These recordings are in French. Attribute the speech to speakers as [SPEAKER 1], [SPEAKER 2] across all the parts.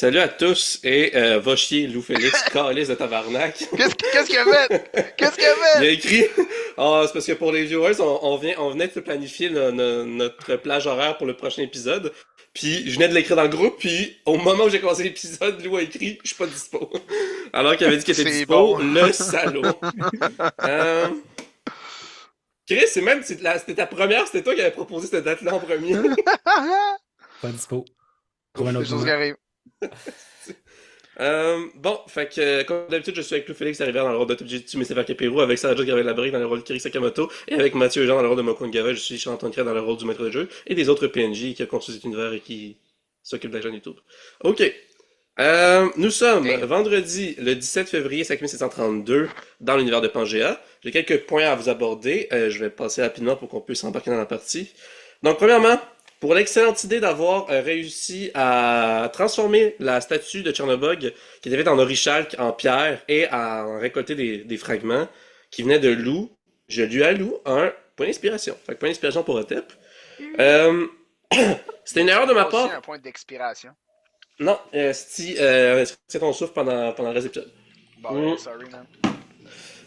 [SPEAKER 1] Salut à tous et va chier Lou Félix, calice de tabarnak.
[SPEAKER 2] Qu'est-ce qu'il a fait? Qu'est-ce qu'il a
[SPEAKER 1] Il a
[SPEAKER 2] fait?
[SPEAKER 1] écrit, c'est parce que pour les viewers, on venait de planifier notre plage horaire pour le prochain épisode. Puis je venais de l'écrire dans le groupe, puis au moment où j'ai commencé l'épisode, Lou a écrit, je suis pas dispo. Alors qu'il avait dit qu'il était
[SPEAKER 2] C'est
[SPEAKER 1] dispo,
[SPEAKER 2] bon.
[SPEAKER 1] le salaud. Euh, Chris, c'était ta première, c'était toi qui avais proposé cette date-là en premier.
[SPEAKER 3] Pas dispo. Trouve un
[SPEAKER 2] Des
[SPEAKER 3] autre
[SPEAKER 2] choses qui
[SPEAKER 3] moment.
[SPEAKER 2] arrivent.
[SPEAKER 1] Bon, fait que, comme d'habitude, je suis avec Lou Félix Rivière dans le rôle de Tubjitsu Messieurs Capérou, avec Sarah Jo Gabriel dans le rôle de Kiri Sakamoto, et avec Mathieu Jean dans le rôle de Mokun Gava, je suis Charles-Antoine Crête dans le rôle du maître de jeu, et des autres PNJ qui ont construit cet univers et qui s'occupent de la chaîne YouTube. Ok. Nous sommes
[SPEAKER 2] Damn.
[SPEAKER 1] vendredi le 17 février 5732 dans l'univers de Pangea. J'ai quelques points à vous aborder. Je vais passer rapidement pour qu'on puisse embarquer dans la partie. Donc, premièrement, pour l'excellente idée d'avoir réussi à transformer la statue de Tchernobog qui était faite en orichalque en pierre et à en récolter des fragments qui venaient de Lou, je lui alloue un point d'inspiration. Fait que point d'inspiration pour Otep. Euh, C'était une erreur de ma
[SPEAKER 2] Aussi
[SPEAKER 1] part.
[SPEAKER 2] un point d'expiration.
[SPEAKER 1] Non, c'est ton souffle pendant le reste de l'épisode.
[SPEAKER 2] Bon, sorry, man.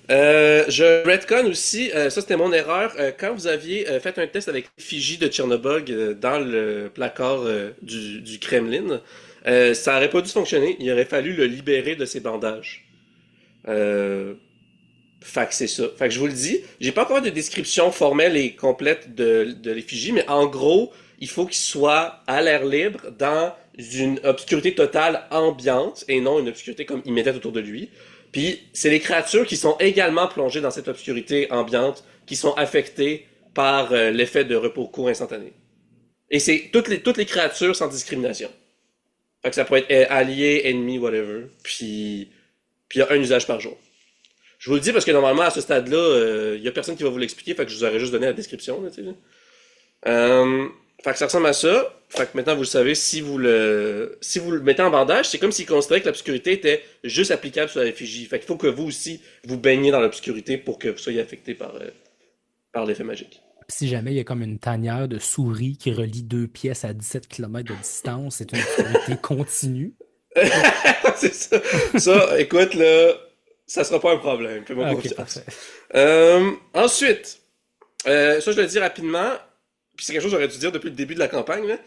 [SPEAKER 1] Je retcon aussi, ça c'était mon erreur, quand vous aviez fait un test avec l'effigie de Tchernobog dans le placard du Kremlin, ça aurait pas dû fonctionner, il aurait fallu le libérer de ses bandages. Fait que c'est ça. Fait que je vous le dis, j'ai pas encore de description formelle et complète de l'effigie, mais en gros, il faut qu'il soit à l'air libre dans une obscurité totale ambiante et non une obscurité comme immédiate autour de lui. Puis c'est les créatures qui sont également plongées dans cette obscurité ambiante qui sont affectées par l'effet de repos court instantané. Et c'est toutes les créatures sans discrimination. Fait que ça peut être allié, ennemi, whatever. Puis il y a un usage par jour. Je vous le dis parce que normalement à ce stade-là, il y a personne qui va vous l'expliquer, fait que je vous aurais juste donné la description, là, tu sais. Fait que ça ressemble à ça. Fait que maintenant vous le savez, si vous le mettez en bandage, c'est comme s'il considérait que l'obscurité était juste applicable sur la effigie. Fait qu'il faut que vous aussi vous baigniez dans l'obscurité pour que vous soyez affecté par l'effet magique.
[SPEAKER 3] Puis si jamais il y a comme une tanière de souris qui relie deux pièces à 17 km de distance, c'est une obscurité continue.
[SPEAKER 1] C'est ça. Ça, écoute, là, ça sera pas un problème. Fais-moi
[SPEAKER 3] Ah, ok,
[SPEAKER 1] confiance.
[SPEAKER 3] parfait.
[SPEAKER 1] Ensuite, ça je le dis rapidement, puis c'est quelque chose que j'aurais dû dire depuis le début de la campagne, là.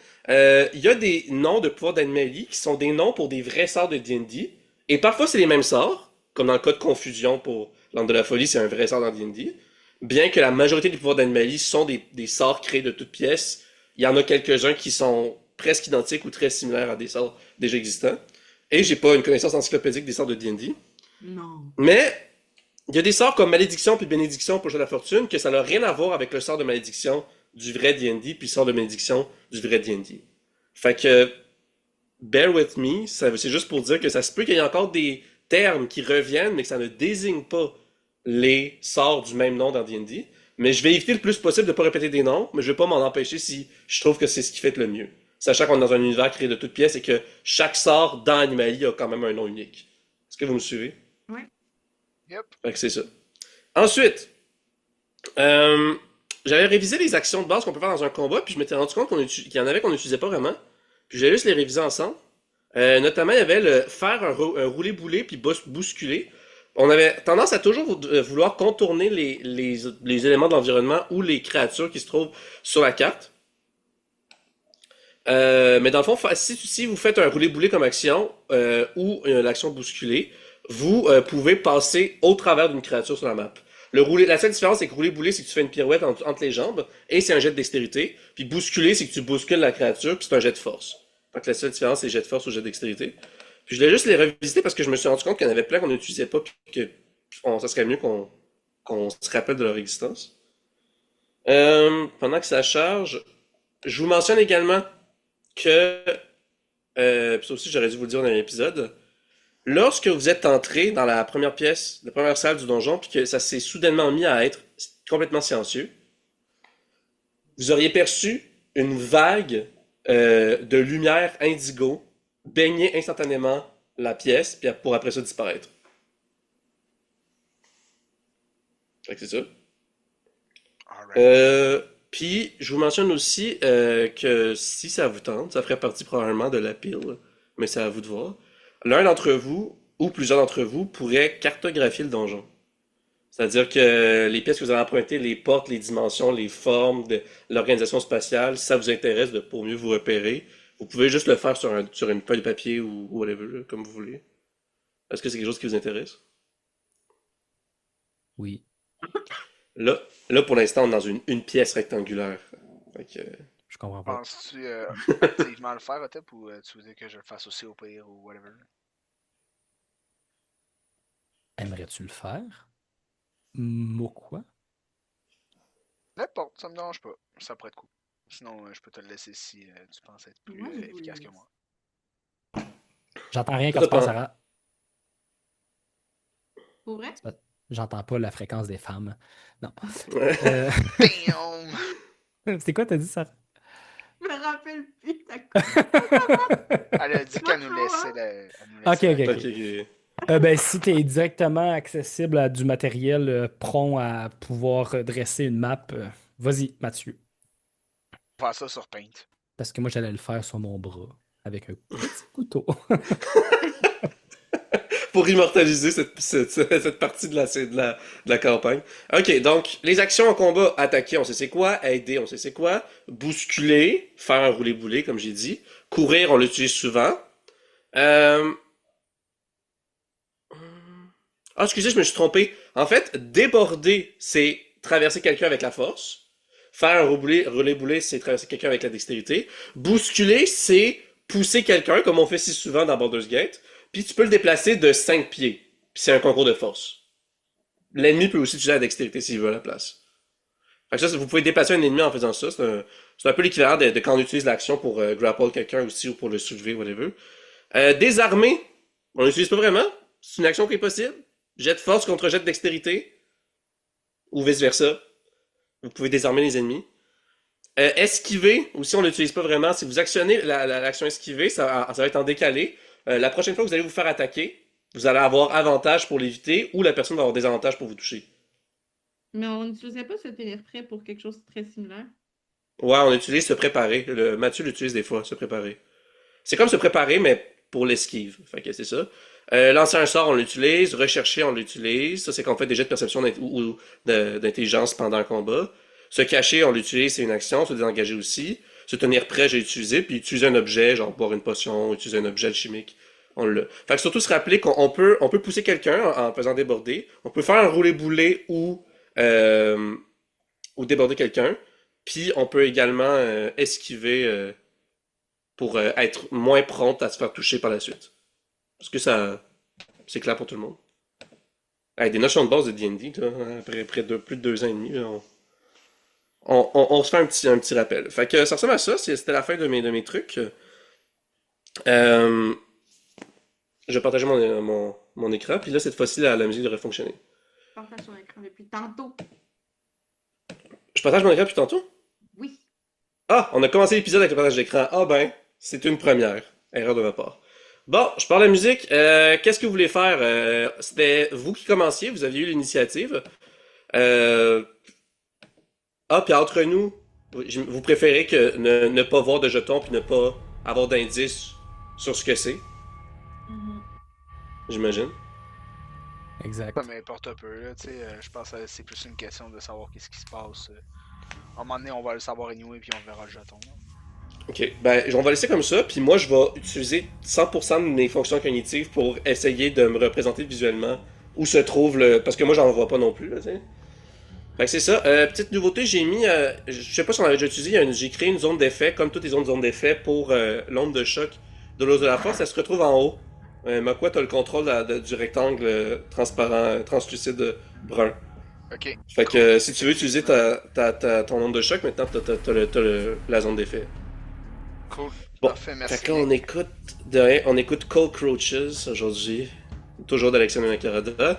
[SPEAKER 1] Il y a des noms de pouvoirs d'Animalie qui sont des noms pour des vrais sorts de D&D, et parfois c'est les mêmes sorts, comme dans le cas de Confusion pour l'Antre de la Folie, c'est un vrai sort dans D&D, bien que la majorité des pouvoirs d'Animalie sont des sorts créés de toutes pièces, il y en a quelques-uns qui sont presque identiques ou très similaires à des sorts déjà existants, et j'ai pas une connaissance encyclopédique des sorts de D&D,
[SPEAKER 4] Non.
[SPEAKER 1] mais il y a des sorts comme Malédiction puis Bénédiction pour jouer la fortune que ça n'a rien à voir avec le sort de Malédiction du vrai D&D puis le sort de Bénédiction du vrai D&D. Fait que, bear with me, c'est juste pour dire que ça se peut qu'il y ait encore des termes qui reviennent mais que ça ne désigne pas les sorts du même nom dans D&D. Mais je vais éviter le plus possible de pas répéter des noms, mais je vais pas m'en empêcher si je trouve que c'est ce qui fait le mieux. Sachant qu'on est dans un univers créé de toutes pièces et que chaque sort dans Animalie a quand même un nom unique. Est-ce que vous me suivez?
[SPEAKER 4] Oui.
[SPEAKER 2] Yep.
[SPEAKER 1] Fait que c'est ça. Ensuite, j'avais révisé les actions de base qu'on peut faire dans un combat, puis je m'étais rendu compte qu'il y en avait qu'on n'utilisait pas vraiment. Puis j'ai juste les réviser ensemble. Notamment, il y avait le faire un roulé-boulé puis bousculer. On avait tendance à toujours vouloir contourner les éléments de l'environnement ou les créatures qui se trouvent sur la carte. Mais dans le fond, si vous faites un roulé-boulé comme action ou l'action bousculer, vous pouvez passer au travers d'une créature sur la map. La seule différence, c'est que rouler-bouler, c'est que tu fais une pirouette entre les jambes, et c'est un jet de dextérité. Puis bousculer, c'est que tu bouscules la créature, puis c'est un jet de force. Fait que la seule différence, c'est jet de force ou jet de dextérité. Puis je voulais juste les revisiter parce que je me suis rendu compte qu'il y en avait plein qu'on n'utilisait pas, puis que ça serait mieux qu'on se rappelle de leur existence. Pendant que ça charge, je vous mentionne également que, puis ça aussi j'aurais dû vous le dire dans l'épisode, lorsque vous êtes entré dans la première pièce, la première salle du donjon, puis que ça s'est soudainement mis à être complètement silencieux, vous auriez perçu une vague de lumière indigo baigner instantanément la pièce, puis pour après ça disparaître. Fait que c'est ça.
[SPEAKER 2] Alright.
[SPEAKER 1] Puis je vous mentionne aussi que si ça vous tente, ça ferait partie probablement de la pile mais c'est à vous de voir. L'un d'entre vous, ou plusieurs d'entre vous, pourrait cartographier le donjon. C'est-à-dire que les pièces que vous avez empruntées, les portes, les dimensions, les formes de l'organisation spatiale, si ça vous intéresse pour mieux vous repérer, vous pouvez juste le faire sur une feuille de papier ou whatever, là, comme vous voulez. Est-ce que c'est quelque chose qui vous intéresse?
[SPEAKER 3] Oui.
[SPEAKER 1] Là, pour l'instant, on est dans une pièce rectangulaire. Fait que,
[SPEAKER 3] Je comprends pas.
[SPEAKER 2] Penses-tu activement le faire, Otep, ou tu veux dire que je le fasse aussi au pire ou whatever?
[SPEAKER 3] Aimerais-tu le faire? Moi quoi?
[SPEAKER 2] N'importe, ça me dérange pas. Ça pourrait être cool. Sinon, je peux te le laisser si tu penses être plus
[SPEAKER 4] Moi, je vous
[SPEAKER 2] efficace que
[SPEAKER 4] laisse.
[SPEAKER 2] moi.
[SPEAKER 3] J'entends rien
[SPEAKER 1] Toi,
[SPEAKER 3] quand tu
[SPEAKER 1] t'as
[SPEAKER 3] parles,
[SPEAKER 1] pas-
[SPEAKER 3] Sarah.
[SPEAKER 4] Pour vrai?
[SPEAKER 3] J'entends pas la fréquence des femmes. Non.
[SPEAKER 1] Ouais.
[SPEAKER 3] Euh,
[SPEAKER 2] Damn!
[SPEAKER 3] C'est quoi t'as dit, Sarah?
[SPEAKER 4] Je me rappelle plus. D'accord.
[SPEAKER 2] Elle a dit qu'elle nous laissait. Elle nous
[SPEAKER 3] Ok,
[SPEAKER 2] laissait
[SPEAKER 3] ok,
[SPEAKER 1] Ok, ok.
[SPEAKER 3] Ben, si tu es directement accessible à du matériel prompt à pouvoir dresser une map, vas-y, Mathieu.
[SPEAKER 2] faire ça sur Paint.
[SPEAKER 3] Parce que moi, j'allais le faire sur mon bras avec un petit couteau.
[SPEAKER 1] Pour immortaliser cette partie de la campagne. Ok, donc, les actions en combat, attaquer, on sait c'est quoi, aider, on sait c'est quoi, bousculer, faire un roulé-boulé, comme j'ai dit, courir, on l'utilise souvent. Ah, excusez, je me suis trompé. En fait, déborder, c'est traverser quelqu'un avec la force. Faire un roulé-boulé, c'est traverser quelqu'un avec la dextérité. Bousculer, c'est pousser quelqu'un, comme on fait si souvent dans Baldur's Gate. Puis tu peux le déplacer de 5 pieds. Puis c'est un concours de force. L'ennemi peut aussi utiliser la dextérité s'il veut à la place. Fait que ça, vous pouvez déplacer un ennemi en faisant ça. C'est un peu l'équivalent de quand on utilise l'action pour grapple quelqu'un aussi ou pour le soulever, whatever. Désarmer, on l'utilise pas vraiment. C'est une action qui est possible. Jet de force contre jet de dextérité. Ou vice-versa. Vous pouvez désarmer les ennemis. Esquiver, aussi on l'utilise pas vraiment. Si vous actionnez l'action esquiver, ça va être en décalé. La prochaine fois que vous allez vous faire attaquer, vous allez avoir avantage pour l'éviter ou la personne va avoir désavantage pour vous toucher.
[SPEAKER 4] Mais on n'utilisait pas se tenir prêt pour quelque chose de très similaire.
[SPEAKER 1] Ouais, on utilise se préparer. Mathieu l'utilise des fois, se préparer. C'est comme se préparer, mais pour l'esquive. Fait que c'est ça. Lancer un sort, on l'utilise. Rechercher, on l'utilise. Ça, c'est qu'on fait des jets de perception ou d'intelligence pendant un combat. Se cacher, on l'utilise, c'est une action. Se désengager aussi. Se tenir prêt, j'ai utilisé. Puis utiliser un objet, genre boire une potion, utiliser un objet chimique. On l'a. Fait que surtout se rappeler qu'on peut pousser quelqu'un en faisant déborder. On peut faire un roulé-boulé ou déborder quelqu'un. Puis on peut également esquiver pour être moins prompt à se faire toucher par la suite. Parce que ça, c'est clair pour tout le monde. Avec des notions de base de D&D, là, après plus de 2 ans et demi, là, on se fait un petit rappel. Fait que ça ressemble à ça, c'était la fin de mes trucs. Je vais partager mon écran, puis là, cette fois-ci, la musique devrait fonctionner.
[SPEAKER 4] Je partage son écran depuis tantôt.
[SPEAKER 1] Je partage mon écran depuis tantôt?
[SPEAKER 4] Oui.
[SPEAKER 1] Ah, on a commencé l'épisode avec le partage d'écran. Ah ben, c'est une première. Erreur de ma part. Bon, je parle de musique. Qu'est-ce que vous voulez faire? C'était vous qui commenciez, vous aviez eu l'initiative. Ah, puis entre nous, vous préférez que ne pas voir de jetons puis ne pas avoir d'indices sur ce que c'est, j'imagine.
[SPEAKER 3] Exact.
[SPEAKER 2] Ça m'importe un peu, là, tu sais. Je pense que c'est plus une question de savoir qu'est-ce qui se passe. À un moment donné, on va le savoir anyway, puis on verra le jeton. Là.
[SPEAKER 1] Ok, ben on va laisser comme ça, puis moi je vais utiliser 100% de mes fonctions cognitives pour essayer de me représenter visuellement où se trouve le... Parce que moi j'en vois pas non plus, là, tu sais. Fait que c'est ça. Petite nouveauté, j'ai mis... je sais pas si on avait déjà utilisé, j'ai créé une zone d'effet, comme toutes les zones d'effet pour l'onde de choc de l'os de la force, elle se retrouve en haut. Makwa, t'as le contrôle du rectangle transparent, translucide brun.
[SPEAKER 2] Ok.
[SPEAKER 1] Fait que si tu veux utiliser ton onde de choc, maintenant t'as la zone d'effet.
[SPEAKER 2] Cool.
[SPEAKER 1] Bon,
[SPEAKER 2] Parfait, merci.
[SPEAKER 1] fait que là, on écoute Cold Crouches aujourd'hui. Toujours d'Alexandre Nakarada.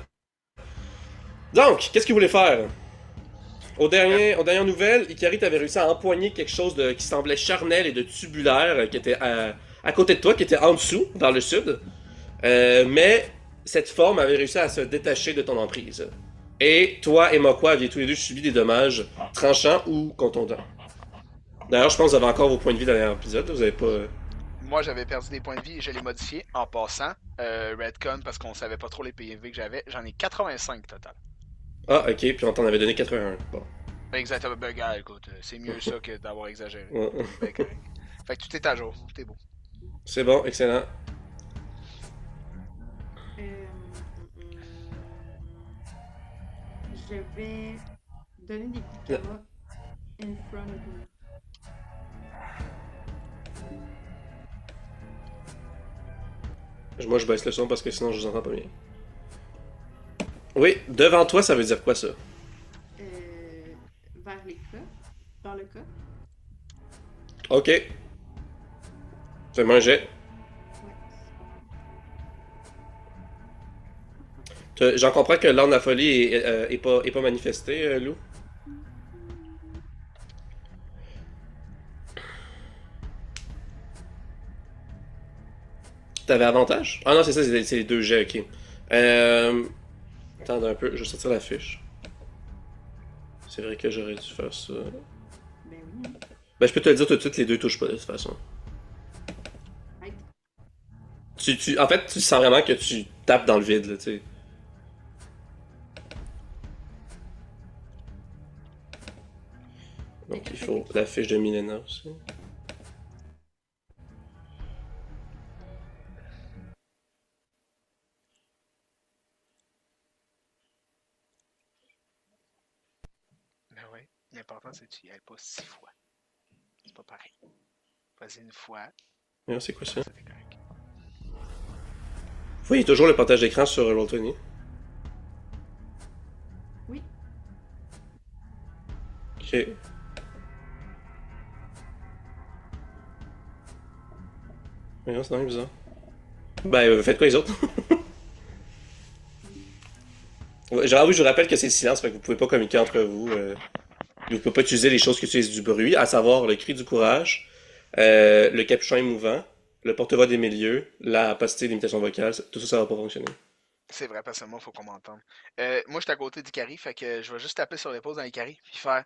[SPEAKER 1] Donc, qu'est-ce qu'il voulait faire? Aux dernières nouvelles, Ikari t'avait réussi à empoigner quelque chose qui semblait charnel et de tubulaire, qui était à côté de toi, qui était en dessous, vers le sud. Mais cette forme avait réussi à se détacher de ton emprise. Et toi et Makwa aviez tous les deux subi des dommages tranchants ou contondants. D'ailleurs, je pense que vous avez encore vos points de vie dans l'épisode, vous avez pas...
[SPEAKER 2] moi j'avais perdu des points de vie et je l'ai modifié en passant. Redcon, parce qu'on savait pas trop les PV que j'avais, j'en ai 85 total.
[SPEAKER 1] Ah, ok, puis on t'en avait donné 81. Bon.
[SPEAKER 2] Exactement, ben gars, écoute, c'est mieux ça que d'avoir exagéré.
[SPEAKER 1] Ouais.
[SPEAKER 2] Ben, correct. Fait que tout est à jour, tout est beau.
[SPEAKER 1] C'est bon, excellent.
[SPEAKER 4] Euh, Je vais donner des coups de carotte in front of me.
[SPEAKER 1] Moi, je baisse le son parce que sinon, je vous entends pas bien. Oui, devant toi, ça veut dire quoi, ça?
[SPEAKER 4] Vers les coffres. Dans le coffre.
[SPEAKER 1] Ok. Fais-moi un jet. J'en comprends que l'ordre de la folie est pas manifesté, Lou. T'avais avantage? Ah non, c'est ça, c'est les deux jets, ok. Attends un peu, je vais sortir la fiche. C'est vrai que j'aurais dû faire ça.
[SPEAKER 4] Ben oui.
[SPEAKER 1] Ben, je peux te le dire tout de suite, les deux touchent pas de toute façon.
[SPEAKER 4] Right.
[SPEAKER 1] En fait, tu sens vraiment que tu tapes dans le vide, là, tu sais. Donc, il faut la fiche de Milena aussi.
[SPEAKER 2] Ben ouais, l'important c'est que tu y ailles pas 6 fois. C'est pas pareil. Vas-y une fois,
[SPEAKER 1] Mais c'est quoi ça?
[SPEAKER 2] ça fait correct.
[SPEAKER 1] Vous voyez toujours le partage d'écran sur Roll20?
[SPEAKER 4] Oui.
[SPEAKER 1] Ok. Mais non, c'est vraiment bizarre. Ben, faites quoi les autres? Ouais, genre, oui, je vous rappelle que c'est le silence, fait que vous pouvez pas communiquer entre vous. Vous pouvez pas utiliser les choses qui utilisent du bruit, à savoir le cri du courage, le capuchon émouvant, le porte-voix des milieux, la postée d'imitation vocale, tout ça, ça va pas fonctionner.
[SPEAKER 2] C'est vrai, parce que moi, faut qu'on m'entende. Moi, j'étais à côté d'Ikari, fait que je vais juste taper sur l'épaule dans Ikari, puis faire.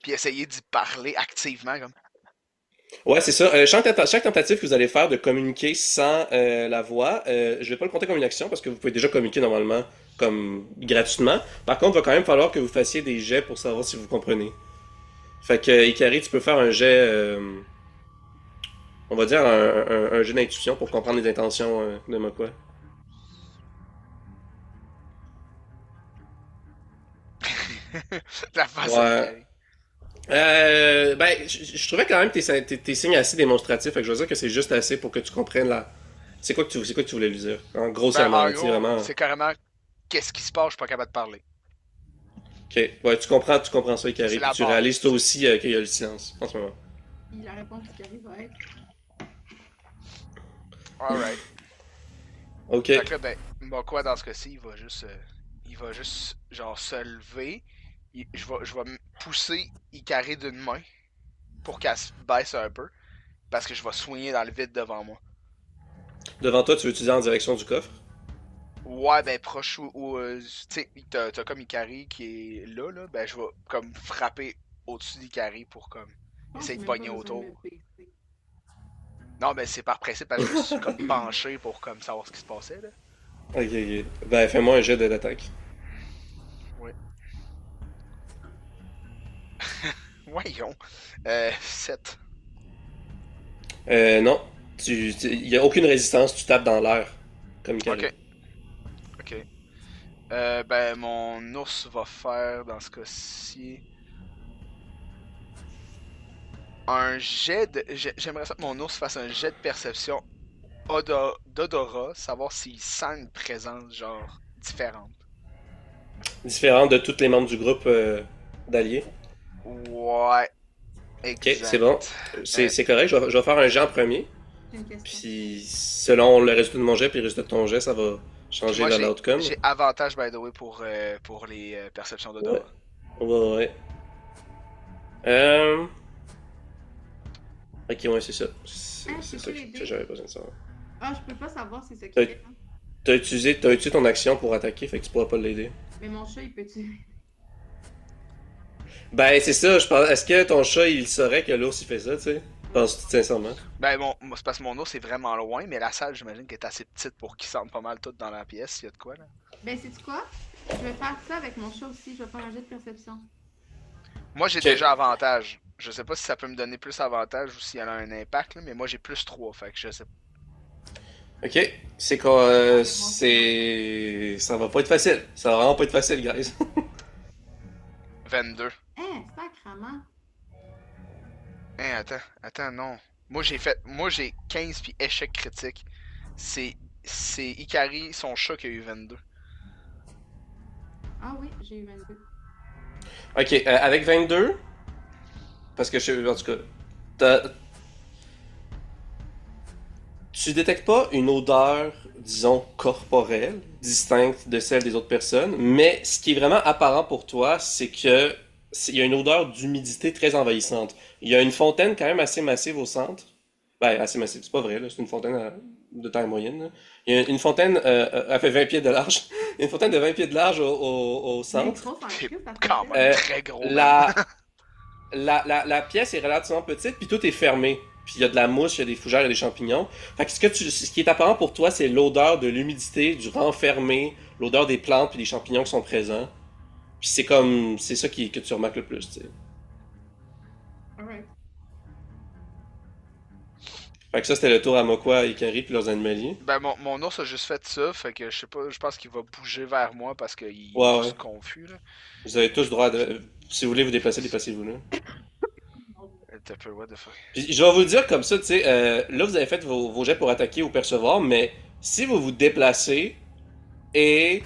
[SPEAKER 2] Puis essayer d'y parler activement, comme.
[SPEAKER 1] Ouais, c'est ça. Chaque tentative que vous allez faire de communiquer sans la voix, je vais pas le compter comme une action parce que vous pouvez déjà communiquer normalement comme gratuitement. Par contre, il va quand même falloir que vous fassiez des jets pour savoir si vous comprenez. Fait que Ikari, tu peux faire un jet, on va dire un jet d'intuition pour comprendre les intentions de Mokwa.
[SPEAKER 2] La face
[SPEAKER 1] Ouais.
[SPEAKER 2] d'Ikari.
[SPEAKER 1] Ben, je trouvais quand même tes signes assez démonstratifs, fait que je veux dire que c'est juste assez pour que tu comprennes la. C'est quoi que tu voulais lui dire? En
[SPEAKER 2] Ben,
[SPEAKER 1] grossièrement,
[SPEAKER 2] en
[SPEAKER 1] tu sais,
[SPEAKER 2] gros,
[SPEAKER 1] vraiment.
[SPEAKER 2] c'est carrément. Qu'est-ce qui se passe, je suis pas capable de parler.
[SPEAKER 1] Ok, ouais, tu comprends ça, Ikari,
[SPEAKER 2] C'est
[SPEAKER 1] puis
[SPEAKER 2] la
[SPEAKER 1] tu
[SPEAKER 2] base.
[SPEAKER 1] réalises toi aussi qu'il y a le silence en ce moment.
[SPEAKER 4] Puis la réponse qui arrive va être.
[SPEAKER 2] Alright.
[SPEAKER 1] Ok,
[SPEAKER 2] Fait que là, ben, quoi dans ce cas-ci, il va juste, genre, se lever. Je vais me pousser Ikari d'une main pour qu'elle se baisse un peu, parce que je vais soigner dans le vide devant moi.
[SPEAKER 1] devant toi, tu veux utiliser en direction du coffre?
[SPEAKER 2] Ouais, ben, proche tu sais, t'as comme Ikari qui est là, ben, je vais comme frapper au-dessus d'Ikari pour comme essayer de pogner autour. Non, ben, c'est par principe, parce que je me suis comme penché pour comme savoir ce qui se passait, là.
[SPEAKER 1] Ok. Ben, fais-moi un jet d'attaque.
[SPEAKER 2] Ouais. Voyons. 7.
[SPEAKER 1] Non, il y a aucune résistance, tu tapes dans l'air, comme Ikari.
[SPEAKER 2] Ok. Ok. Ben, mon ours va faire, dans ce cas-ci, un jet de... J'aimerais ça que mon ours fasse un jet de perception d'odorat, savoir s'il sent une présence, genre, différente.
[SPEAKER 1] Différent de tous les membres du groupe d'alliés.
[SPEAKER 2] Ouais.
[SPEAKER 1] Ok,
[SPEAKER 2] Exact.
[SPEAKER 1] c'est bon. C'est correct, je vais faire un jet en premier.
[SPEAKER 4] J'ai une question.
[SPEAKER 1] Puis, selon le résultat de mon jet puis le résultat de ton jet, ça va changer
[SPEAKER 2] Moi,
[SPEAKER 1] l'outcome.
[SPEAKER 2] j'ai avantage, by the way, pour les perceptions d'odorat.
[SPEAKER 1] Ouais. Euh... Ok, ouais, c'est ça. C'est
[SPEAKER 4] Ah,
[SPEAKER 1] c'est
[SPEAKER 4] c'est
[SPEAKER 1] ça
[SPEAKER 4] pas les
[SPEAKER 1] que
[SPEAKER 4] dés.
[SPEAKER 1] j'avais besoin de savoir.
[SPEAKER 4] Ah, je peux pas savoir c'est ce
[SPEAKER 1] Euh,
[SPEAKER 4] qu'il fait. Hein.
[SPEAKER 1] T'as utilisé ton action pour attaquer, fait que tu pourras pas l'aider.
[SPEAKER 4] Mais mon chat, il peut tuer.
[SPEAKER 1] Ben, c'est ça, je pense. Est-ce que ton chat, il saurait que l'ours, il fait ça, tu sais? Penses-tu sincèrement?
[SPEAKER 2] Ben, c'est parce que mon ours est vraiment loin, mais la salle, j'imagine qu'elle est assez petite pour qu'ils sentent pas mal tout dans la pièce, s'il y a de quoi, là.
[SPEAKER 4] Ben, sais-tu quoi? Je vais faire ça avec mon chat aussi. Je vais faire un jet de perception.
[SPEAKER 2] Moi, j'ai
[SPEAKER 1] Ok.
[SPEAKER 2] déjà avantage. Je sais pas si ça peut me donner plus avantage ou s'il y en a un impact, là, mais moi, j'ai plus 3, fait que je sais pas.
[SPEAKER 1] Ok. C'est quoi? C'est. Ça va pas être facile. Ça va vraiment pas être facile, guys.
[SPEAKER 2] 22.
[SPEAKER 4] Hein, sacrement.
[SPEAKER 2] Hein, attends, non. Moi, j'ai 15 puis échec critique. C'est Ikari, son chat, qui a eu 22.
[SPEAKER 4] Ah oui, j'ai eu 22.
[SPEAKER 1] Ok, avec 22, parce que en tout cas, tu détectes pas une odeur, disons, corporelle, distincte de celle des autres personnes, mais ce qui est vraiment apparent pour toi, c'est que il y a une odeur d'humidité très envahissante. Il y a une fontaine quand même assez massive au centre. Ben, assez massive, c'est pas vrai, là, c'est une fontaine de taille moyenne, là. Il y a une fontaine, elle fait 20 pieds de large. Il y a une fontaine de 20 pieds de large au
[SPEAKER 4] Mais
[SPEAKER 1] centre.
[SPEAKER 4] gros, c'est un
[SPEAKER 2] C'est
[SPEAKER 4] cube, la
[SPEAKER 2] quand
[SPEAKER 4] fontaine.
[SPEAKER 2] même très gros.
[SPEAKER 1] La, la pièce est relativement petite, puis tout est fermé. Puis il y a de la mousse, il y a des fougères, il y a des champignons. Fait que ce qui est apparent pour toi, c'est l'odeur de l'humidité, du renfermé, l'odeur des plantes puis des champignons qui sont présents. Puis c'est ça que tu remarques le plus, tu sais.
[SPEAKER 4] Alright.
[SPEAKER 1] Fait que ça, c'était le tour à Mokwa, Ikari puis leurs animaliers.
[SPEAKER 2] Ben, mon ours a juste fait ça, fait que je sais pas, je pense qu'il va bouger vers moi parce qu'il est
[SPEAKER 1] Ouais,
[SPEAKER 2] juste
[SPEAKER 1] ouais.
[SPEAKER 2] confus, là.
[SPEAKER 1] Vous avez tous le droit de... Si vous voulez vous déplacer, déplacez-vous là.
[SPEAKER 2] T'as peu, what the fuck.
[SPEAKER 1] Puis je vais vous le dire comme ça, tu sais, là vous avez fait vos jets pour attaquer ou percevoir, mais si vous vous déplacez et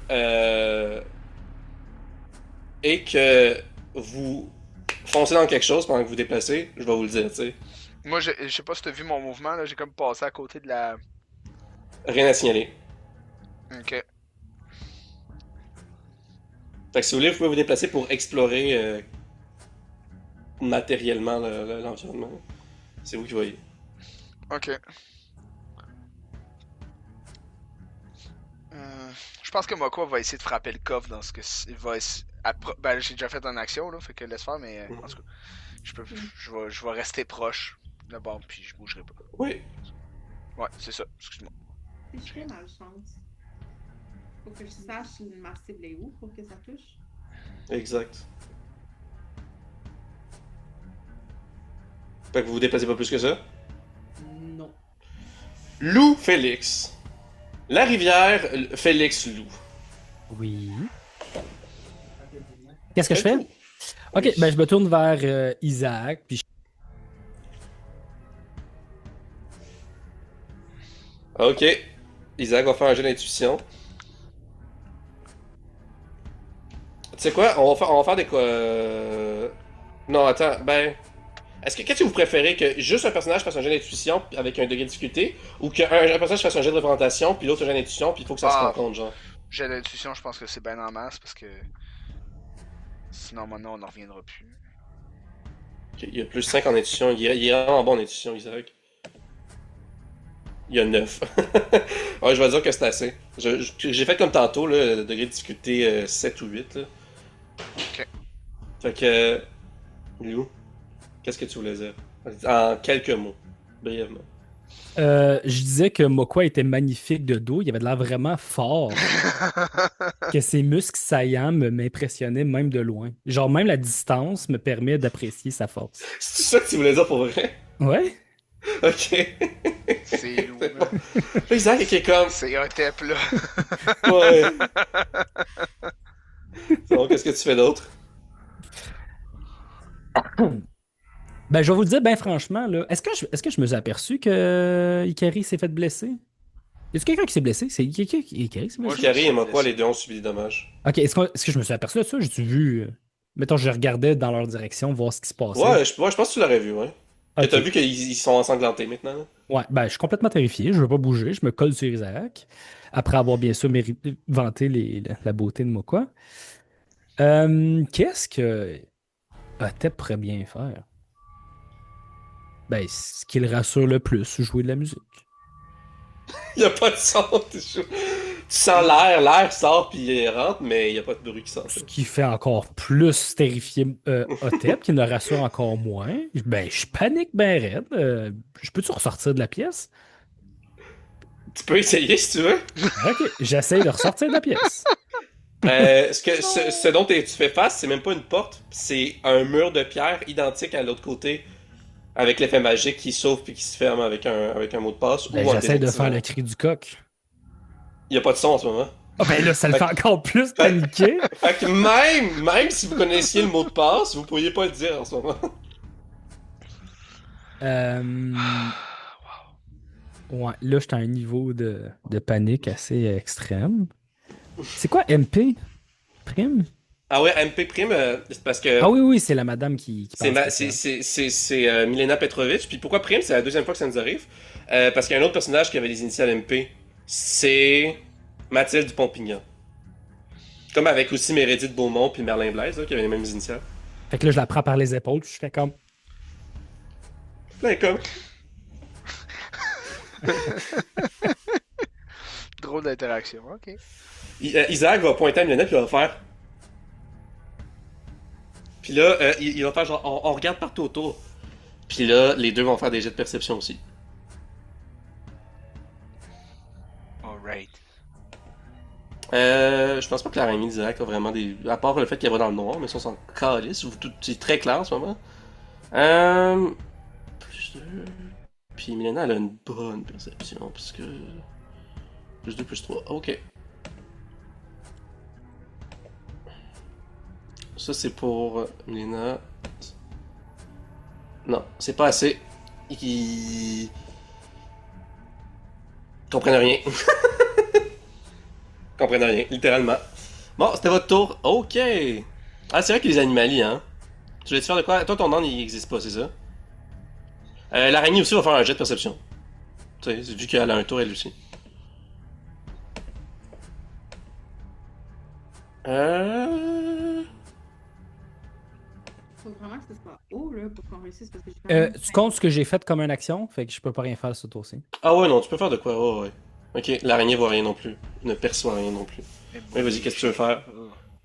[SPEAKER 1] euh, et que vous foncez dans quelque chose pendant que vous déplacez, je vais vous le dire, tu sais.
[SPEAKER 2] Moi, je sais pas si t'as vu mon mouvement, là, j'ai comme passé à côté de la...
[SPEAKER 1] Rien à signaler.
[SPEAKER 2] Ok.
[SPEAKER 1] Fait que si vous voulez, vous pouvez vous déplacer pour explorer matériellement l'environnement. C'est vous qui voyez.
[SPEAKER 2] Ok. Je pense que Moko va essayer de frapper le coffre dans ce que... Il va essayer... Ben, j'ai déjà fait une action, là, fait que laisse faire, mais en tout cas, je vais rester proche de la borne, puis je bougerai pas.
[SPEAKER 1] Oui.
[SPEAKER 2] Ouais, c'est ça, excuse-moi.
[SPEAKER 4] Si je fais malchance, faut que je sache ma cible est où pour que ça touche.
[SPEAKER 1] Exact. Fait que vous vous déplacez pas plus que ça.
[SPEAKER 3] Non.
[SPEAKER 1] Lou Félix. La rivière Félix Lou.
[SPEAKER 3] Oui. Qu'est-ce que je fais? Ok, ben je me tourne vers Isaac, puis
[SPEAKER 1] Ok. Isaac va faire un jeu d'intuition. Tu sais quoi? On va faire des quoi? Non, attends, ben. Qu'est-ce que vous préférez que juste un personnage fasse un jeu d'intuition avec un degré de difficulté ou qu'un un personnage fasse un jeu de représentation puis l'autre un jeu d'intuition puis il faut que ça se rencontre, genre?
[SPEAKER 2] J'ai l'intuition, je pense que c'est bien en masse parce que sinon maintenant on n'en reviendra plus.
[SPEAKER 1] Ok, il y a plus 5 en intuition. Il est vraiment bon en intuition, Isaac. Il y a 9. Ouais, je vais dire que c'est assez. J'ai fait comme tantôt, là, le degré de difficulté 7 ou 8. Là.
[SPEAKER 2] Ok.
[SPEAKER 1] Fait que. Lou, qu'est-ce que tu voulais dire? En quelques mots, brièvement.
[SPEAKER 3] je disais que Mokwa était magnifique de dos, il avait de l'air vraiment fort, que ses muscles saillants m'impressionnaient même de loin. Genre même la distance me permet d'apprécier sa force.
[SPEAKER 1] C'est ça que tu voulais dire pour vrai?
[SPEAKER 3] Ouais?
[SPEAKER 1] Ok.
[SPEAKER 2] C'est lourd. Là.
[SPEAKER 1] Là, Isaac qui est comme.
[SPEAKER 2] C'est un tep là.
[SPEAKER 1] Ouais. Bon, qu'est-ce que tu fais d'autre?
[SPEAKER 3] Ben, je vais vous le dire, ben franchement, là, est-ce que je me suis aperçu que Ikari s'est fait blesser? Y a-tu quelqu'un qui s'est blessé? C'est Ikari qui s'est
[SPEAKER 2] Moi,
[SPEAKER 3] blessé?
[SPEAKER 1] Carrie et Mokwa, les deux ont subi des dommages.
[SPEAKER 3] Ok, est-ce que je me suis aperçu de ça? J'ai-tu vu... Mettons, je regardais dans leur direction, voir ce qui se passait.
[SPEAKER 1] Ouais, je pense que tu l'aurais vu, ouais.
[SPEAKER 3] Ok.
[SPEAKER 1] T'as vu qu'ils sont ensanglantés maintenant, là?
[SPEAKER 3] Ouais, ben, je suis complètement terrifié. Je veux pas bouger. Je me colle sur Isaac. Après avoir bien sûr vanté la beauté de Mokwa. Qu'est-ce que Otep pourrait bien faire? Ben, ce qui le rassure le plus, jouer de la musique.
[SPEAKER 1] Il y a pas de son, t'es chaud. sens l'air sort puis il rentre, mais il n'y a pas de bruit qui sort.
[SPEAKER 3] Ce qui fait encore plus terrifier Otep, qui ne rassure encore moins. Ben, je panique ben raide. Je peux-tu ressortir de la pièce?
[SPEAKER 1] Tu peux essayer si tu veux.
[SPEAKER 3] Ok, j'essaye de ressortir de la pièce.
[SPEAKER 1] Ce dont tu fais face, c'est même pas une porte, c'est un mur de pierre identique à l'autre côté, avec l'effet magique qui s'ouvre puis qui se ferme avec un mot de passe.
[SPEAKER 3] Ben,
[SPEAKER 1] ou en
[SPEAKER 3] j'essaie de
[SPEAKER 1] désactivant.
[SPEAKER 3] faire le cri du coq.
[SPEAKER 1] Il n'y a pas de son en ce moment.
[SPEAKER 3] Ah ben là, ça le fait encore plus paniquer.
[SPEAKER 1] Fait que même si vous connaissiez le mot de passe, vous pourriez pas le dire en ce moment.
[SPEAKER 3] Ouais, là, j'étais à un niveau de panique assez extrême. C'est quoi MP? Prime?
[SPEAKER 1] Ah ouais, MP Prime, c'est parce que
[SPEAKER 3] Ah oui, c'est la madame qui
[SPEAKER 1] c'est
[SPEAKER 3] parle.
[SPEAKER 1] Milena Petrovic. Puis pourquoi Prime? C'est la deuxième fois que ça nous arrive. Parce qu'il y a un autre personnage qui avait les initiales MP. C'est Mathilde Dupont-Pignon. Comme avec aussi Meredith Beaumont puis Merlin Blaise, là, qui avaient les mêmes initiales.
[SPEAKER 3] Fait que là, je la prends par les épaules, puis je fais comme...
[SPEAKER 1] Ben comme.
[SPEAKER 2] Drôle d'interaction, ok.
[SPEAKER 1] Isaac va pointer à Milena puis il va faire. Puis là, il va faire genre, on regarde partout autour. Puis là, les deux vont faire des jets de perception aussi.
[SPEAKER 2] Alright.
[SPEAKER 1] Je pense pas que l'araignée d'Isaac a vraiment des. À part le fait qu'elle va dans le noir, mais ça, on s'en calisse. C'est très clair en ce moment. Plus 2. Puis Milena, elle a une bonne perception, parce que. Plus 2, plus 3. Ok. Ça, c'est pour Milena. Non, c'est pas assez. Ils comprennent rien. Comprennent rien, littéralement. Bon, c'était votre tour. Ok. Ah, c'est vrai que les animaliers, hein. Tu voulais te faire de quoi? Toi, ton nom, il existe pas, c'est ça? L'araignée aussi va faire un jet de perception. Tu sais, vu qu'elle a un tour, elle aussi.
[SPEAKER 4] Faut vraiment que ce soit haut, là, pour qu'on réussisse, parce que j'ai quand même
[SPEAKER 3] tu comptes ce que j'ai fait comme une action, fait que je peux pas rien faire ce tour-ci.
[SPEAKER 1] Ah ouais, non, tu peux faire de quoi? Oh, ouais. Ok, l'araignée voit rien non plus. Ne perçoit rien non plus. Oui, vas-y, qu'est-ce que tu veux faire?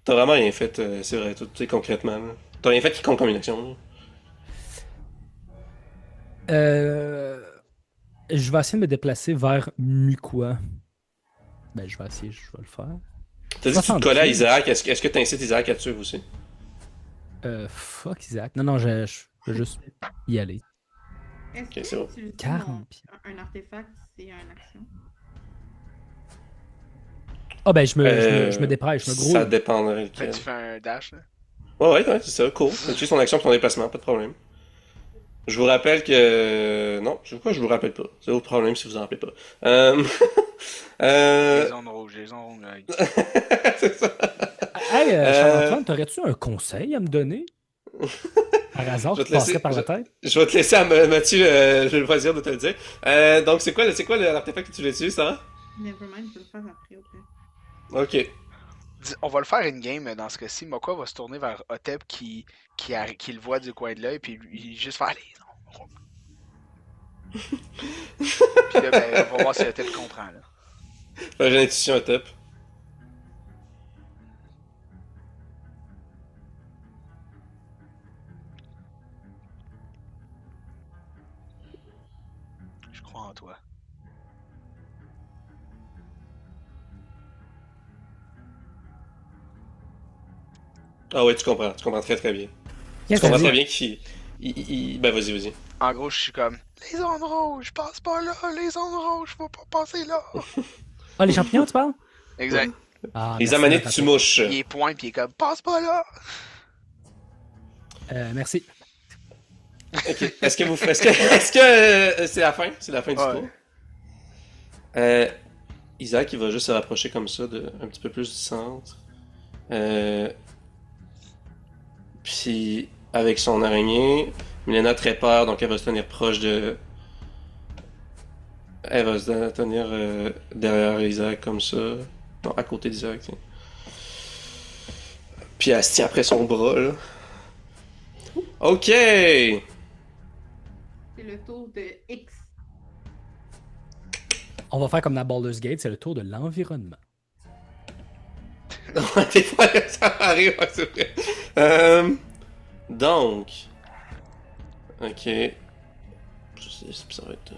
[SPEAKER 1] T'as vraiment rien fait, c'est vrai, tu sais, concrètement. Là. T'as rien fait qui compte comme une action. Là.
[SPEAKER 3] Je vais essayer de me déplacer vers Mukwa. Ben, je vais essayer, je vais le faire.
[SPEAKER 1] T'as dit que tu te collais à Isaac, est-ce que t'incites Isaac à te suivre aussi?
[SPEAKER 3] Fuck Isaac. Non, je vais juste y aller.
[SPEAKER 4] Est-ce
[SPEAKER 1] Ok,
[SPEAKER 4] que
[SPEAKER 1] c'est bon.
[SPEAKER 4] utiliser
[SPEAKER 3] 40 pieds.
[SPEAKER 4] un artefact, c'est une action?
[SPEAKER 3] Ah ben, je me dépêche, je me grouille.
[SPEAKER 1] Ça dépendrait lequel.
[SPEAKER 2] Tu fais un dash, là.
[SPEAKER 1] Ouais, c'est ça, cool. Tu utilises ton action pour ton déplacement, pas de problème. Je vous rappelle que... Non, je vous rappelle pas. C'est votre problème si vous en rappelez pas.
[SPEAKER 2] Les zones rouges, hey.
[SPEAKER 1] C'est ça.
[SPEAKER 3] Hey, Charles-Antoine, t'aurais-tu un conseil à me donner? Par hasard,
[SPEAKER 1] Je vais
[SPEAKER 3] qui
[SPEAKER 1] te laisser-
[SPEAKER 3] passerait par la tête?
[SPEAKER 1] Je vais te laisser à Mathieu le loisir de te le dire. Donc, c'est quoi l'artefact que tu veux utiliser, Sarah?
[SPEAKER 4] Nevermind, je vais le faire après, au pire.
[SPEAKER 1] Ok.
[SPEAKER 2] On va le faire in-game dans ce cas-ci. Mokwa va se tourner vers Otep qui le voit du coin de l'œil, puis il juste faire les ombres. Puis là, ben, on va voir si Otep comprend. Là.
[SPEAKER 1] J'ai l'intuition à top.
[SPEAKER 2] Je crois en toi.
[SPEAKER 1] Ah ouais, tu comprends très très bien.
[SPEAKER 3] Qu'est-ce
[SPEAKER 1] Tu comprends
[SPEAKER 3] que
[SPEAKER 1] très
[SPEAKER 3] ça dit?
[SPEAKER 1] bien qu'il... Ben vas-y.
[SPEAKER 2] En gros, je suis comme les zones rouges, passe pas là, les zones rouges, faut pas passer là.
[SPEAKER 3] Ah, les champignons, tu parles?
[SPEAKER 2] Exact.
[SPEAKER 3] Ah,
[SPEAKER 1] Les
[SPEAKER 3] merci,
[SPEAKER 1] amanites,
[SPEAKER 3] Nathan.
[SPEAKER 1] tu mouches.
[SPEAKER 2] Il est point, puis il est comme passe pas là.
[SPEAKER 3] Merci.
[SPEAKER 1] Ok. Est-ce que c'est la fin? C'est la fin du
[SPEAKER 2] Ouais.
[SPEAKER 1] tour? Isaac, il va juste se rapprocher comme ça, un petit peu plus du centre. Puis, avec son araignée, Milena a très peur, donc elle va se tenir proche de... Elle va se tenir derrière Isaac comme ça. Non, à côté d'Isaac, tiens. Puis elle se tient après son bras, là. Ok!
[SPEAKER 4] C'est le tour de X.
[SPEAKER 3] On va faire comme dans Baldur's Gate, c'est le tour de l'environnement.
[SPEAKER 1] Ouais, des fois, ça arrive, ouais, c'est vrai. Donc. Ok. Ça va être.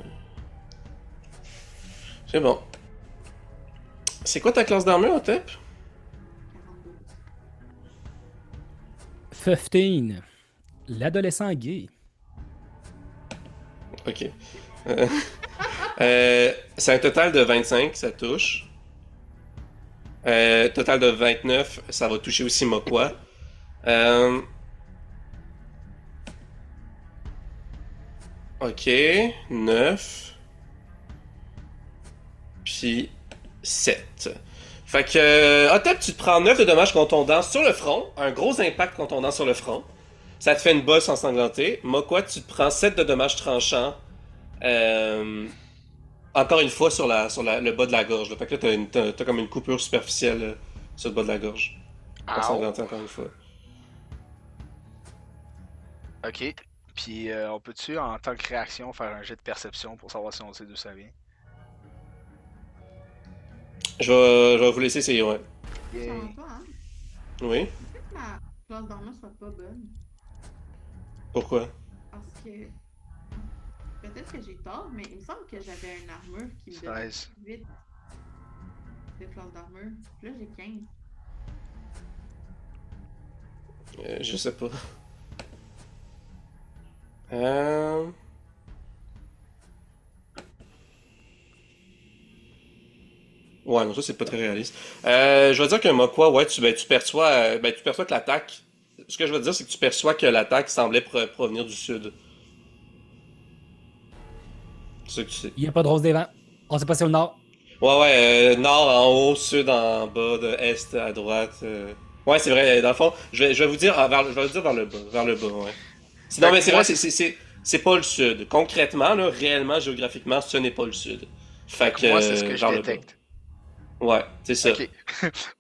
[SPEAKER 1] C'est bon. C'est quoi ta classe d'armure, Otep?
[SPEAKER 3] 15. L'adolescent gay.
[SPEAKER 1] Ok. Euh, c'est un total de 25, ça touche. Total de 29, ça va toucher aussi Mokwa. Ok, 9. Puis 7. Fait que, Otep, tu te prends 9 de dommages contondants sur le front. Un gros impact contondant sur le front. Ça te fait une bosse ensanglantée. Mokwa, tu te prends 7 de dommages tranchants. Encore une fois sur le bas de la gorge. Là. Fait que là, t'as comme une coupure superficielle sur le bas de la gorge. Ensanglanté encore une fois.
[SPEAKER 2] Ok. Puis on peut-tu, en tant que réaction, faire un jet de perception pour savoir si on sait d'où ça vient?
[SPEAKER 1] Je vais vous laisser essayer, ouais.
[SPEAKER 4] Ça
[SPEAKER 2] Yeah.
[SPEAKER 4] va pas, hein?
[SPEAKER 1] Oui?
[SPEAKER 4] Peut-être que ma classe d'armure soit pas bonne.
[SPEAKER 1] Pourquoi?
[SPEAKER 4] Parce que. Peut-être que j'ai tort, mais il me semble que j'avais une armure qui me donnait
[SPEAKER 2] 16.
[SPEAKER 4] 8 de classe d'armure. Là, j'ai 15.
[SPEAKER 1] Je sais pas. Ouais, non, ça c'est pas très réaliste. Je vais dire que Mokwa, ouais, tu perçois, tu perçois que l'attaque. Ce que je veux dire, c'est que tu perçois que l'attaque semblait provenir du sud. C'est ça que tu sais.
[SPEAKER 3] Il n'y a pas de rose des vents. On s'est passé au nord.
[SPEAKER 1] Ouais, nord en haut, sud en bas, de est à droite. Ouais, c'est vrai. Dans le fond, je vais vous dire, je vais vous dire vers le bas, ouais. Sinon,
[SPEAKER 2] Fait
[SPEAKER 1] mais
[SPEAKER 2] que
[SPEAKER 1] c'est
[SPEAKER 2] moi,
[SPEAKER 1] vrai, c'est pas le sud. Concrètement, là, réellement, géographiquement, ce n'est pas le sud. Fait que
[SPEAKER 2] moi, c'est ce que je
[SPEAKER 1] vers le bas.
[SPEAKER 2] détecte.
[SPEAKER 1] Ouais, c'est ça.
[SPEAKER 2] Ok.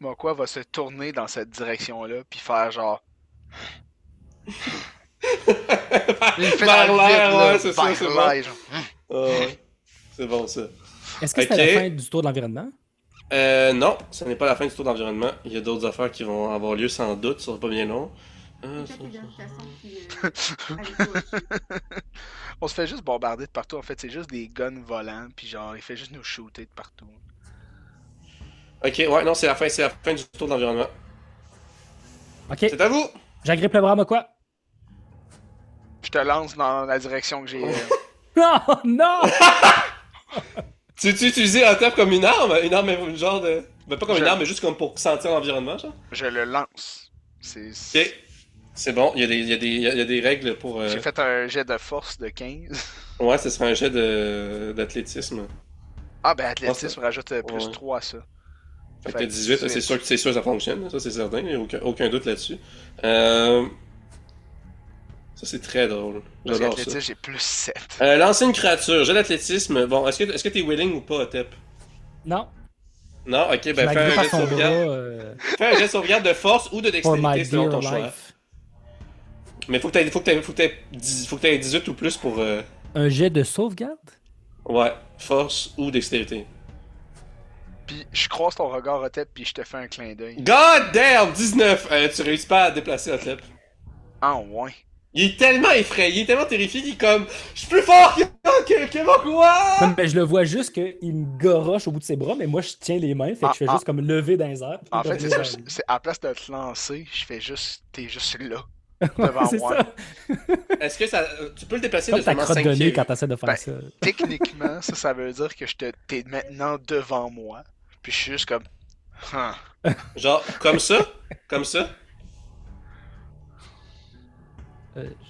[SPEAKER 2] Mokwa va se tourner dans cette direction-là, puis faire genre. Il fait
[SPEAKER 1] Vers
[SPEAKER 2] dans le
[SPEAKER 1] l'air,
[SPEAKER 2] vide, là,
[SPEAKER 1] ouais, c'est ça,
[SPEAKER 2] vers
[SPEAKER 1] c'est
[SPEAKER 2] l'air,
[SPEAKER 1] bon.
[SPEAKER 2] genre.
[SPEAKER 1] Ouais, c'est bon ça.
[SPEAKER 3] Est-ce que
[SPEAKER 1] Ok.
[SPEAKER 3] c'était la fin du tour de l'environnement?
[SPEAKER 1] Non, ce n'est pas la fin du tour d'environnement. Il y a d'autres affaires qui vont avoir lieu sans doute, ça sera pas bien long.
[SPEAKER 4] Peut-être les habitations qui allaient pas au-dessus.
[SPEAKER 2] On se fait juste bombarder de partout. En fait, c'est juste des guns volants, puis genre, il fait juste nous shooter de partout.
[SPEAKER 1] Ok, ouais, non, c'est la fin du tour d'environnement.
[SPEAKER 3] Ok.
[SPEAKER 1] C'est à vous!
[SPEAKER 3] J'agrippe le bras, moi quoi?
[SPEAKER 2] Je te lance dans la direction que j'ai.
[SPEAKER 3] Non! Non!
[SPEAKER 1] Tu utilisais un tap comme une arme? Une arme, genre de. Ben, pas comme
[SPEAKER 2] Je-
[SPEAKER 1] une arme, mais juste comme pour sentir l'environnement, genre?
[SPEAKER 2] Je le lance. C'est.
[SPEAKER 1] Ok. C'est bon, il y a des règles pour.
[SPEAKER 2] J'ai fait un jet de force de 15.
[SPEAKER 1] Ouais, ce serait un jet d'athlétisme.
[SPEAKER 2] Ah, ben, athlétisme rajoute plus
[SPEAKER 1] Ouais.
[SPEAKER 2] 3 à ça.
[SPEAKER 1] Fait que
[SPEAKER 2] Fait
[SPEAKER 1] t'as 18, c'est sûr que ça fonctionne, ça c'est certain, il n'y a aucun doute là-dessus. Ça c'est très drôle.
[SPEAKER 2] Parce
[SPEAKER 1] J'adore ça.
[SPEAKER 2] qu'athlétisme, j'ai plus 7.
[SPEAKER 1] Lancer une créature, jet d'athlétisme. Bon, est-ce que t'es willing ou pas, Tep?
[SPEAKER 3] Non.
[SPEAKER 1] Non, ok,
[SPEAKER 3] Je
[SPEAKER 1] ben fais un
[SPEAKER 3] l'agrippe
[SPEAKER 1] jet
[SPEAKER 3] par
[SPEAKER 1] de
[SPEAKER 3] son bras
[SPEAKER 1] sauvegarde. Fais un jet de sauvegarde de force ou de
[SPEAKER 3] for my
[SPEAKER 1] dextérité selon
[SPEAKER 3] dear
[SPEAKER 1] ton choix.
[SPEAKER 3] life.
[SPEAKER 1] Mais faut que t'aies 18 ou plus pour.
[SPEAKER 3] Un jet de sauvegarde?
[SPEAKER 1] Ouais, force ou dextérité.
[SPEAKER 2] Puis je croise ton regard à tête, puis je te fais un clin d'œil.
[SPEAKER 1] God damn! 19! Tu réussis pas à déplacer Otep.
[SPEAKER 2] Ah, ouais.
[SPEAKER 1] Il est tellement effrayé, il est tellement terrifié, il est comme. Je suis plus fort que Mokwa!
[SPEAKER 3] Non, mais je le vois juste qu'il me goroche au bout de ses bras, mais moi je tiens les mains, fait que je fais
[SPEAKER 2] Ah,
[SPEAKER 3] juste comme lever dans les airs. puis
[SPEAKER 2] En fait,
[SPEAKER 3] revenir
[SPEAKER 2] c'est
[SPEAKER 3] vers
[SPEAKER 2] ça.
[SPEAKER 3] lui.
[SPEAKER 2] À la place de te lancer, je fais juste. T'es juste là.
[SPEAKER 3] Ouais,
[SPEAKER 2] devant
[SPEAKER 3] c'est
[SPEAKER 2] moi.
[SPEAKER 3] ça.
[SPEAKER 1] Est-ce que ça. Tu peux le déplacer
[SPEAKER 3] Comme
[SPEAKER 1] de
[SPEAKER 3] ta
[SPEAKER 1] seulement
[SPEAKER 3] crotte
[SPEAKER 1] 5
[SPEAKER 3] de nez
[SPEAKER 1] pieds?
[SPEAKER 3] quand t'essaies de faire
[SPEAKER 2] Ben,
[SPEAKER 3] ça.
[SPEAKER 2] Techniquement, ça veut dire que t'es maintenant devant moi. Puis je suis juste comme. Huh.
[SPEAKER 1] Genre, comme ça? Comme ça?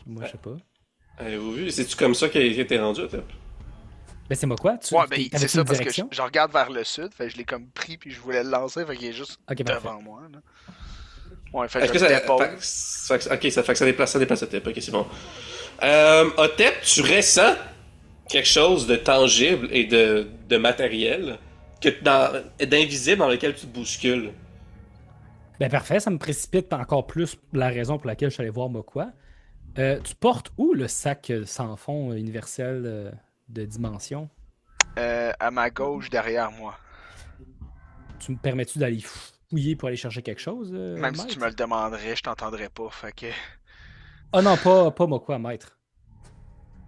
[SPEAKER 3] Moi je sais pas.
[SPEAKER 1] Avez-vous vu? C'est-tu comme ça qu'il était rendu, Otep?
[SPEAKER 3] Ben c'est moi quoi?
[SPEAKER 2] Ouais, ben c'est
[SPEAKER 3] t'avais-tu
[SPEAKER 2] ça
[SPEAKER 3] une
[SPEAKER 2] parce que
[SPEAKER 3] direction?
[SPEAKER 2] je regarde vers le sud. Fait que je l'ai comme pris, puis je voulais le lancer. Fait qu'il est juste
[SPEAKER 3] Ok, parfait.
[SPEAKER 2] devant moi. Là. Ouais, fait
[SPEAKER 1] Est-ce
[SPEAKER 2] que
[SPEAKER 1] que
[SPEAKER 2] je
[SPEAKER 1] ça.
[SPEAKER 2] l'épaule.
[SPEAKER 1] Ok, ça fait que ça déplace Otep. Ok, c'est bon. Otep, tu ressens quelque chose de tangible et de matériel d'invisible dans lequel tu te bouscules.
[SPEAKER 3] Ben parfait, ça me précipite encore plus la raison pour laquelle je suis allé voir moi quoi. Tu portes où le sac sans fond universel de dimension?
[SPEAKER 2] À ma gauche, derrière moi.
[SPEAKER 3] Tu me permets-tu d'aller fouiller pour aller chercher quelque chose,
[SPEAKER 2] Même si tu
[SPEAKER 3] maître?
[SPEAKER 2] me le demanderais, je t'entendrais pas. Fait que.
[SPEAKER 3] Ah non, pas Mokwa, maître.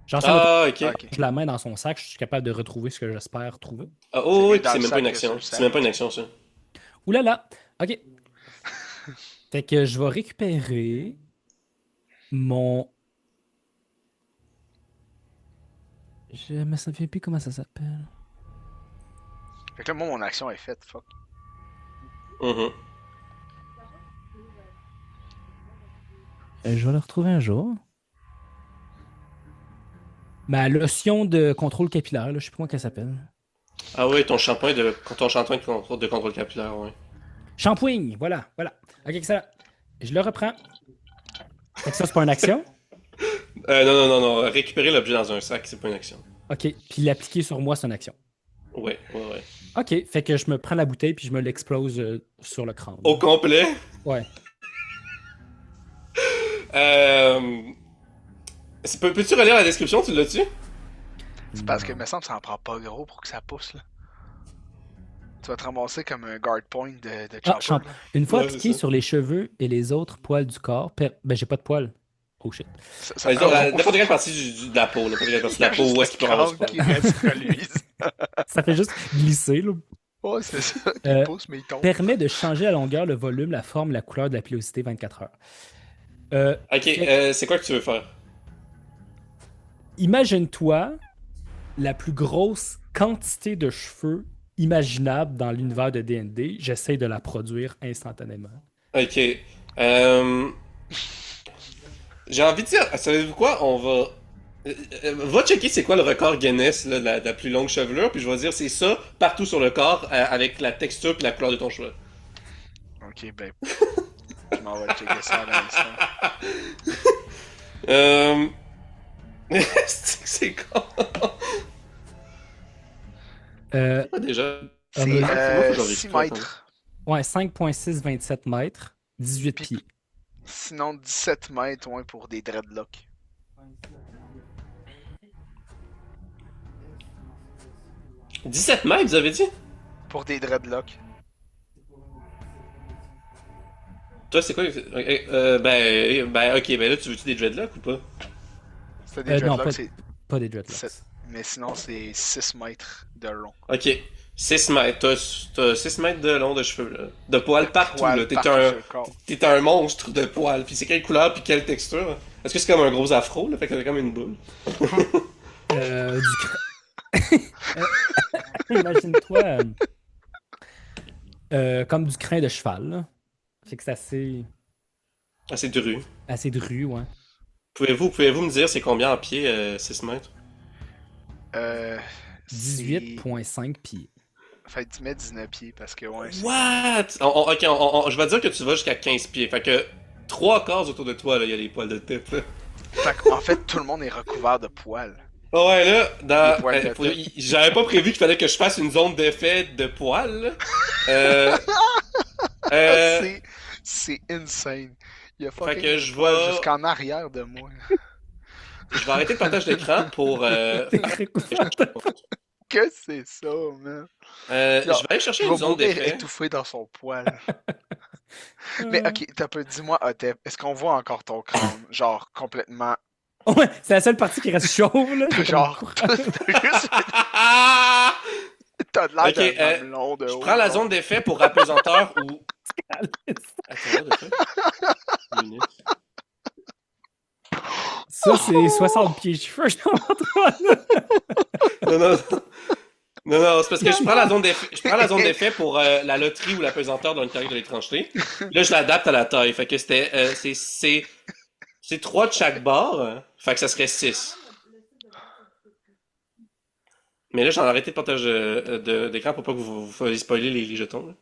[SPEAKER 3] Genre, si mettons,
[SPEAKER 1] Ah, ok.
[SPEAKER 2] Ok.
[SPEAKER 3] je la main dans son sac, je suis capable de retrouver ce que j'espère trouver.
[SPEAKER 1] Ah,
[SPEAKER 2] C'est
[SPEAKER 1] oh,
[SPEAKER 2] mieux
[SPEAKER 1] oui, puis
[SPEAKER 2] dans
[SPEAKER 1] c'est
[SPEAKER 2] le
[SPEAKER 1] même pas
[SPEAKER 2] sac
[SPEAKER 1] une
[SPEAKER 2] que sur
[SPEAKER 1] action.
[SPEAKER 2] le
[SPEAKER 1] C'est même pas
[SPEAKER 2] sac.
[SPEAKER 1] une action, ça.
[SPEAKER 3] Ouh là là! OK. Fait que je vais récupérer mon... Je me souviens plus comment ça s'appelle.
[SPEAKER 2] Fait que là, moi, mon action est faite. Fuck.
[SPEAKER 1] Mhm.
[SPEAKER 3] Je vais le retrouver un jour. Ma lotion de contrôle capillaire, là, je sais plus comment elle s'appelle.
[SPEAKER 1] Ah oui, ton shampoing de contrôle capillaire, ouais.
[SPEAKER 3] Shampooing! Voilà, voilà. OK, excellent. Je le reprends. Fait que ça, c'est pas une action.
[SPEAKER 1] Non. Récupérer l'objet dans un sac, c'est pas une action.
[SPEAKER 3] OK. Puis l'appliquer sur moi, c'est une action.
[SPEAKER 1] Ouais.
[SPEAKER 3] OK. Fait que je me prends la bouteille puis je me l'explose sur le crâne.
[SPEAKER 1] Au complet.
[SPEAKER 3] Ouais.
[SPEAKER 1] Euh... Peux-tu relire la description, tu l'as-tu?
[SPEAKER 2] C'est parce que,
[SPEAKER 3] Non.
[SPEAKER 2] me semble, ça en prend pas gros pour que ça pousse, là. Tu vas te ramasser comme un guard point de
[SPEAKER 3] Ah,
[SPEAKER 2] Chopper, là.
[SPEAKER 3] Une fois
[SPEAKER 1] Ouais, c'est
[SPEAKER 3] appliqué
[SPEAKER 1] ça.
[SPEAKER 3] sur les cheveux et les autres poils du corps, ben j'ai pas de poils. Oh shit.
[SPEAKER 2] Ça
[SPEAKER 1] Disons,
[SPEAKER 2] prend
[SPEAKER 1] n'importe quelle partie de la peau, n'importe quelle partie de la peau, où est-ce qu'il peut avoir du
[SPEAKER 2] poil
[SPEAKER 1] poil.
[SPEAKER 2] qui reste reluise.
[SPEAKER 3] Ça fait juste glisser, là.
[SPEAKER 2] Ouais, c'est ça. Il
[SPEAKER 3] Euh,
[SPEAKER 2] pousse, mais il tombe.
[SPEAKER 3] Permet de changer la longueur, le volume, la forme, la couleur de la pilosité 24 heures. Euh,
[SPEAKER 1] Ok, c'est quoi que tu veux faire?
[SPEAKER 3] Imagine-toi la plus grosse quantité de cheveux imaginable dans l'univers de D&D. J'essaie de la produire instantanément.
[SPEAKER 1] Ok. Euh... J'ai envie de dire, savez-vous quoi? Va checker c'est quoi le record Guinness là, de la plus longue chevelure, puis je vais dire c'est ça partout sur le corps avec la texture et la couleur de ton cheveu.
[SPEAKER 2] Ok, ben. Je m'en vais checker ça à l'instant.
[SPEAKER 1] Euh... c'est quoi
[SPEAKER 3] Euh,
[SPEAKER 1] déjà?
[SPEAKER 3] Ah,
[SPEAKER 2] C'est
[SPEAKER 3] mais-
[SPEAKER 1] Moi, faut que j'en
[SPEAKER 2] 6
[SPEAKER 1] vérifie,
[SPEAKER 2] mètres.
[SPEAKER 3] ouais, 5,627 mètres, 18
[SPEAKER 2] Puis-
[SPEAKER 3] pieds.
[SPEAKER 2] Sinon, 17 mètres, ouais, pour des dreadlocks.
[SPEAKER 1] attends. 17 mètres, vous avez dit?
[SPEAKER 2] Pour des dreadlocks.
[SPEAKER 1] Toi, c'est quoi? Ok, ben là, tu veux-tu des dreadlocks ou pas?
[SPEAKER 2] C'était des
[SPEAKER 3] Non,
[SPEAKER 2] dreadlocks,
[SPEAKER 3] pas,
[SPEAKER 2] c'est.
[SPEAKER 3] pas des dreadlocks.
[SPEAKER 2] Mais sinon, c'est 6 mètres de long.
[SPEAKER 1] Ok. 6 mètres. T'as 6 mètres de long de cheveux, là. De poils partout,
[SPEAKER 2] Poil
[SPEAKER 1] là.
[SPEAKER 2] partout sur le corps.
[SPEAKER 1] T'es un monstre de poils. Puis c'est quelle couleur, puis quelle texture? Est-ce que c'est comme un gros afro, là? Fait que c'est comme une boule.
[SPEAKER 3] Imagine-toi comme du crin de cheval. Là. Fait que c'est assez,
[SPEAKER 1] Ah, c'est dru.
[SPEAKER 3] assez dru, ouais.
[SPEAKER 1] Pouvez-vous me dire c'est combien en pieds, 6 mètres?
[SPEAKER 2] C'est-
[SPEAKER 3] 18,5 pieds.
[SPEAKER 2] Fait que tu mets 19 pieds parce que, ouais.
[SPEAKER 1] What? Ok, je vais dire que tu vas jusqu'à 15 pieds. Fait que 3 quarts autour de toi, là, il y a les poils de tête, là.
[SPEAKER 2] Fait qu'en fait, tout le monde est recouvert de poils.
[SPEAKER 1] Ah ouais, là,
[SPEAKER 2] Les poils de tête.
[SPEAKER 1] j'avais pas prévu qu'il fallait que je fasse une zone d'effet de poils, là. Euh,
[SPEAKER 2] C'est insane. Il y a
[SPEAKER 1] Fait
[SPEAKER 2] fucking
[SPEAKER 1] que
[SPEAKER 2] des
[SPEAKER 1] je
[SPEAKER 2] poils
[SPEAKER 1] vais-
[SPEAKER 2] jusqu'en arrière de moi.
[SPEAKER 1] je vais arrêter le partage d'écran pour...
[SPEAKER 2] Que c'est ça, man?
[SPEAKER 1] je vais aller chercher
[SPEAKER 2] Je
[SPEAKER 1] une
[SPEAKER 2] vais
[SPEAKER 1] zone
[SPEAKER 2] mourir
[SPEAKER 1] d'effet.
[SPEAKER 2] étouffé dans son poil. Mais ok, t'as peu, dis-moi, Otep, est-ce qu'on voit encore ton crâne? Genre, complètement.
[SPEAKER 3] Ouais, c'est la seule partie qui reste chauve, là. C'est
[SPEAKER 2] Genre,
[SPEAKER 3] comme-
[SPEAKER 2] t'as de l'air
[SPEAKER 1] Ok,
[SPEAKER 2] d'un mamelon de
[SPEAKER 1] Je
[SPEAKER 2] haut.
[SPEAKER 1] prends la
[SPEAKER 2] genre.
[SPEAKER 1] zone d'effet pour apesanteur ou... Attends, d'effet. Une minute.
[SPEAKER 3] Ça, c'est 60 pieds de cheveux, je t'en
[SPEAKER 1] Non, c'est parce que je prends la zone d'effet, pour la loterie ou l'apesanteur dans une carrière de l'étrangeté. Là, je l'adapte à la taille. Fait que c'est 3 de chaque barre. Fait que ça serait 6. Mais là, j'en ai arrêté de partage d'écran pour pas que vous fassiez spoiler les jetons. Là.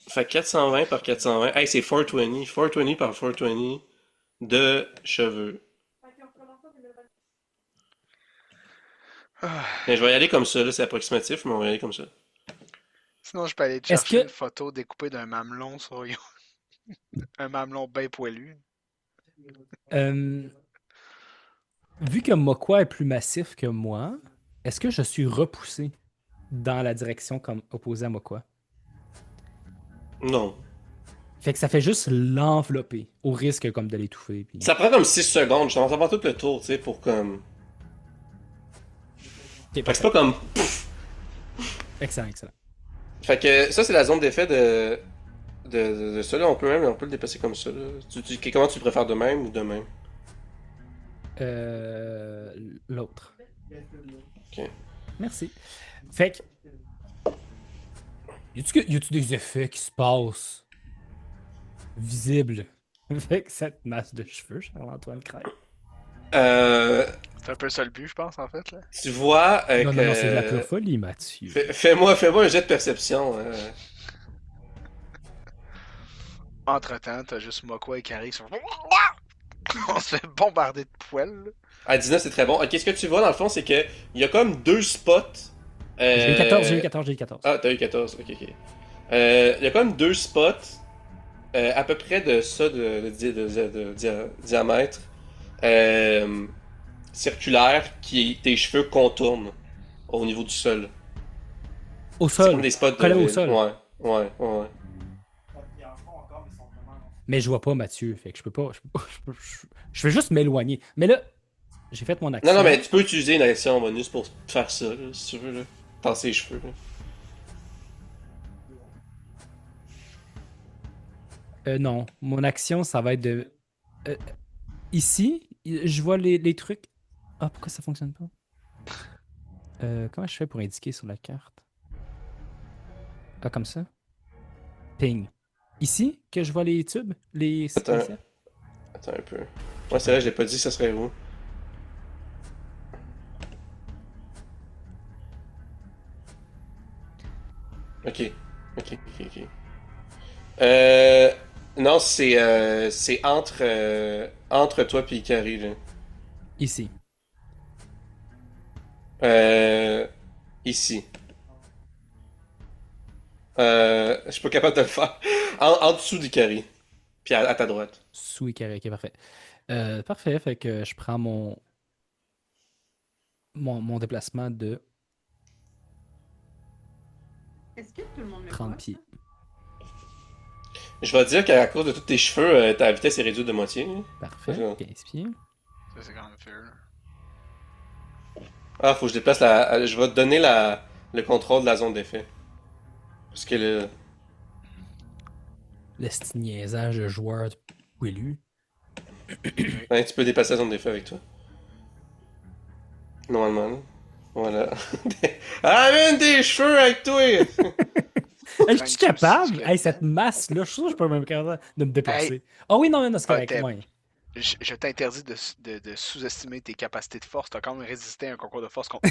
[SPEAKER 1] Fait que 420 par 420. Hey, c'est 420. 420 par 420 de cheveux. Mais je vais y aller comme ça, là, c'est approximatif, mais on va y aller comme ça.
[SPEAKER 2] Sinon, je peux aller te
[SPEAKER 3] Est-ce
[SPEAKER 2] chercher
[SPEAKER 3] que-
[SPEAKER 2] une photo découpée d'un mamelon sur You. Un mamelon bien poilu.
[SPEAKER 3] Vu que Mokwa est plus massif que moi, est-ce que je suis repoussé dans la direction comme opposée à Mokwa?
[SPEAKER 1] Non.
[SPEAKER 3] Fait que ça fait juste l'envelopper, au risque comme de l'étouffer. Puis...
[SPEAKER 1] Ça prend comme 6 secondes, je t'en tout le tour, tu sais, pour comme...
[SPEAKER 3] Ok,
[SPEAKER 1] Fait que c'est
[SPEAKER 3] parfait.
[SPEAKER 1] pas comme...
[SPEAKER 3] Excellent, excellent.
[SPEAKER 1] Fait que ça, c'est la zone d'effet de ça, là. On peut le dépasser comme ça, là. Comment tu préfères de même ou de même?
[SPEAKER 3] L'autre.
[SPEAKER 1] Ok.
[SPEAKER 3] Merci. Fait que. Y a-tu des effets qui se passent visibles avec cette masse de cheveux, Charles-Antoine Crête?
[SPEAKER 2] C'est un peu ça le but, je pense, en fait, là.
[SPEAKER 1] Tu vois
[SPEAKER 3] Non, non, non, c'est de la
[SPEAKER 1] que...
[SPEAKER 3] pure folie, Mathieu.
[SPEAKER 1] Fais-moi un jet de perception.
[SPEAKER 2] Entre-temps, t'as juste Mokwa et Carrie qui sont... On se fait bombarder de poils, là.
[SPEAKER 1] À 19, c'est très bon. Ok, ce que tu vois, dans le fond, c'est que il y a comme deux spots.
[SPEAKER 3] J'ai eu 14, j'ai eu 14, j'ai eu 14.
[SPEAKER 1] Ah, t'as eu 14, ok, ok. Il y a comme deux spots à peu près de ça, diamètre, circulaire, qui tes cheveux contournent au niveau du sol.
[SPEAKER 3] Au
[SPEAKER 1] C'est comme
[SPEAKER 3] sol.
[SPEAKER 1] des spots de...
[SPEAKER 3] Collé au sol.
[SPEAKER 1] Ouais.
[SPEAKER 3] Mais je vois pas Mathieu, fait que je peux pas. Je vais juste m'éloigner. Mais là, j'ai fait mon action.
[SPEAKER 1] Non, mais tu peux utiliser une action bonus pour faire ça, là, si tu veux, là. Dans ses cheveux, là.
[SPEAKER 3] Non, mon action, ça va être de. Ici, je vois les trucs. Ah, pourquoi ça fonctionne pas? Comment je fais pour indiquer sur la carte? Ah, comme ça? Ping. Ici, que je vois les tubes? Les
[SPEAKER 1] Attends.
[SPEAKER 3] concepts?
[SPEAKER 1] Attends un peu. Ouais, c'est vrai, je l'ai pas dit, ça serait où? Ok. Ok. Non, c'est entre toi et Ikari, là.
[SPEAKER 3] Ici.
[SPEAKER 1] Euh, Ici. Je suis pas capable de le faire. En dessous d'Ikari. Puis à ta droite.
[SPEAKER 3] Sous carré, ok, parfait. Parfait, fait que je prends mon déplacement de
[SPEAKER 4] Est-ce que tout le monde me
[SPEAKER 3] 30
[SPEAKER 4] voit?
[SPEAKER 3] pieds.
[SPEAKER 1] Je vais te dire qu'à cause de tous tes cheveux, ta vitesse est réduite de moitié, là.
[SPEAKER 3] Parfait,
[SPEAKER 1] D'accord.
[SPEAKER 3] 15 pieds.
[SPEAKER 2] Ça, c'est quand même fair.
[SPEAKER 1] Ah, faut que je déplace je vais te donner le contrôle de la zone d'effet. Parce que le...
[SPEAKER 3] Le petit niaisage de joueur poilu.
[SPEAKER 1] Ouais, tu peux dépasser la zone d'effet avec toi. Normalement, là. Voilà. Amène tes cheveux avec toi!
[SPEAKER 3] Hey, je suis
[SPEAKER 2] 26,
[SPEAKER 3] capable!
[SPEAKER 2] c'est
[SPEAKER 3] Hey, cette masse-là, je suis sûr que je peux même capable de me déplacer.
[SPEAKER 2] Hey.
[SPEAKER 3] Ah oui, non, c'est
[SPEAKER 2] Ah,
[SPEAKER 3] correct. Ouais.
[SPEAKER 2] Je t'interdis de sous-estimer tes capacités de force. T'as quand même résisté à un concours de force contre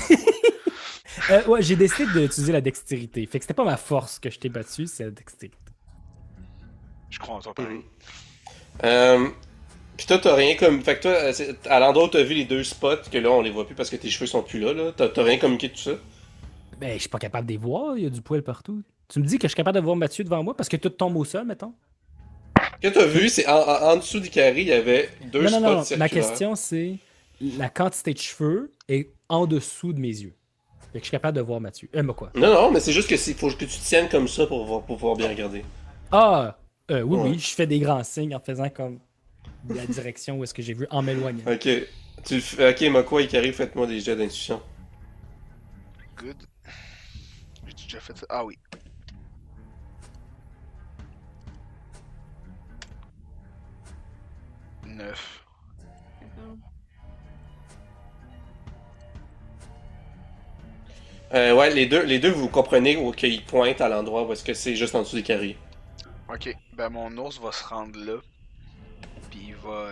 [SPEAKER 2] moi.
[SPEAKER 3] Ouais, j'ai décidé d'utiliser la dextérité. Fait que c'était pas ma force que je t'ai battu, c'est la dextérité.
[SPEAKER 2] Je crois en toi, pareil.
[SPEAKER 1] Pis toi, t'as rien comme. Fait que toi, à l'endroit où t'as vu les deux spots, que là, on les voit plus parce que tes cheveux sont plus là. T'as rien communiqué de tout ça?
[SPEAKER 3] Ben, je suis pas capable de les voir, il y a du poil partout. Tu me dis que je suis capable de voir Mathieu devant moi parce que tout tombe au sol, mettons?
[SPEAKER 1] Ce que t'as vu, c'est en dessous d'Ikari, il y avait deux
[SPEAKER 3] Non,
[SPEAKER 1] spots
[SPEAKER 3] non, non.
[SPEAKER 1] circulaires.
[SPEAKER 3] Ma question, c'est la quantité de cheveux est en dessous de mes yeux. Fait que je suis capable de voir Mathieu. Quoi?
[SPEAKER 1] Non, mais c'est juste que faut que tu te tiennes comme ça pour pouvoir bien regarder.
[SPEAKER 3] Ah! Oui,
[SPEAKER 1] Ouais.
[SPEAKER 3] oui, je fais des grands signes en faisant comme la direction où est-ce que j'ai vu en m'éloignant.
[SPEAKER 1] Ok. Ok, Mokwa, Ikari, faites-moi des jets d'intuition.
[SPEAKER 2] Good. J'ai déjà fait ça. Ah oui. Neuf.
[SPEAKER 4] Attends.
[SPEAKER 1] Ouais, les deux, vous comprenez qu'ils pointent à l'endroit où est-ce que c'est juste en dessous d'Ikari.
[SPEAKER 2] Ok, ben mon ours va se rendre là. Puis il va.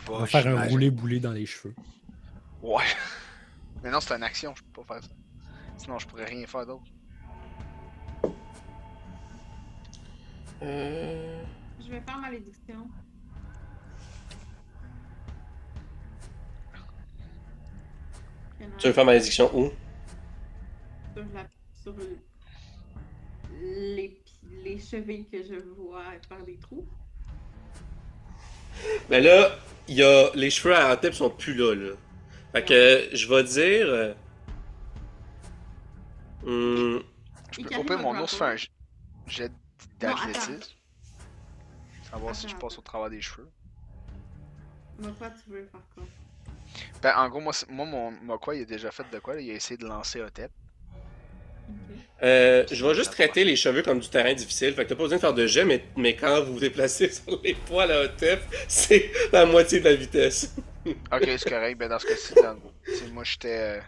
[SPEAKER 3] On va faire un
[SPEAKER 2] j'imagine-
[SPEAKER 3] roulé-boulé dans les cheveux.
[SPEAKER 2] Ouais. Mais non, c'est une action, je peux pas faire ça. Sinon, je pourrais rien faire d'autre.
[SPEAKER 4] Je vais faire malédiction.
[SPEAKER 1] Tu veux faire malédiction où?
[SPEAKER 4] Sur les chevilles que je vois par les trous.
[SPEAKER 1] Ben là, il y a les cheveux à Antep sont plus là. Fait que je vais dire.
[SPEAKER 2] Au pire, mon ours fait un jet
[SPEAKER 4] Non,
[SPEAKER 2] d'athlétisme. Savoir si je
[SPEAKER 4] Attends.
[SPEAKER 2] passe au travers des cheveux.
[SPEAKER 4] Quoi tu veux faire quoi?
[SPEAKER 2] Ben, en gros, mon Mokwa, il a déjà fait de quoi? Là? Il a essayé de lancer Otep.
[SPEAKER 4] Ok.
[SPEAKER 1] Je vais juste traiter les cheveux comme du terrain difficile. Fait que t'as pas besoin de faire de jet, mais quand vous vous déplacez sur les poils à Otep, c'est la moitié de la vitesse.
[SPEAKER 2] Ok, c'est correct. Ben, dans ce cas-ci, moi, j'étais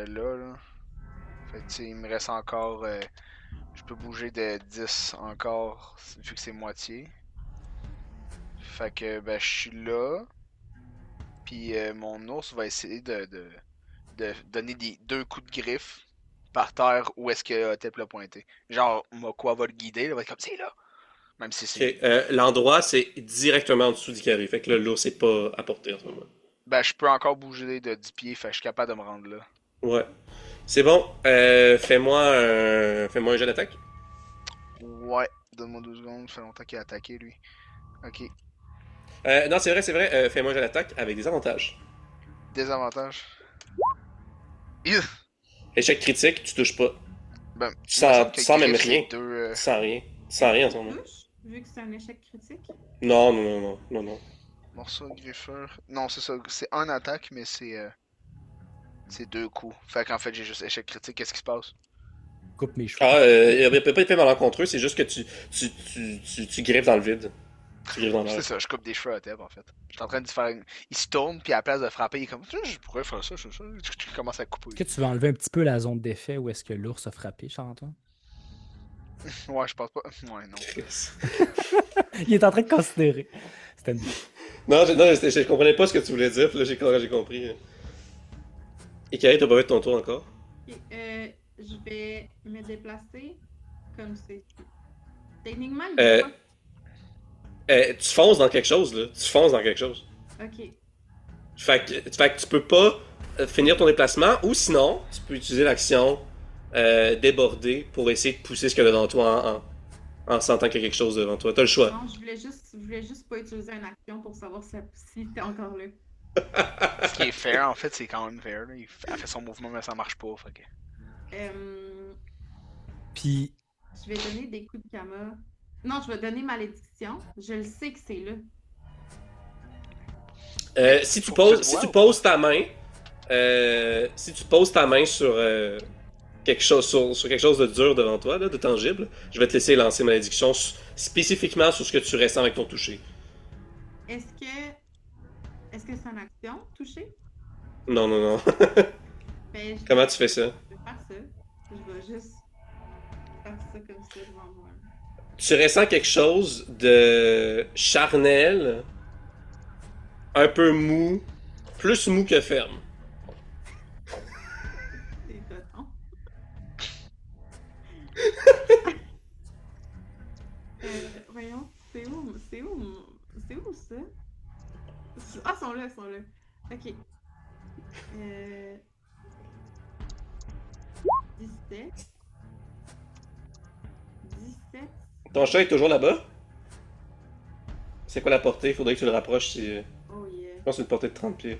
[SPEAKER 2] là. Fait que, tu sais, il me reste encore. Je peux bouger de 10 encore, vu que c'est moitié. Fait que, ben, je suis là. Puis mon ours va essayer de donner deux coups de griffe par terre où est-ce que Otep l'a pointé. Genre, Mokwa va le guider, il va être comme c'est là. Même si c'est.
[SPEAKER 1] Ok, l'endroit, c'est directement en dessous du carré. Fait que là, l'ours, c'est pas à portée en ce moment.
[SPEAKER 2] Ben, je peux encore bouger de 10 pieds, fait que je suis capable de me rendre là.
[SPEAKER 1] Ouais. C'est bon. Fais-moi un jet d'attaque.
[SPEAKER 2] Ouais, donne-moi 2 secondes, ça fait longtemps qu'il a attaqué lui. Ok,
[SPEAKER 1] Non, c'est vrai. Fais-moi un jet d'attaque avec des avantages.
[SPEAKER 2] désavantage. Ih!
[SPEAKER 1] Échec critique, tu touches pas.
[SPEAKER 2] Ben,
[SPEAKER 1] Tu
[SPEAKER 2] il me
[SPEAKER 1] sens,
[SPEAKER 2] semble
[SPEAKER 1] tu
[SPEAKER 2] que
[SPEAKER 1] sens même
[SPEAKER 2] griffe,
[SPEAKER 1] rien.
[SPEAKER 2] c'est deux.
[SPEAKER 1] Tu sens rien. Tu sens rien en ce moment.
[SPEAKER 4] Touche, vu que c'est un échec critique.
[SPEAKER 1] Non.
[SPEAKER 2] Morceau de griffeur. Non, c'est ça, c'est un attaque, mais c'est 2 coups. Fait qu'en fait, j'ai juste échec critique, qu'est-ce qui se passe?
[SPEAKER 3] Coupe mes cheveux.
[SPEAKER 1] Ah, il peut pas être fait malencontreux, c'est juste que tu griffes dans le vide. Tu griffes dans
[SPEAKER 2] C'est
[SPEAKER 1] l'air.
[SPEAKER 2] ça, je coupe des cheveux à Otep en fait. Je suis en train de faire une. Il se tourne, puis à la place de frapper, il est comme. Je pourrais faire ça, ça. Je commence à couper.
[SPEAKER 3] Est-ce que tu veux enlever un petit peu la zone d'effet où est-ce que l'ours a frappé, Charles-Antoine?
[SPEAKER 2] Ouais, je pense pas. Ouais, non.
[SPEAKER 3] Il est en train de considérer. C'était une...
[SPEAKER 1] Non, je comprenais pas ce que tu voulais dire, puis là, j'ai compris. Et Carrie, t'as pas fait ton tour encore?
[SPEAKER 4] Ok, je vais me déplacer comme c'est. Techniquement, il
[SPEAKER 1] Euh,
[SPEAKER 4] est pas.
[SPEAKER 1] Tu fonces dans quelque chose, là. Tu fonces dans quelque chose.
[SPEAKER 4] Ok.
[SPEAKER 1] Fait que tu peux pas finir ton déplacement, ou sinon, tu peux utiliser l'action déborder pour essayer de pousser ce qu'il y a devant toi en sentant qu'il y a quelque chose devant toi. T'as le choix.
[SPEAKER 4] Non, je voulais juste pas utiliser une action pour savoir si t'es encore là.
[SPEAKER 2] Ce qui est fair, en fait, c'est quand même fair. Là. Elle fait son mouvement, mais ça marche pas. Fait que...
[SPEAKER 3] Puis,
[SPEAKER 4] Je vais donner des coups de kama. Non, je vais donner malédiction. Je le sais que c'est là.
[SPEAKER 1] Si tu
[SPEAKER 2] Faut que tu le
[SPEAKER 1] poses, si
[SPEAKER 2] vois,
[SPEAKER 1] tu
[SPEAKER 2] ou
[SPEAKER 1] poses ta main, si tu poses ta main sur quelque chose, sur quelque chose de dur devant toi, là, de tangible, je vais te laisser lancer malédiction spécifiquement sur ce que tu ressens avec ton toucher.
[SPEAKER 4] Est-ce que c'est une action, toucher?
[SPEAKER 1] Non.
[SPEAKER 4] Ben,
[SPEAKER 1] Comment tu fais ça?
[SPEAKER 4] Je vais faire ça. Je vais juste faire ça comme ça devant moi.
[SPEAKER 1] Tu ressens quelque chose de charnel, un peu mou, plus mou que ferme.
[SPEAKER 4] C'est étonnant. Voyons, c'est où ça? Ah, ils sont là. Ok. 17. 17.
[SPEAKER 1] Ton chat est toujours là-bas? C'est quoi la portée? Faudrait que tu le rapproches si...
[SPEAKER 4] Oh yeah.
[SPEAKER 1] Je pense que c'est une portée de 30 pieds.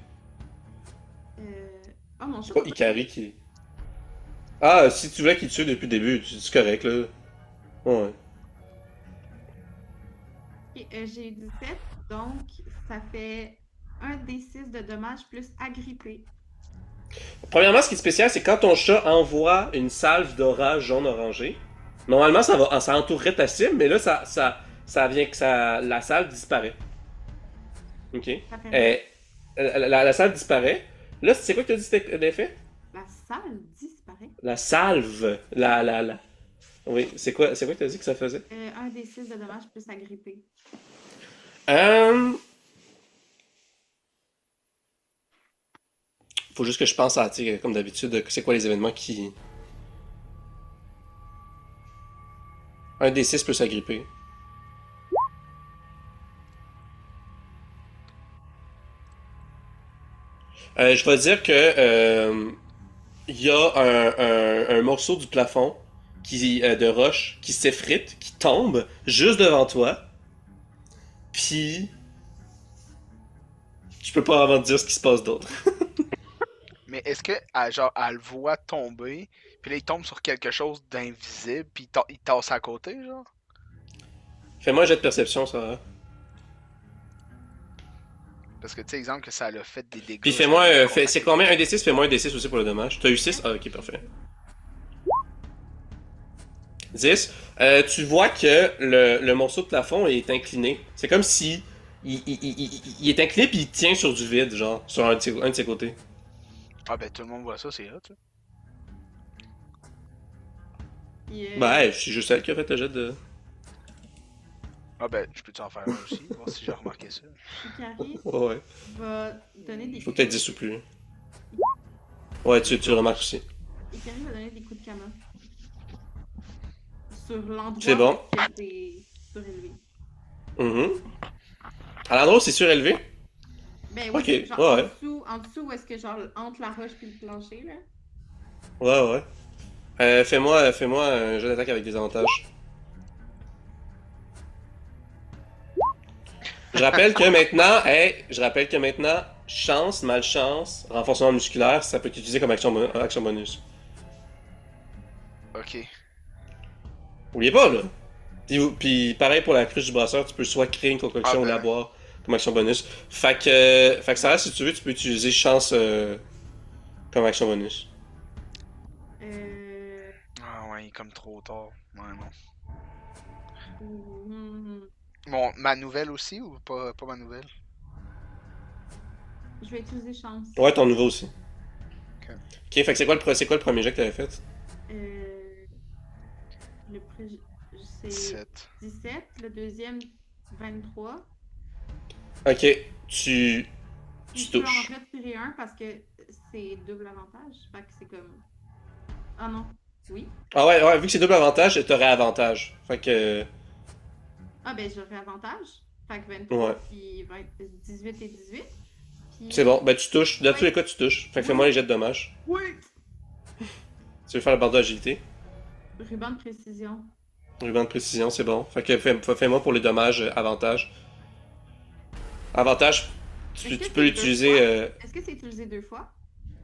[SPEAKER 4] Oh mon
[SPEAKER 1] C'est
[SPEAKER 4] chat.
[SPEAKER 1] pas Ikari qui... Ah, si tu voulais qu'il te tue depuis le début, c'est correct, là. Ouais.
[SPEAKER 4] Ok, j'ai 17, donc ça fait 1d6 de dommages plus agrippé.
[SPEAKER 1] Premièrement, ce qui est spécial, c'est quand ton chat envoie une salve d'aura jaune-orangé. Normalement, ça entourerait ta cible, mais là, ça vient que la salve disparaît. Ok.
[SPEAKER 4] Ça fait
[SPEAKER 1] La salve disparaît. Là, c'est quoi que tu as dit c'était l'effet?
[SPEAKER 4] la salle disparaît.
[SPEAKER 1] La salve. Oui, c'est quoi que tu as dit que ça faisait?
[SPEAKER 4] 1d6 de dommages plus agrippé.
[SPEAKER 1] Faut juste que je pense à, tu sais, comme d'habitude, c'est quoi les événements qui... Un des 6 plus agrippé. Je vais dire que il y a un morceau du plafond de roche qui s'effrite, qui tombe juste devant toi. Puis je peux pas vraiment te dire ce qui se passe d'autre.
[SPEAKER 2] Mais est-ce que, genre, elle le voit tomber, puis là, il tombe sur quelque chose d'invisible, puis il tasse à côté, genre?
[SPEAKER 1] Fais-moi un jet de perception, ça.
[SPEAKER 2] Parce que, tu sais, exemple, que ça l'a fait des dégâts.
[SPEAKER 1] Puis fais-moi, c'est combien? Un D6, fais-moi un D6 aussi pour le dommage. T'as eu 6? Ah, ok, parfait. 10. Tu vois que le morceau de plafond est incliné. C'est comme si il est incliné puis il tient sur du vide, genre, sur un de ses côtés.
[SPEAKER 2] Ah, ben, tout le monde voit ça, c'est hot, ça.
[SPEAKER 1] Ben, c'est juste elle qui a fait le jet de...
[SPEAKER 2] Ah, ben, je peux-tu en faire un aussi, voir si j'ai remarqué ça.
[SPEAKER 4] Icaris
[SPEAKER 1] Ouais.
[SPEAKER 4] va donner des
[SPEAKER 1] Faut que t'aies 10 ou plus. Ouais, tu le remarques aussi.
[SPEAKER 4] Icaris va donner des coups de canon. Sur l'endroit
[SPEAKER 1] C'est bon.
[SPEAKER 4] où c'est surélevé.
[SPEAKER 1] À l'endroit où c'est surélevé?
[SPEAKER 4] Ben oui,
[SPEAKER 1] Ok,
[SPEAKER 4] genre
[SPEAKER 1] ouais.
[SPEAKER 4] en dessous où est-ce que genre entre la roche puis le plancher là.
[SPEAKER 1] Ouais. Fais-moi un jeu d'attaque avec des avantages. Je rappelle que maintenant, chance, malchance, renforcement musculaire, ça peut être utilisé comme action bonus.
[SPEAKER 2] Ok.
[SPEAKER 1] Oubliez pas, là. Puis pareil pour la cruche du brasseur, tu peux soit créer une concoction ou la
[SPEAKER 2] ben.
[SPEAKER 1] boire comme action bonus. Fait que Sarah, si tu veux, tu peux utiliser chance comme action bonus.
[SPEAKER 2] Ah, ouais, il est comme trop tard. Ouais, non.
[SPEAKER 4] hmm,
[SPEAKER 2] Bon, ma nouvelle aussi, ou pas ma nouvelle?
[SPEAKER 4] Je vais utiliser chance.
[SPEAKER 1] Ouais, ton nouveau aussi.
[SPEAKER 2] Ok.
[SPEAKER 1] Ok, fait que c'est quoi le premier jet que t'avais fait?
[SPEAKER 4] Le pré... c'est
[SPEAKER 2] 17.
[SPEAKER 4] 17, le deuxième 23.
[SPEAKER 1] Ok, tu
[SPEAKER 4] Je peux en
[SPEAKER 1] touches.
[SPEAKER 4] retirer un parce que c'est double avantage. Fait que c'est comme. Ah non. Oui.
[SPEAKER 1] Ah ouais, vu que c'est double avantage, t'aurais avantage. Fait que...
[SPEAKER 4] Ah ben j'aurais avantage. Fait que 23
[SPEAKER 1] Ouais.
[SPEAKER 4] puis 18 et 18. Puis...
[SPEAKER 1] C'est bon, ben tu touches. Dans tous les cas, tu touches. Fait que fais-moi les jets de dommages.
[SPEAKER 4] Oui!
[SPEAKER 1] Tu veux faire le barreau d'agilité?
[SPEAKER 4] Ruban de précision.
[SPEAKER 1] Ruban de précision, c'est bon. Fait que fais-moi pour les dommages avantage. Avantage, tu
[SPEAKER 4] Est-ce que
[SPEAKER 1] peux
[SPEAKER 4] c'est
[SPEAKER 1] l'utiliser...
[SPEAKER 4] deux fois? Est-ce que c'est utilisé 2 fois?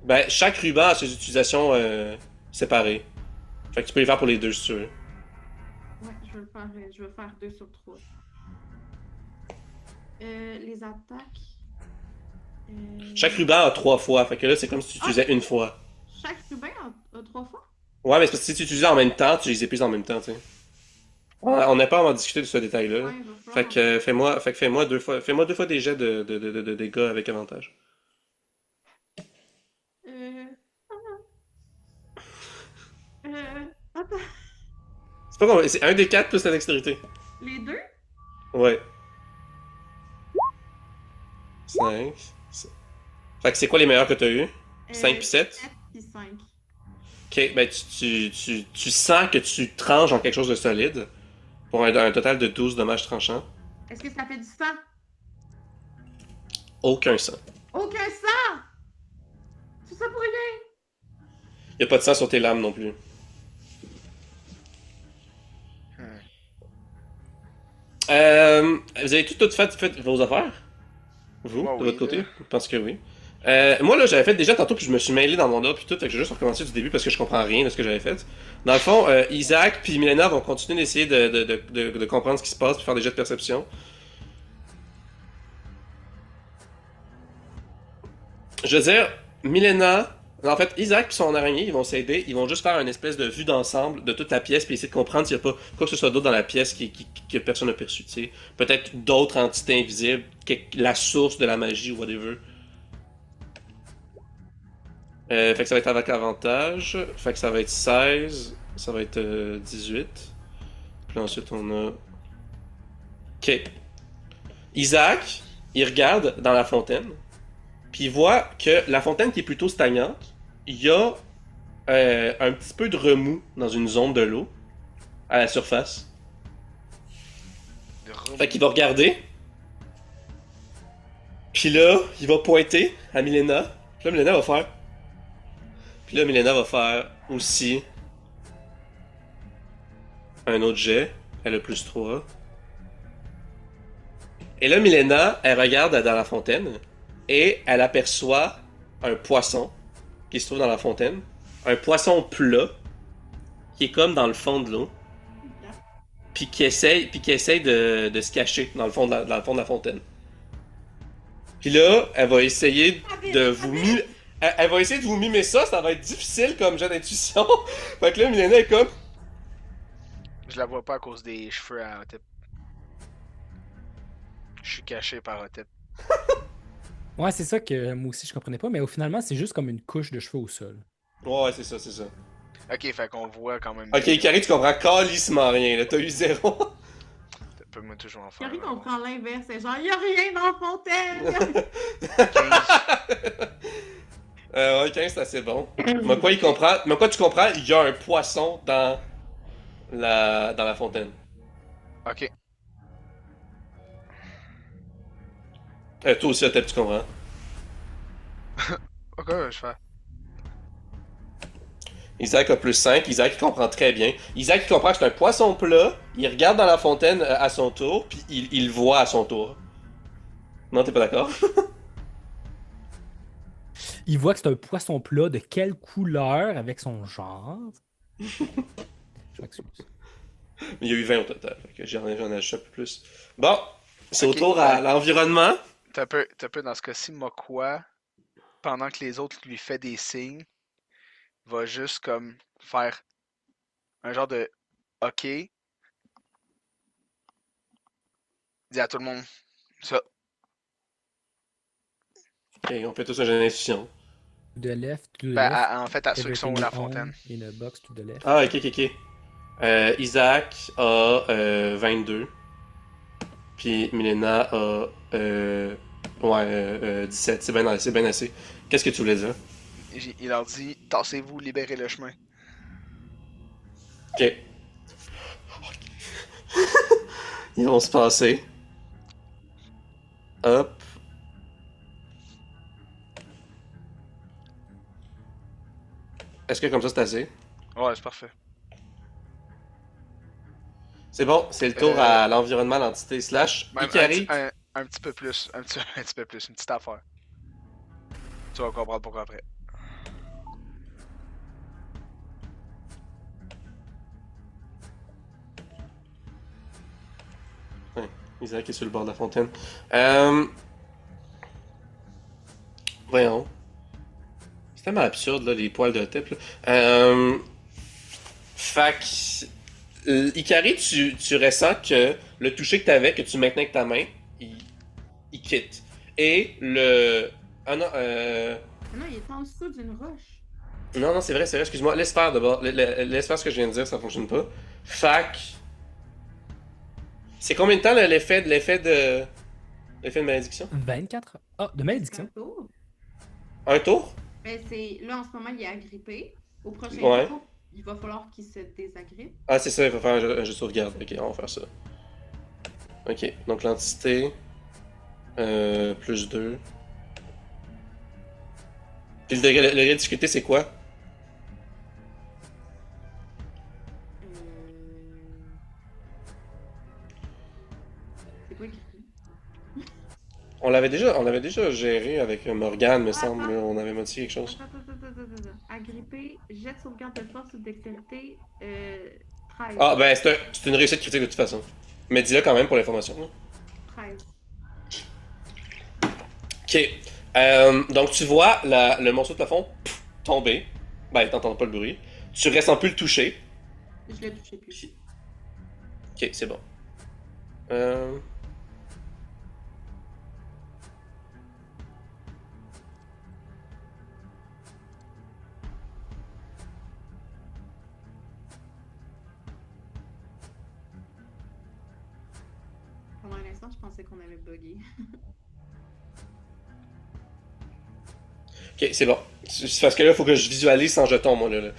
[SPEAKER 1] Ben, chaque ruban a ses utilisations séparées. Fait que tu peux les faire pour les deux si tu veux.
[SPEAKER 4] Ouais, je vais faire 2 sur 3. Les attaques.
[SPEAKER 1] Chaque ruban a 3 fois. Fait que là, c'est comme si tu utilisais une fois.
[SPEAKER 4] Chaque ruban a 3 fois?
[SPEAKER 1] Ouais, mais c'est parce que si tu utilises en même temps, tu les épuises en même temps, tu sais. On n'a pas à en discuter de ce détail-là.
[SPEAKER 4] Ouais, il va falloir-
[SPEAKER 1] Fait que fais-moi deux fois des jets de dégâts avec avantage.
[SPEAKER 4] Euh... Attends,
[SPEAKER 1] C'est pas compliqué, c'est un des 4 plus la dextérité.
[SPEAKER 4] les deux?
[SPEAKER 1] Ouais. 5. Fait que c'est quoi les meilleurs que t'as eu? 5 puis 7?
[SPEAKER 4] 7 puis 5.
[SPEAKER 1] Ok, ben tu sens que tu tranches en quelque chose de solide. Pour un total de 12 dommages tranchants.
[SPEAKER 4] Est-ce que ça fait du sang?
[SPEAKER 1] Aucun sang.
[SPEAKER 4] Aucun sang! Tout ça pour rien?
[SPEAKER 1] Y a pas de sang sur tes lames non plus. Vous avez tout fait vos affaires? Vous,
[SPEAKER 2] Moi,
[SPEAKER 1] de
[SPEAKER 2] oui,
[SPEAKER 1] votre côté?
[SPEAKER 2] là.
[SPEAKER 1] Je pense que oui. Moi, là, j'avais fait déjà tantôt, puis je me suis mêlé dans mon ordre, puis tout, fait que j'ai juste recommencé du début parce que je comprends rien de ce que j'avais fait. Dans le fond, Isaac puis Milena vont continuer d'essayer de comprendre ce qui se passe, puis faire des jets de perception. Je veux dire, Milena... En fait, Isaac et son araignée, ils vont s'aider, ils vont juste faire une espèce de vue d'ensemble de toute la pièce, puis essayer de comprendre s'il n'y a pas quoi que ce soit d'autre dans la pièce que personne n'a perçu, tu sais. Peut-être d'autres entités invisibles, la source de la magie ou whatever. Fait que ça va être avec avantage, fait que ça va être 16, ça va être 18. Puis ensuite on a... Ok. Isaac, il regarde dans la fontaine, puis il voit que la fontaine qui est plutôt stagnante, il y a un petit peu de remous dans une zone de l'eau, à la surface. Fait qu'il va regarder. Puis là, il va pointer à Milena. Puis là, Milena va faire... Puis là, Milena va faire aussi un autre jet. Elle a plus 3. Et là, Milena, elle regarde dans la fontaine et elle aperçoit un poisson qui se trouve dans la fontaine. Un poisson plat qui est comme dans le fond de l'eau. Puis qui essaye de se cacher dans le fond dans le fond de la fontaine. Puis là, elle va essayer de vous mimer. Elle va essayer de vous mimer ça va être difficile comme jet d'intuition. Fait que là, Milena est comme.
[SPEAKER 2] Je la vois pas à cause des cheveux à Hotep. Je suis caché par Hotep.
[SPEAKER 3] Ouais, c'est ça que moi aussi je comprenais pas, mais au finalement, c'est juste comme une couche de cheveux au sol.
[SPEAKER 1] Ouais, c'est ça, c'est ça.
[SPEAKER 2] Ok, fait qu'on voit quand même.
[SPEAKER 1] Ok, Carrie, tu comprends calissement rien, là. T'as eu 0.
[SPEAKER 2] Peut-moi toujours en faire.
[SPEAKER 4] Carrie comprend l'inverse. C'est genre, y a rien dans la fontaine.
[SPEAKER 1] Ouais, 15, c'est assez bon. Mais quoi, il comprend. Mais quoi, tu comprends? Il y a un poisson dans la fontaine.
[SPEAKER 2] Ok.
[SPEAKER 1] Toi aussi, peut-être tu comprends.
[SPEAKER 2] Ok, je fais.
[SPEAKER 1] Isaac a plus 5. Isaac, il comprend très bien. Isaac, il comprend que c'est un poisson plat. Il regarde dans la fontaine à son tour, puis il le voit à son tour. Non, t'es pas d'accord?
[SPEAKER 3] Il voit que c'est un poisson plat de quelle couleur avec son genre. Je m'excuse.
[SPEAKER 1] Il y a eu 20 au total. Fait que j'en ajoute un peu plus. Bon, c'est
[SPEAKER 2] Ok,
[SPEAKER 1] au tour à l'environnement.
[SPEAKER 2] T'as peu dans ce cas-ci, Mokwa, pendant que les autres lui fait des signes, va juste comme faire un genre de OK, dit à tout le monde ça.
[SPEAKER 1] Ok, on fait tous un jeu d'intuition.
[SPEAKER 3] To the left, to the
[SPEAKER 2] Ben,
[SPEAKER 3] left.
[SPEAKER 2] en fait, à ceux qui sont
[SPEAKER 3] Everything
[SPEAKER 2] à la
[SPEAKER 3] you own
[SPEAKER 2] fontaine.
[SPEAKER 3] in a box to the left.
[SPEAKER 1] Ah, ok. Isaac a 22. Puis Milena a 17. C'est bien assez, bien assez. Qu'est-ce que tu voulais dire?
[SPEAKER 2] Il leur dit tassez-vous, libérez le chemin.
[SPEAKER 1] Ok. Ils vont se passer. Hop. Est-ce que comme ça c'est assez?
[SPEAKER 2] Ouais, c'est parfait.
[SPEAKER 1] C'est bon, c'est le tour à l'environnement, l'entité slash.
[SPEAKER 2] Même
[SPEAKER 1] Ikari.
[SPEAKER 2] un petit peu plus, un petit peu plus, une petite affaire. Tu vas comprendre pourquoi après.
[SPEAKER 1] Isaac est sur le bord de la fontaine. Voyons. C'est tellement absurde, là, les poils de type. Fait que. Ikari, tu ressens que le toucher que t'avais, que tu maintenais avec ta main, il quitte. Et le. Ah non,
[SPEAKER 4] Non, il est en dessous d'une roche.
[SPEAKER 1] Non, c'est vrai, excuse-moi. Laisse faire d'abord. Laisse faire ce que je viens de dire, ça fonctionne pas. Fait que. C'est combien de temps là, l'effet de malédiction?
[SPEAKER 3] 24. Ah, de malédiction.
[SPEAKER 4] Un tour.
[SPEAKER 1] Un tour?
[SPEAKER 4] Ben, là, en ce moment, il est agrippé. Au prochain
[SPEAKER 1] Ouais.
[SPEAKER 4] tour, il va falloir qu'il se désagrippe.
[SPEAKER 1] Ah, c'est ça, il faut faire un jeu de sauvegarde. Ok, on va faire ça. Ok, donc l'entité. Plus 2. Puis le degré de difficulté, c'est quoi?
[SPEAKER 4] C'est quoi qui
[SPEAKER 1] On l'avait déjà géré avec Morgane, me semble. Là, on avait modifié quelque chose.
[SPEAKER 4] Attends. Agrippé, jet de sauvegarde de force ou de dextérité, 13.
[SPEAKER 1] Ah, ben, c'est une réussite critique de toute façon. Mais dis-le quand même pour l'information. Là.
[SPEAKER 4] 13.
[SPEAKER 1] Ok. Donc, tu vois le morceau de plafond tomber. Ben, t'entends pas le bruit. Tu restes en plus le toucher.
[SPEAKER 4] Je l'ai touché plus.
[SPEAKER 1] Ok, c'est bon.
[SPEAKER 4] Pendant un instant, je pensais qu'on avait bugué.
[SPEAKER 1] Ok, c'est bon. C'est parce que là, il faut que je visualise sans jeton, moi, là.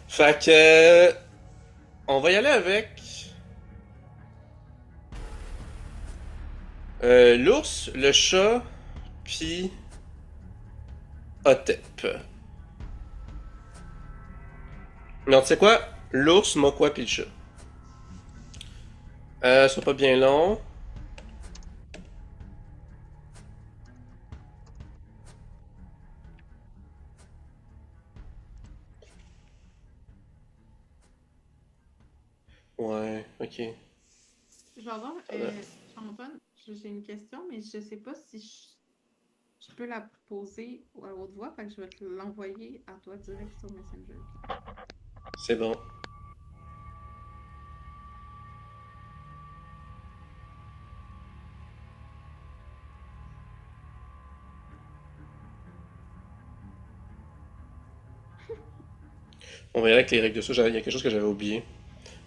[SPEAKER 1] Fait que. On va y aller avec. L'ours, le chat, puis. Hotep. Non, tu sais quoi? L'ours, Mokwa, puis le chat. Ça sera pas bien long. Ok.
[SPEAKER 4] Je vais avoir, Antoine, j'ai une question, mais je sais pas si je peux la poser à haute voix, fait que je vais te l'envoyer à toi direct sur Messenger.
[SPEAKER 1] C'est bon. On va y aller avec les règles de ça. Il y a quelque chose que j'avais oublié.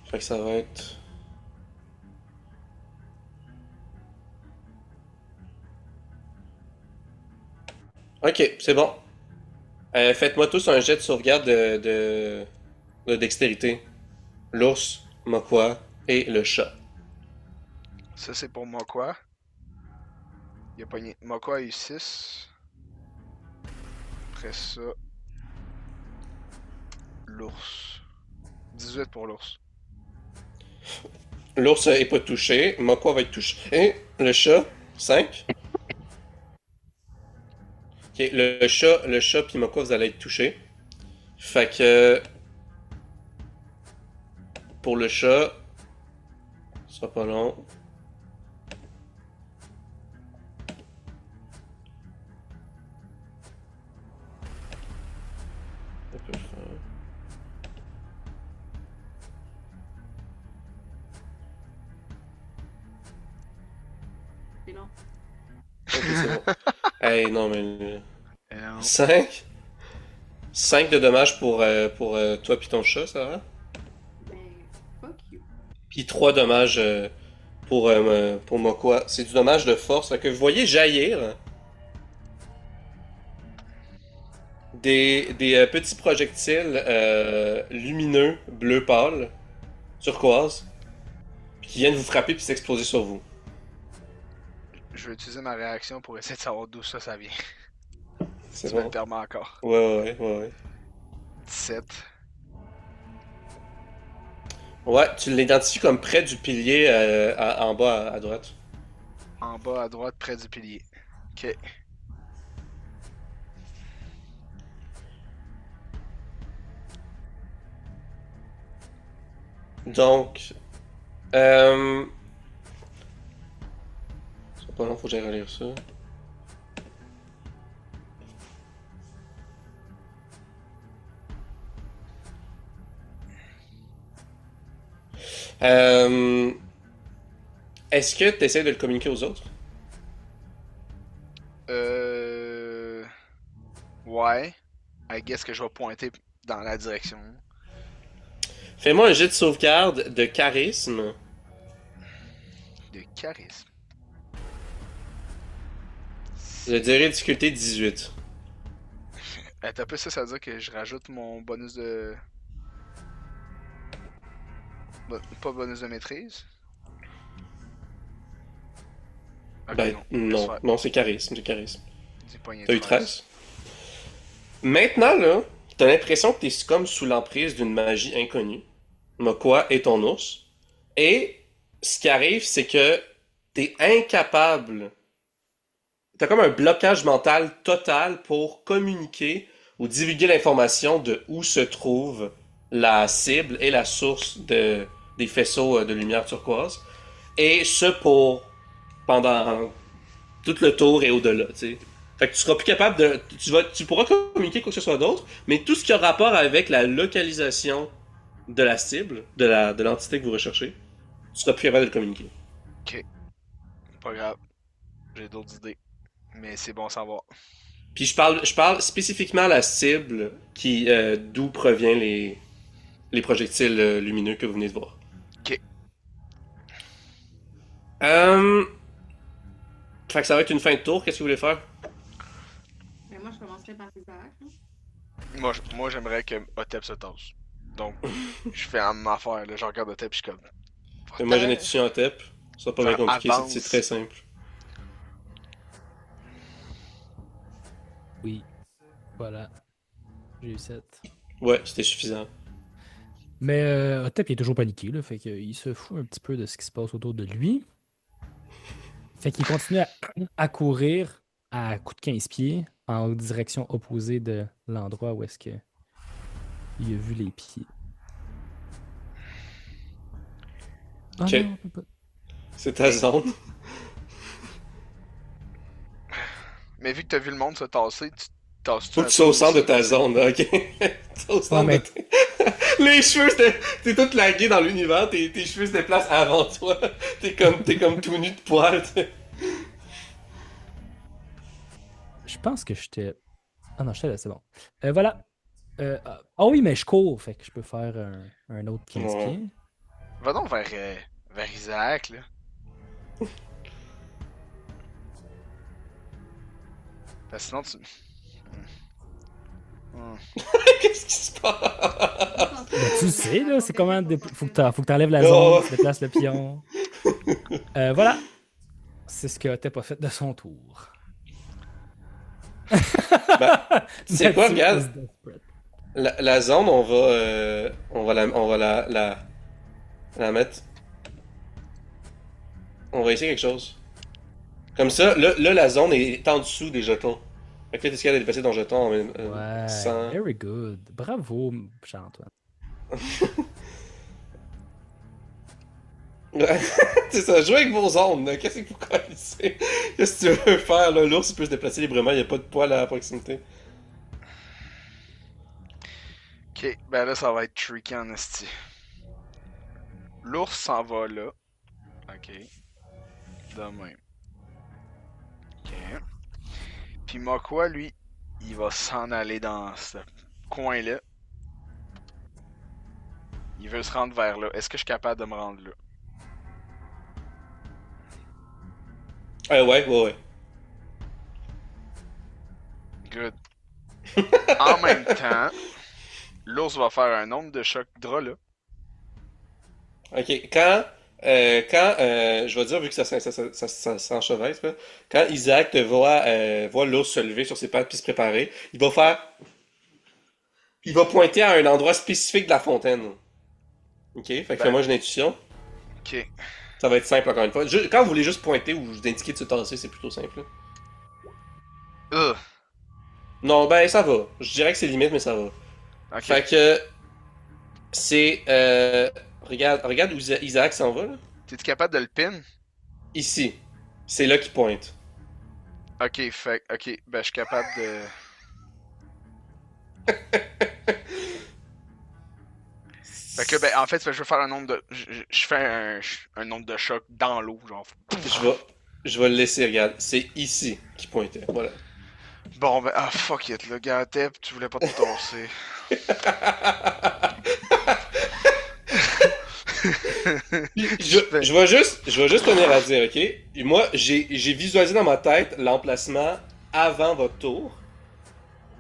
[SPEAKER 1] Fait que ça va être. Ok, c'est bon. Faites-moi tous un jet de sauvegarde de dextérité. L'ours, Mokwa et le chat.
[SPEAKER 2] Ça, c'est pour Mokwa. Il a pogné. Mokwa a eu 6. Après ça, l'ours. 18 pour l'ours.
[SPEAKER 1] L'ours est pas touché. Mokwa va être touché. Et le chat, 5. Ok, le chat puis Mokwa, vous allez être touchés. Fait que. Pour le chat. Ce sera pas long. On peut le faire.
[SPEAKER 4] C'est long.
[SPEAKER 1] Ok, c'est bon. Hey, non, mais.
[SPEAKER 2] Non.
[SPEAKER 1] 5. 5 de dommages pour toi puis ton chat, ça va?
[SPEAKER 4] Ben, fuck you.
[SPEAKER 1] Puis 3 dommages pour Mokwa. C'est du dommage de force. Fait que vous voyez jaillir des petits projectiles lumineux, bleu pâle, turquoise, puis qui viennent vous frapper puis s'exploser sur vous.
[SPEAKER 2] Je vais utiliser ma réaction pour essayer de savoir d'où ça vient.
[SPEAKER 1] C'est
[SPEAKER 2] Tu me le
[SPEAKER 1] bon?
[SPEAKER 2] permets encore.
[SPEAKER 1] Ouais.
[SPEAKER 2] 17.
[SPEAKER 1] Ouais, tu l'identifies comme près du pilier en bas à droite.
[SPEAKER 2] En bas à droite, près du pilier. Ok.
[SPEAKER 1] Donc, c'est pas long, faut que j'aille relire ça. Euh, Est-ce que tu essaies de le communiquer aux autres?
[SPEAKER 2] Ouais. I guess que je vais pointer dans la direction.
[SPEAKER 1] Fais-moi un jet de sauvegarde de charisme.
[SPEAKER 2] De charisme.
[SPEAKER 1] Je dirais difficulté 18.
[SPEAKER 2] Attends un peu, ça veut dire que je rajoute mon bonus de. Pas bonus de maîtrise. Ok,
[SPEAKER 1] Ben,
[SPEAKER 2] laisse
[SPEAKER 1] non,
[SPEAKER 2] faire.
[SPEAKER 1] non, c'est charisme, c'est charisme.
[SPEAKER 2] Dis poignet
[SPEAKER 1] T'as
[SPEAKER 2] de
[SPEAKER 1] eu 13? Maintenant, là, t'as l'impression que t'es comme sous l'emprise d'une magie inconnue. Mokwa et ton ours. Et ce qui arrive, c'est que t'es incapable. T'as comme un blocage mental total pour communiquer ou divulguer l'information de où se trouve la cible et la source des faisceaux de lumière turquoise. Et ce pour pendant tout le tour et au-delà, tu sais. Fait que tu seras plus capable de. Tu pourras communiquer quoi que ce soit d'autre, mais tout ce qui a rapport avec la localisation de la cible, de l'entité que vous recherchez, tu seras plus capable de le communiquer.
[SPEAKER 2] Ok, pas grave. J'ai d'autres idées. Mais c'est bon à savoir.
[SPEAKER 1] Puis je parle spécifiquement à la cible qui d'où proviennent les projectiles lumineux que vous venez de voir.
[SPEAKER 2] Ok.
[SPEAKER 1] Fait que ça va être une fin de tour. Qu'est-ce que vous voulez faire?
[SPEAKER 4] Mais moi, je commencerai par Isaac.
[SPEAKER 2] Moi j'aimerais que Otep se tasse. Donc, je fais ma affaire, là. Je regarde Otep et je suis comme.
[SPEAKER 1] Moi, j'en ai touché en tep. Ça sera pas bien compliqué,
[SPEAKER 2] Avance.
[SPEAKER 1] c'est très simple.
[SPEAKER 3] Oui. Voilà. J'ai eu 7.
[SPEAKER 1] Ouais, c'était suffisant.
[SPEAKER 3] Mais Otep, il est toujours paniqué, là, fait qu'il se fout un petit peu de ce qui se passe autour de lui. Fait qu'il continue à courir à coup de 15 pieds en direction opposée de l'endroit où est-ce que il a vu les pieds. Ah
[SPEAKER 1] Ok.
[SPEAKER 3] non, on peut pas.
[SPEAKER 1] C'est ta zone.
[SPEAKER 2] Mais vu que t'as vu le monde se tasser, tu tasses-tu
[SPEAKER 1] Faut
[SPEAKER 2] un
[SPEAKER 1] que tu
[SPEAKER 2] peu
[SPEAKER 1] sois au centre de
[SPEAKER 2] aussi?
[SPEAKER 1] ta zone, là, ok? T'es au centre
[SPEAKER 3] mais-
[SPEAKER 1] de Les cheveux, t'es tout lagué dans l'univers, tes cheveux se déplacent avant toi. T'es comme tout nu de poil, tu sais.
[SPEAKER 3] Je pense que j'étais. Ah non, j'étais là, c'est bon. Voilà. Ah oui, mais je cours, fait que je peux faire un autre 15
[SPEAKER 1] Ouais.
[SPEAKER 3] pieds.
[SPEAKER 2] Va donc vers Isaac, là. Parce que sinon, tu...
[SPEAKER 1] Qu'est-ce qui se passe?
[SPEAKER 3] Ben, tu sais, là, c'est comment. Faut que t'enlèves la
[SPEAKER 1] Oh.
[SPEAKER 3] zone, tu déplaces le pion. Voilà. C'est ce que t'as pas fait de son tour.
[SPEAKER 1] Ben, c'est quoi,
[SPEAKER 3] Mathieu
[SPEAKER 1] regarde?
[SPEAKER 3] is desperate.
[SPEAKER 1] La zone, on va la mettre. On va essayer quelque chose. Comme ça, là, la zone est en dessous des jetons. Fait que là, t'es capable de dépasser ton jeton en
[SPEAKER 3] Ouais,
[SPEAKER 1] sans...
[SPEAKER 3] very good. Bravo, Charles-Antoine.
[SPEAKER 1] Ouais, c'est ça, jouez avec vos zones, là. Qu'est-ce que vous connaissez? Qu'est-ce que tu veux faire, là? L'ours, il peut se déplacer librement, il n'y a pas de poil à la proximité.
[SPEAKER 2] Ok, ben là, ça va être tricky en esti. L'ours s'en va là. Ok. De même. Ok. Puis Mokwa, lui, il va s'en aller dans ce coin-là. Il veut se rendre vers là. Est-ce que je suis capable de me rendre là?
[SPEAKER 1] Ouais.
[SPEAKER 2] Good. En même temps, l'ours va faire un nombre de chocs draps là.
[SPEAKER 1] Ok, je vais dire, vu que ça s'enchevêtre, là, quand Isaac te voit l'ours se lever sur ses pattes puis se préparer, il va pointer à un endroit spécifique de la fontaine. Ok, fait que fais-moi une intuition.
[SPEAKER 2] Ok.
[SPEAKER 1] Ça va être simple encore une fois. Quand vous voulez juste pointer ou vous indiquer de se tasser, c'est plutôt simple.
[SPEAKER 2] Ugh.
[SPEAKER 1] Non, ben ça va. Je dirais que c'est limite, mais ça va.
[SPEAKER 2] Ok.
[SPEAKER 1] Fait que c'est regarde où Isaac s'en va là.
[SPEAKER 2] T'es-tu capable de le pin?
[SPEAKER 1] Ici. C'est là qu'il pointe.
[SPEAKER 2] Ok, fait. Ok, ben je suis capable de. Fait que ben en fait, je vais faire un nombre de. Je fais un nombre de chocs dans l'eau, genre.
[SPEAKER 1] Je vais le laisser, regarde. C'est ici qu'il pointait. Voilà.
[SPEAKER 2] Bon ben ah fuck it, le gars Tep, tu voulais pas te tasser.
[SPEAKER 1] Je vais juste tenir à dire, ok? Et moi, j'ai visualisé dans ma tête l'emplacement avant votre tour.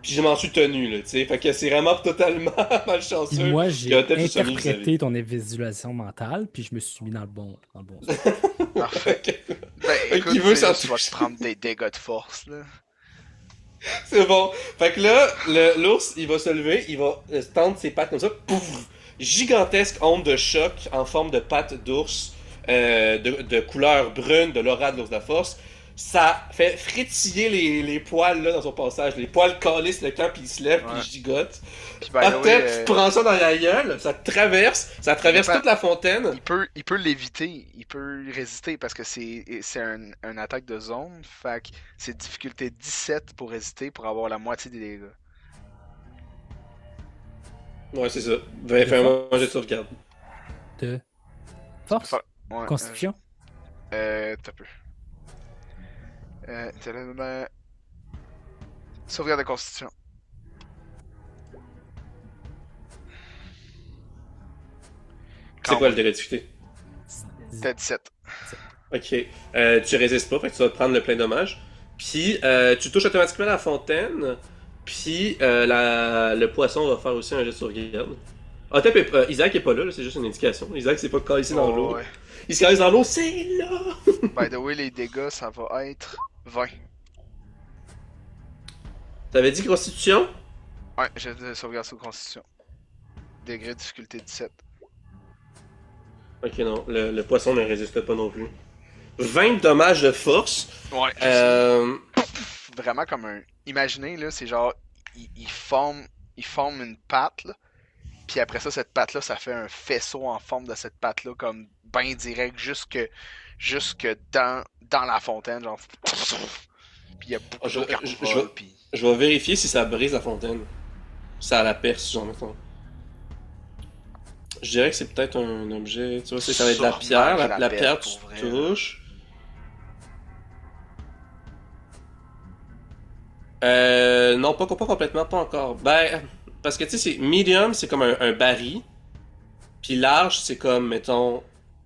[SPEAKER 1] Puis je m'en suis tenu, là, tu sais. Fait que c'est vraiment totalement
[SPEAKER 3] Puis
[SPEAKER 1] malchanceux.
[SPEAKER 3] moi,
[SPEAKER 1] que
[SPEAKER 3] j'ai
[SPEAKER 1] Otep se soit mis vis-à-vis.
[SPEAKER 3] interprété ton visualisation mentale, puis je me suis mis dans le bon sens.
[SPEAKER 2] Parfait.
[SPEAKER 1] Ok.
[SPEAKER 2] Ben écoute,
[SPEAKER 1] Qui veut
[SPEAKER 2] c'est
[SPEAKER 1] s'en
[SPEAKER 2] juste, tu vas
[SPEAKER 1] toucher?
[SPEAKER 2] te prendre des dégâts de force là.
[SPEAKER 1] C'est bon. Fait que là, l'ours, il va se lever, il va tendre ses pattes comme ça. Pouf! Gigantesque onde de choc en forme de pattes d'ours, de couleur brune, de l'aura de l'ours de la force. Ça fait frétiller les poils là dans son passage. Les poils calissent le camp, puis il se lève, puis
[SPEAKER 2] Ouais.
[SPEAKER 1] il gigote.
[SPEAKER 2] Puis by the
[SPEAKER 1] Otep,
[SPEAKER 2] way,
[SPEAKER 1] tu prends ça dans la gueule, ça traverse toute la fontaine.
[SPEAKER 2] il peut l'éviter, il peut résister parce que c'est un attaque de zone, fait que c'est difficulté 17 pour résister pour avoir la moitié des dégâts.
[SPEAKER 1] Ouais, c'est ça. Ben, fais un jet de sauvegarde.
[SPEAKER 3] De force,
[SPEAKER 2] Fa- Ouais,
[SPEAKER 3] constitution.
[SPEAKER 2] t'as peu. Sauvegarde de constitution.
[SPEAKER 1] C'est quoi le degré de difficulté?
[SPEAKER 2] T'as 17.
[SPEAKER 1] Ok. Tu résistes pas, fait que tu vas te prendre le plein dommage. Puis, tu touches automatiquement la fontaine. Puis, le poisson va faire aussi un jet de sauvegarde. Isaac est pas là, c'est juste une indication. Isaac s'est pas calissé dans l'eau.
[SPEAKER 2] Ouais.
[SPEAKER 1] Il se calisse dans l'eau, c'est là!
[SPEAKER 2] By the way, les dégâts, ça va être 20.
[SPEAKER 1] T'avais dit constitution?
[SPEAKER 2] Ouais, j'ai de sauvegarde sous constitution. Degré de difficulté 17.
[SPEAKER 1] Ok, non, le poisson ne résiste pas non plus. 20 dommages de force.
[SPEAKER 2] Ouais.
[SPEAKER 1] Euh,
[SPEAKER 2] Vraiment comme un. Imaginez, là, c'est genre. Il forme une patte, là. Puis après ça, cette patte-là, ça fait un faisceau en forme de cette patte-là, comme bien direct jusque dans la fontaine, genre. Puis il y a beaucoup
[SPEAKER 1] Je,
[SPEAKER 2] d'eau qui
[SPEAKER 1] je, je,
[SPEAKER 2] revole,
[SPEAKER 1] vais,
[SPEAKER 2] puis...
[SPEAKER 1] je vais vérifier si ça brise la fontaine. Ça la perce, genre, mettons. Je dirais que c'est peut-être un objet, tu vois, ça va être de la
[SPEAKER 2] Sûrement
[SPEAKER 1] pierre.
[SPEAKER 2] que
[SPEAKER 1] La
[SPEAKER 2] perce,
[SPEAKER 1] pierre,
[SPEAKER 2] pour vrai,
[SPEAKER 1] tu touches. Non, pas complètement, pas encore. Ben, parce que tu sais, c'est medium, c'est comme un baril. Puis large, c'est comme, mettons,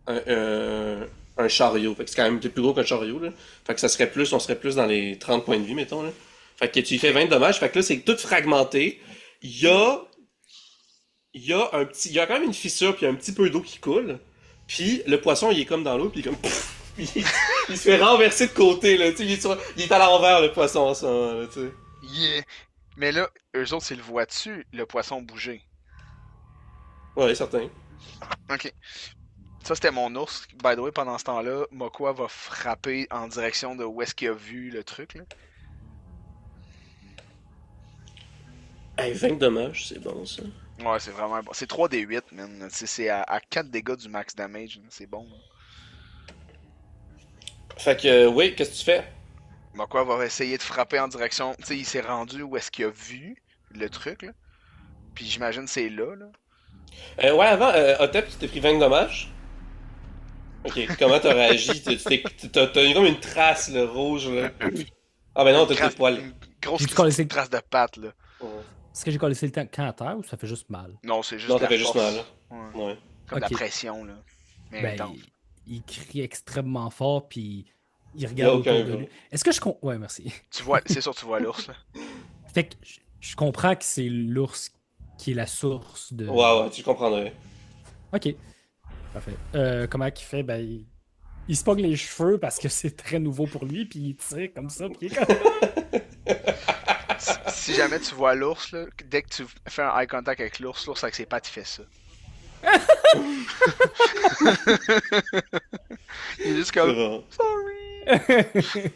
[SPEAKER 1] un chariot. Fait que c'est quand même plus gros qu'un chariot, là. Fait que on serait plus dans les 30 points de vie, mettons, là. Fait que tu y fais 20 de dommages. Fait que là, c'est tout fragmenté. Il y a, il y a quand même une fissure, puis il y a un petit peu d'eau qui coule. Puis le poisson, il est comme dans l'eau, puis il est comme, il se fait renverser de côté, là. Tu sais, il est à l'envers, le poisson, en ce moment, là, tu sais.
[SPEAKER 2] Yeah. Mais là, eux autres, ils le voient-tu, le poisson bouger?
[SPEAKER 1] Ouais, certain.
[SPEAKER 2] Ok. Ça, c'était mon ours. By the way, pendant ce temps-là, Mokwa va frapper en direction de où est-ce qu'il a vu le truc, là.
[SPEAKER 1] Hey, 20 de dommages, c'est bon, ça.
[SPEAKER 2] Ouais, c'est vraiment bon. C'est 3d8, man. C'est à 4 dégâts du max damage. Là. C'est bon. Là.
[SPEAKER 1] Fait que, oui, qu'est-ce que tu fais?
[SPEAKER 2] Mokwa va essayer de frapper en direction. Tu sais, il s'est rendu où est-ce qu'il a vu le truc, là. Puis j'imagine c'est là, là.
[SPEAKER 1] Ouais, avant, Otep, tu t'es pris 20 dommages. Ok, comment t'as réagi? T'as eu comme une trace, là, rouge, là. Ah ben non, t'as tes poils.
[SPEAKER 2] Une grosse
[SPEAKER 3] J'ai-tu collé-
[SPEAKER 2] trace de patte, là.
[SPEAKER 1] Ouais.
[SPEAKER 3] Est-ce que j'ai collé le camp à terre ou ça fait juste mal?
[SPEAKER 2] Non, c'est juste
[SPEAKER 1] Non,
[SPEAKER 2] de
[SPEAKER 1] ça
[SPEAKER 2] la
[SPEAKER 1] fait juste
[SPEAKER 2] force.
[SPEAKER 1] mal, là.
[SPEAKER 2] Ouais.
[SPEAKER 1] Ouais.
[SPEAKER 2] Comme de la
[SPEAKER 3] Ok.
[SPEAKER 2] pression, là. Mais
[SPEAKER 3] Ben,
[SPEAKER 2] intense.
[SPEAKER 3] il crie extrêmement fort, puis il
[SPEAKER 1] Y a
[SPEAKER 3] regarde
[SPEAKER 1] aucun
[SPEAKER 3] autour de
[SPEAKER 1] gars.
[SPEAKER 3] lui. Est-ce que je comprends. Ouais, merci.
[SPEAKER 2] Tu vois, c'est sûr, tu vois l'ours, là.
[SPEAKER 3] Fait que je comprends que c'est l'ours qui est la source de.
[SPEAKER 1] Ouais, tu comprendrais.
[SPEAKER 3] Ok, parfait. Comment qu'il fait? Ben, il se pogne les cheveux parce que c'est très nouveau pour lui, puis il tire comme ça, puis il est comme.
[SPEAKER 2] Si jamais tu vois l'ours, là, dès que tu fais un eye contact avec l'ours avec ses pattes, il fait ça. Il est juste
[SPEAKER 1] C'est
[SPEAKER 2] comme.
[SPEAKER 1] bon.
[SPEAKER 2] Sorry!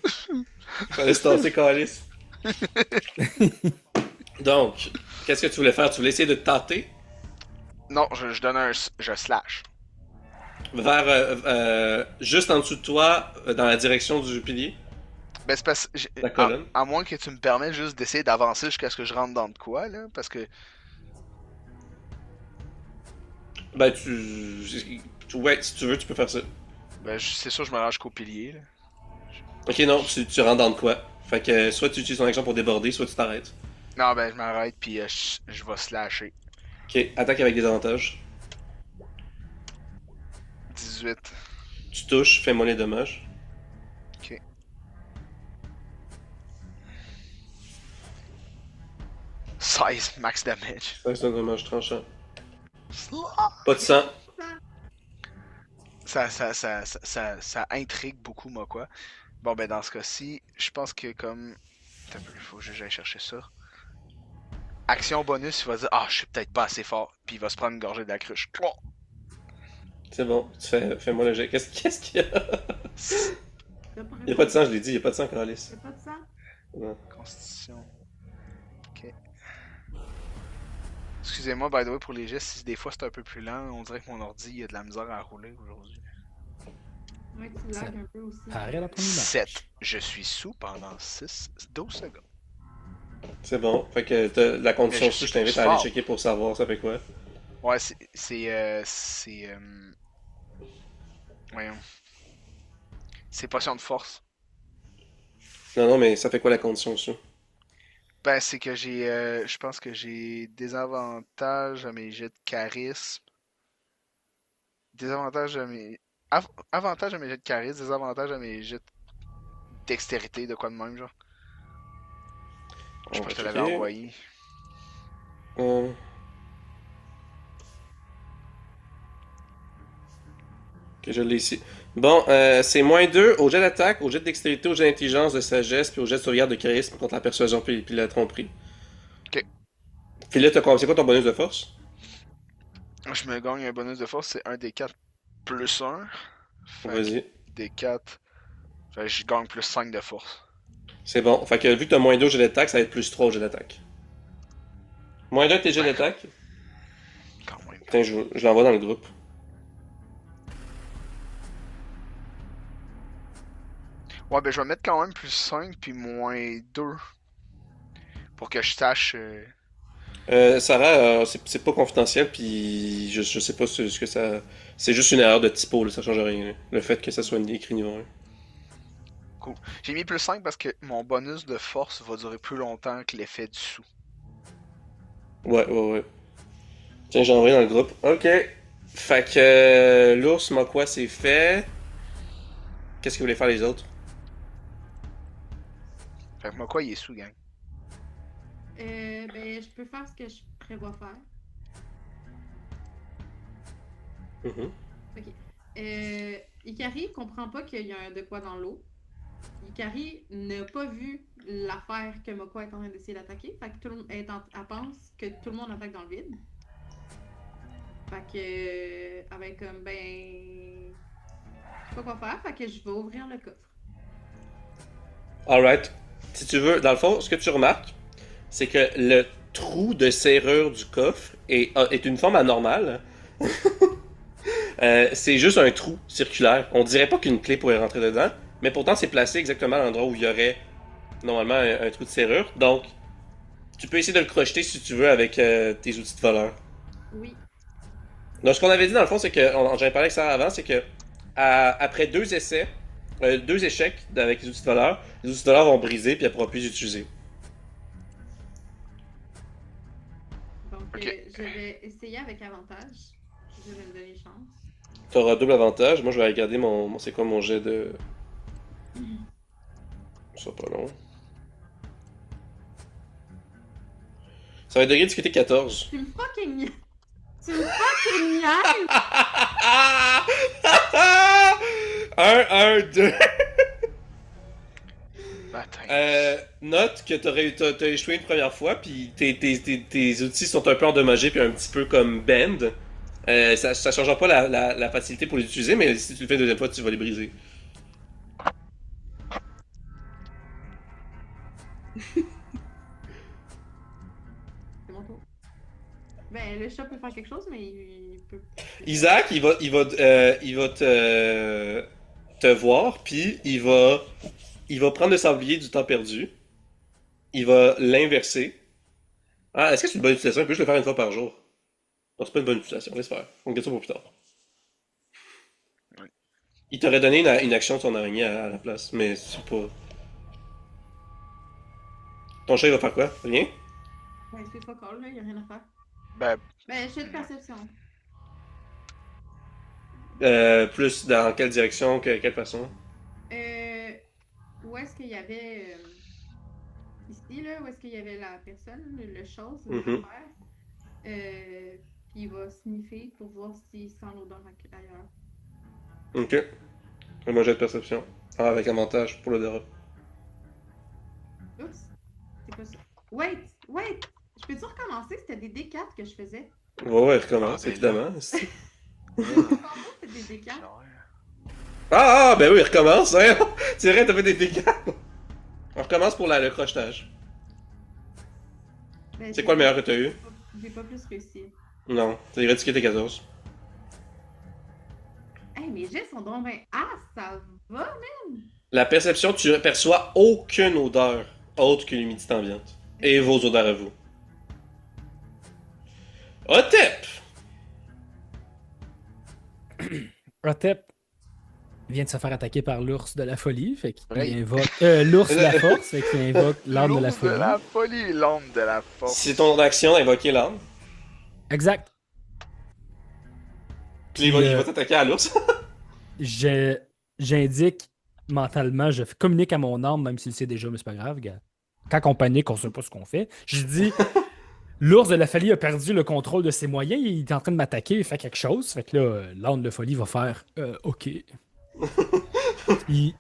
[SPEAKER 1] Fallait se tasser calice. Donc, qu'est-ce que tu voulais faire? Tu voulais essayer de te tâter
[SPEAKER 2] Non, je donne un. Je slash.
[SPEAKER 1] vers juste en dessous de toi, dans la direction du pilier,
[SPEAKER 2] Ben, c'est parce.
[SPEAKER 1] la colonne.
[SPEAKER 2] À moins que tu me permettes juste d'essayer d'avancer jusqu'à ce que je rentre dans de quoi, là. Parce que.
[SPEAKER 1] Ben, ouais, si tu veux, tu peux faire ça.
[SPEAKER 2] Ben, c'est sûr, je me range jusqu'au pilier, là.
[SPEAKER 1] Ok, non, tu rentres dans de quoi? Fait que soit tu utilises ton action pour déborder, soit tu t'arrêtes.
[SPEAKER 2] Non, ben, je m'arrête, puis je vais slasher.
[SPEAKER 1] Ok, attaque avec des avantages.
[SPEAKER 2] 18.
[SPEAKER 1] Tu touches, fais-moi les dommages.
[SPEAKER 2] Ok. Size, max damage.
[SPEAKER 1] Ça, c'est un dommage tranchant. Pas de sang.
[SPEAKER 2] Ça intrigue beaucoup, moi, quoi. Bon, ben, dans ce cas-ci, je pense que comme. Attends un peu, il faut juste que j'aille chercher ça. Action bonus, il va dire ah, je suis peut-être pas assez fort. Puis il va se prendre une gorgée de la cruche.
[SPEAKER 1] C'est bon, fais-moi le jet. Qu'est-ce qu'il y a?
[SPEAKER 4] T'as pas
[SPEAKER 1] Il y a pas de sang, je l'ai dit, il y a pas de sang, Calice.
[SPEAKER 4] Y'a pas de sang?
[SPEAKER 1] Ouais.
[SPEAKER 2] Constitution. Ok. Excusez-moi, by the way, pour les gestes, si des fois c'est un peu plus lent, on dirait que mon ordi a de la misère à rouler aujourd'hui.
[SPEAKER 4] Ouais, tu lags un peu aussi.
[SPEAKER 3] Pareil dans ton image.
[SPEAKER 2] 7. Je suis sous pendant 12 secondes.
[SPEAKER 1] C'est bon. Fait que la condition
[SPEAKER 2] Mais je
[SPEAKER 1] sous, je
[SPEAKER 2] suis
[SPEAKER 1] t'invite à aller
[SPEAKER 2] fort.
[SPEAKER 1] checker pour savoir ça fait quoi.
[SPEAKER 2] Ouais, voyons. C'est potion de force.
[SPEAKER 1] Non, mais ça fait quoi la condition sous?
[SPEAKER 2] Ben, c'est que j'ai. Je pense que j'ai des avantages à mes jets de charisme. Désavantages à mes. Avantages à mes jets de charisme, désavantages à mes jets de dextérité, de quoi de même, genre. Je pense que je te l'avais envoyé.
[SPEAKER 1] Ok, je l'ai ici. Bon, c'est -2 au jet d'attaque, au jet de dextérité, au jet d'intelligence, de sagesse, puis au jet de sauvegarde de charisme contre la persuasion puis la tromperie.
[SPEAKER 2] Ok.
[SPEAKER 1] Puis là, c'est quoi ton bonus de force?
[SPEAKER 2] Je me gagne un bonus de force, c'est un des 4 plus 1.
[SPEAKER 1] Vas-y.
[SPEAKER 2] Des 4. Fait que je gagne plus 5 de force.
[SPEAKER 1] C'est bon. Fait que vu que t'as -2 au jet d'attaque, ça va être +3 au jet d'attaque. -2 tes jets d'attaque?
[SPEAKER 2] Quand même.
[SPEAKER 1] Putain, je l'envoie dans le groupe.
[SPEAKER 2] Ouais, ben je vais mettre quand même plus 5 puis moins 2 pour que je sache.
[SPEAKER 1] Sarah, c'est pas confidentiel, puis je sais pas ce que ça. C'est juste une erreur de typo, là, ça change rien, là. Le fait que ça soit écrit niveau 1.
[SPEAKER 2] Cool. J'ai mis plus 5 parce que mon bonus de force va durer plus longtemps que l'effet du sou.
[SPEAKER 1] Ouais. Tiens, j'ai envoyé dans le groupe. Ok. Fait que l'ours, moi quoi, c'est fait. Qu'est-ce que vous voulez faire les autres?
[SPEAKER 2] Fait que moi, quoi, il est sous, gang.
[SPEAKER 4] Ben, je peux faire ce que je prévois faire.
[SPEAKER 1] Mhm.
[SPEAKER 4] Ok. Ikari comprend pas qu'il y a de quoi dans l'eau. Ikari n'a pas vu l'affaire que Moko est en train d'essayer d'attaquer. Fait que elle pense que tout le monde attaque dans le vide. Fait que, avec comme, ben, je sais pas quoi faire. Fait que je vais ouvrir le coffre.
[SPEAKER 1] Alright. Si tu veux, dans le fond, ce que tu remarques, c'est que le trou de serrure du coffre est une forme anormale. C'est juste un trou circulaire. On dirait pas qu'une clé pourrait rentrer dedans, mais pourtant c'est placé exactement à l'endroit où il y aurait normalement un trou de serrure. Donc, tu peux essayer de le crocheter si tu veux avec tes outils de voleur.
[SPEAKER 4] Oui.
[SPEAKER 1] Donc, ce qu'on avait dit dans le fond, c'est que, j'avais parlé avec Sarah avant, c'est que après 2 essais, 2 échecs avec les outils de voleur, les outils de voleur vont briser puis elle pourra plus les utiliser.
[SPEAKER 4] Donc,
[SPEAKER 2] Ok.
[SPEAKER 4] je vais essayer avec avantage. Je vais me donner chance.
[SPEAKER 1] Tu auras double avantage. Moi, je vais regarder c'est quoi mon jet de. Ça pas long. Ça va être degré de difficulté 14.
[SPEAKER 4] Tu me fucking... Tu me fucking niaises!
[SPEAKER 1] 1, 2.
[SPEAKER 2] Bataille.
[SPEAKER 1] Note que t'as échoué une première fois, puis tes outils sont un peu endommagés, puis un petit peu comme bend. Ça changera pas la facilité pour les utiliser, mais si tu le fais une deuxième fois, tu vas les briser.
[SPEAKER 4] C'est mon tour. Ben, le chat peut faire quelque chose, mais il peut...
[SPEAKER 1] Isaac, il va te voir, puis il va prendre le sablier du temps perdu. Il va l'inverser. Ah, est-ce que c'est une bonne utilisation? Il peut juste le faire une fois par jour. Non, c'est pas une bonne utilisation. Laisse faire. On regarde ça pour plus tard.
[SPEAKER 2] Oui.
[SPEAKER 1] Il t'aurait donné une action de son araignée à la place, mais c'est pas. Ton chat, il va faire quoi? Rien?
[SPEAKER 4] Ouais, c'est fuck all, là, y a rien à faire.
[SPEAKER 2] Ben,
[SPEAKER 4] Ben, jet de perception.
[SPEAKER 1] Plus dans quelle direction, quelle façon?
[SPEAKER 4] Où est-ce qu'il y avait... ici, là, où est-ce qu'il y avait la personne, le chose,
[SPEAKER 1] Mhm.
[SPEAKER 4] l'affaire. Puis il va sniffer pour voir s'il sent l'odeur ailleurs.
[SPEAKER 1] Ok. Moi, j'ai de perception. Ah, avec avantage pour l'odorat.
[SPEAKER 4] Oups, c'est pas ça. Wait! Je peux-tu recommencer? C'était des D4 que je faisais.
[SPEAKER 1] Ouais, recommence,
[SPEAKER 2] Ah, ben
[SPEAKER 1] évidemment.
[SPEAKER 4] C'était des D4.
[SPEAKER 1] Ben oui, recommence, hein! C'est vrai, t'as fait des dégâts! On recommence pour le crochetage.
[SPEAKER 4] Ben,
[SPEAKER 1] C'est quoi le meilleur que t'as eu?
[SPEAKER 4] J'ai pas plus réussi.
[SPEAKER 1] Non, t'as éradiqué 14.
[SPEAKER 4] Hey, mes jets sont donc ben... Ah, ça va, man!
[SPEAKER 1] La perception, tu ne perçois aucune odeur autre que l'humidité ambiante. Et vos odeurs à vous. Otep!
[SPEAKER 3] Rotep vient de se faire attaquer par l'ours de la folie, fait qu'il
[SPEAKER 2] Ouais.
[SPEAKER 3] invoque... l'ours de la force, fait qu'il invoque l'arme de la
[SPEAKER 2] l'onde
[SPEAKER 3] folie.
[SPEAKER 2] de la folie, l'onde de la force.
[SPEAKER 1] C'est ton action d'invoquer l'arme.
[SPEAKER 3] Exact.
[SPEAKER 1] Puis il va t'attaquer à l'ours.
[SPEAKER 3] J'indique mentalement, je communique à mon arme, même s'il le sait déjà, mais c'est pas grave, gars. Quand on panique, on sait pas ce qu'on fait. Je dis, l'ours de la folie a perdu le contrôle de ses moyens, il est en train de m'attaquer, il fait quelque chose. Fait que là, l'âne de folie va faire, OK. il